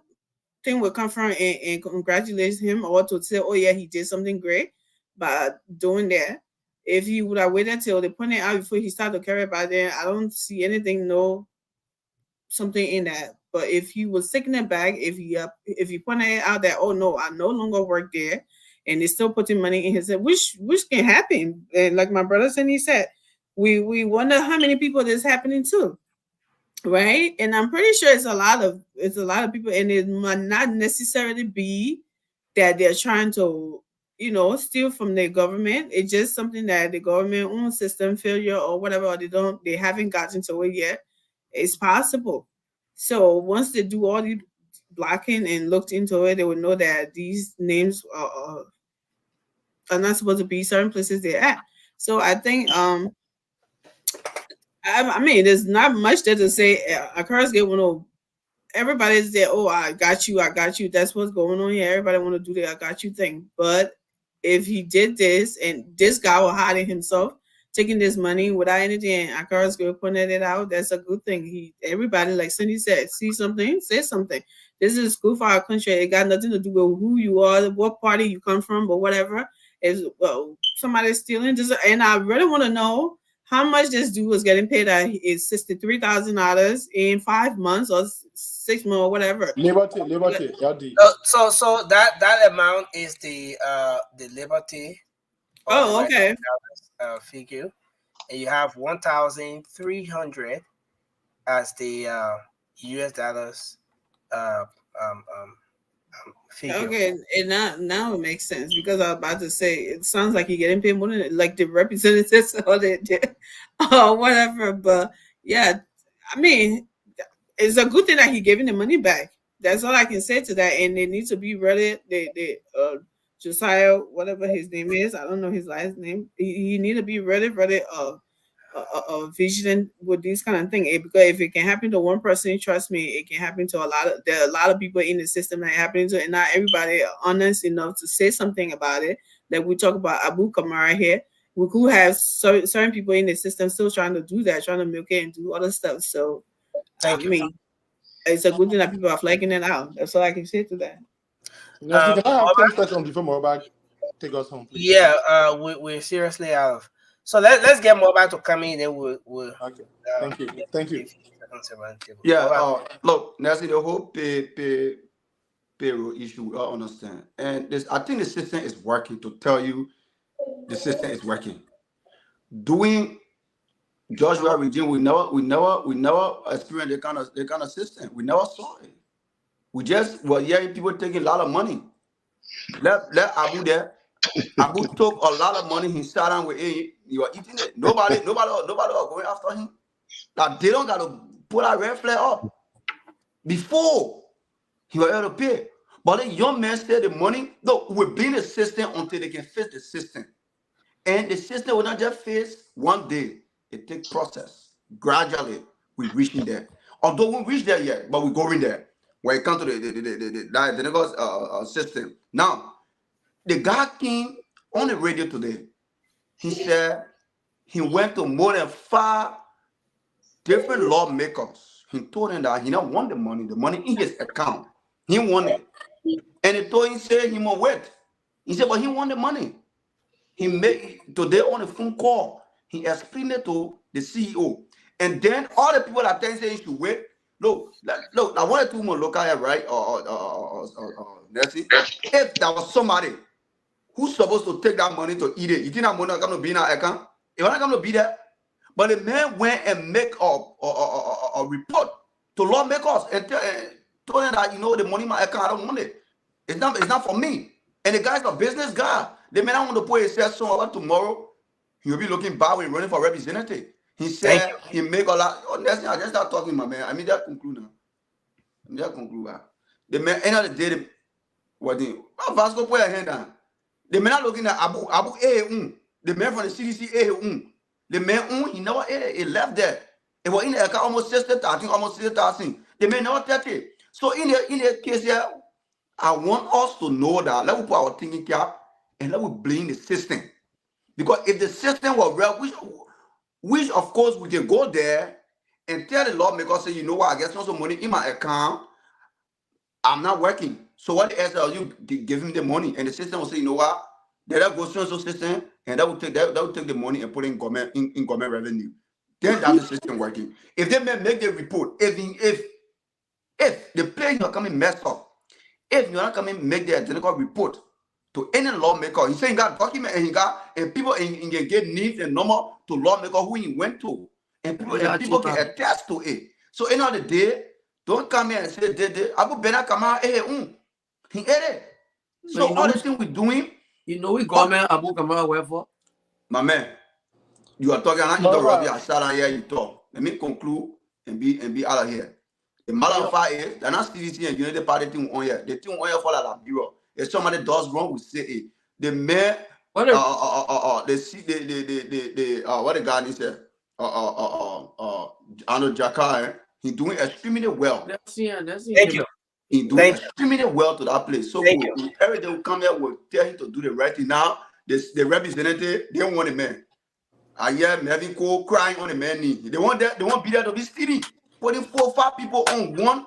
Speaker 20: thing will come from and congratulate him, or to say, oh yeah, he did something great by doing that. If he would have waited till they point it out before he started to carry about there, I don't see anything, no something in that. But if he was taking it back, if he pointed it out that, oh no, I no longer work there, and they're still putting money in his head, which can happen. And like my brother said, he said, we wonder how many people this is happening to. Right. And I'm pretty sure it's a lot of people, and it might not necessarily be that they're trying to, steal from the government. It's just something that the government own system failure or whatever, or they haven't gotten to it yet. It's possible. So once they do all the blocking and looked into it, they would know that these names are not supposed to be certain places they're at. So I think I mean, there's not much there to say. Everybody's there. Oh, I got you. That's what's going on here. Everybody want to do the I got you thing. But if he did this, and this guy was hiding himself, taking this money without anything, and Akara's girl pointed it out, that's a good thing. Everybody, like Cindy said, see something, say something. This is good for our country. It got nothing to do with who you are, what party you come from, or whatever. If somebody's stealing, and I really want to know how much this dude was getting paid at is $63,000 in 5 months or 6 months or whatever.
Speaker 2: Liberty.
Speaker 13: So that amount is the Liberty.
Speaker 20: Oh, okay.
Speaker 13: Figure, and you have 1,300 as the US dollars figure. Okay, and now it makes sense, because I was about to say it sounds like you're getting paid more than like the representatives or whatever. But yeah, I mean, it's a good thing that he giving the money back. That's all I can say to that. And they need to be ready. Josiah, whatever his name is, I don't know his last name. He need to be ready, vigilant with these kind of things. Because if it can happen to one person, trust me, it can happen to there are a lot of people in the system that happening to, and not everybody are honest enough to say something about it. Like we talk about Abu Kamara here. We could have certain people in the system still trying to do that, trying to milk it and do other stuff. So, it's a good thing that people are flagging it out. That's all I can say to that.
Speaker 2: Can I have 10 seconds before Morback take us home, please?
Speaker 13: Yeah, we're seriously out of. So let's get Morback to come in, then we'll
Speaker 2: okay. Thank you.
Speaker 14: Yeah, look, Nancy, the whole payroll issue, we all understand. And I think the system is working. To tell you, the system is working. Doing Joshua regime, we never experienced the kind of system. We never saw it. We just were hearing people taking a lot of money. Let Abu there. Abu took a lot of money. He sat down with him. You are eating it. Nobody are going after him. Like, they don't got to put a red flag up before he was able to pay. But the young man said the money, no, we're being a system until they can fix the system. And the system will not just fix one day. It takes process. Gradually, we're reaching there. Although we reach there yet, but we're going there. When it comes to the system. Now, the guy came on the radio today. He said he went to more than 5 different lawmakers. He told them that he don't want the money in his account. He want it. And he said he won't wait. He said, but he want the money. He made today on a phone call. He explained it to the CEO. And then all the people that say he should wait. Look, I wanted to look at it, right? Nancy, if there was somebody who's supposed to take that money to eat it, you think that money is going to be in our account? It's not going to be there. But the man went and make a report to lawmakers and told them that, the money in my account, I don't want it. It's not for me. And the guy's a business guy. The man I want to put his cell somewhere tomorrow. He'll be looking bad when running for representative. He said he make a lot. Oh, next thing I just start talking, my man. I mean, that conclude now. The man, end of the day, what the Vasco put your hand down. The man are looking at Abu the man from the CDC the man he never he left there. It was in the account almost 60,000. The man never touched it. So in the case here, I want us to know that let me put our thinking cap and let me blame the system. Because if the system was real, which of course we can go there and tell the lawmaker, say, you know what, I get some money in my account. I'm not working. So what the SLU give him the money, and the system will say, you know what? That goes to the system, and that will take the money and put it in government revenue. Then that's the system working. If they make the report, if the place you are coming messed up, if you're not coming make the identical report to any lawmaker, he say he got document and people in get needs and number to lawmaker who he went to, and people can attest to it. So end of the day, don't come here and say Abu Bena Kama he ate it. So all the thing we're doing,
Speaker 17: we government Abu Kama wherefore.
Speaker 14: My man, you are talking and I start here, you talk. Let me conclude and be out of here. The matter of fact is, they're not CDC and United Party thing on here. The thing on here for la bureau. If somebody does wrong, we say it. The mayor, what the guy is there? Arnold Jaka, he doing extremely well.
Speaker 13: Thank you.
Speaker 14: He doing extremely well to that place. So cool. Every day we come here, we'll tell him to do the right thing. Now, the representative, they don't want a man. I hear Melvin Cole crying on the man knee. They want be there to be steady. Putting 4 or 5 people on one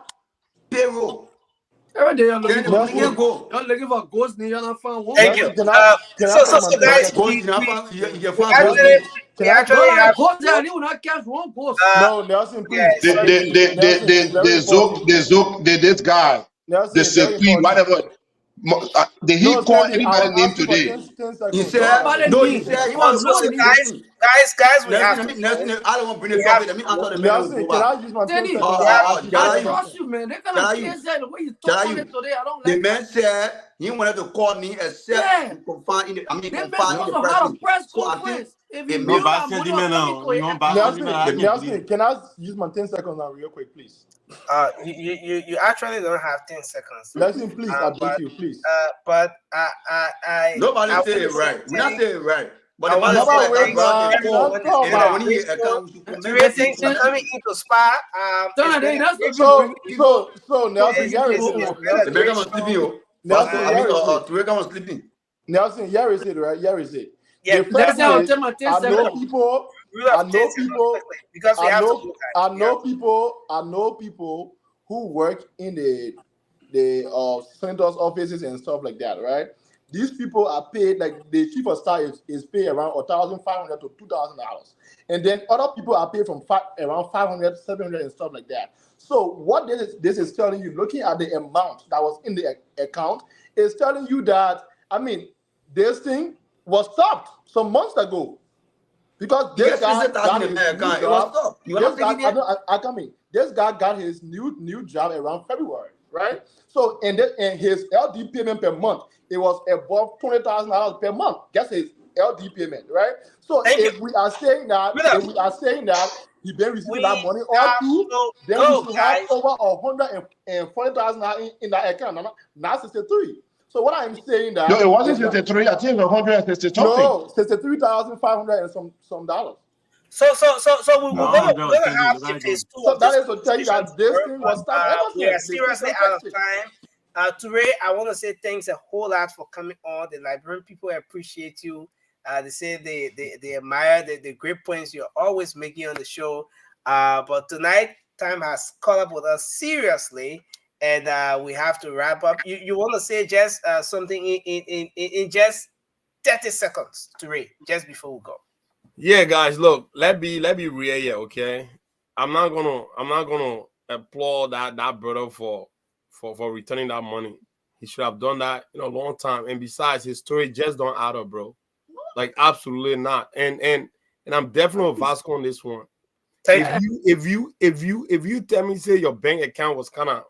Speaker 14: payroll.
Speaker 17: Every day you're looking for ghost knee, you're not found one.
Speaker 13: Thank you. So guys, we actually have
Speaker 17: ghost there, you will not catch one ghost.
Speaker 2: No, Nelson, please.
Speaker 16: This guy, the Supreme, whatever. Did he call anybody name today?
Speaker 14: He said, no, he said, he was
Speaker 13: guys, we have to.
Speaker 14: I don't want to bring it up. Let me answer the
Speaker 2: Nelson, can I use my 10 seconds?
Speaker 17: I trust you, man. They're going to say the way you talk on it today. I don't like
Speaker 14: the man said he wanted to call me except confine in the
Speaker 17: press conference.
Speaker 2: Nelson, can I use my 10 seconds now real quick, please?
Speaker 13: You actually don't have 10 seconds.
Speaker 2: Nelson, please, I beg you, please.
Speaker 13: But I
Speaker 14: nobody say it right. We're not saying it right. But
Speaker 13: I want to say coming into Spa.
Speaker 2: So Nelson, Nelson, here is it, right? Here is it.
Speaker 13: Yeah,
Speaker 2: I know people who work in the senators' offices and stuff like that, right? These people are paid, like the chief of staff is paid around $1,500 to $2,000, and then other people are paid from around $500, $700 and stuff like that. So what this is telling you, looking at the amount that was in the account, is telling you that this thing was stopped some months ago because this guy got his this guy got his new job around February, right? So and his LD payment per month, it was above $20,000 per month. That's his LD payment, right? So if we are saying that he been receiving that money all through, then we should have over $140,000 in that account, not 63. So what I'm saying that
Speaker 16: no, it wasn't 63. I think it was 160 something.
Speaker 2: No, 63,500 and some dollars.
Speaker 13: So we're gonna have to phase 2.
Speaker 2: So that is to tell you that this thing was stopped.
Speaker 13: We are seriously out of time. Toure, I want to say thanks a whole lot for coming on. The Liberian people appreciate you. They say they admire the great points you're always making on the show. But tonight, time has caught up with us seriously. And we have to wrap up. You want to say just something in just 30 seconds, Toure, just before we go.
Speaker 6: Yeah, guys, look, let be real here, okay? I'm not gonna applaud that brother for returning that money. He should have done that in a long time. And besides, his story just don't add up, bro. Like absolutely not. And I'm definitely with Vasco on this one. If you tell me say your bank account was kind of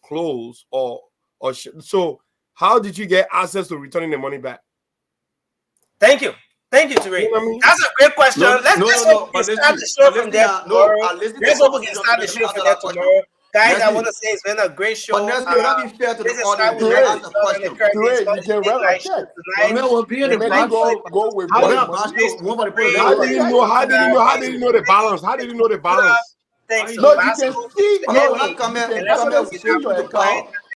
Speaker 6: close or so how did you get access to returning the money back?
Speaker 13: Thank you, Toure. You know what I mean? That's a great question. Let's hope we can start the show from there tomorrow. Let's hope we can start the show from there tomorrow. Guys, I want to say it's been a great show.
Speaker 14: But not be fair to the audience. You can
Speaker 2: write a check.
Speaker 17: We'll be in the
Speaker 2: go with
Speaker 6: how did you know the balance? How did you know the balance?
Speaker 13: Thanks.
Speaker 2: No, you can see. No, come here. See your account.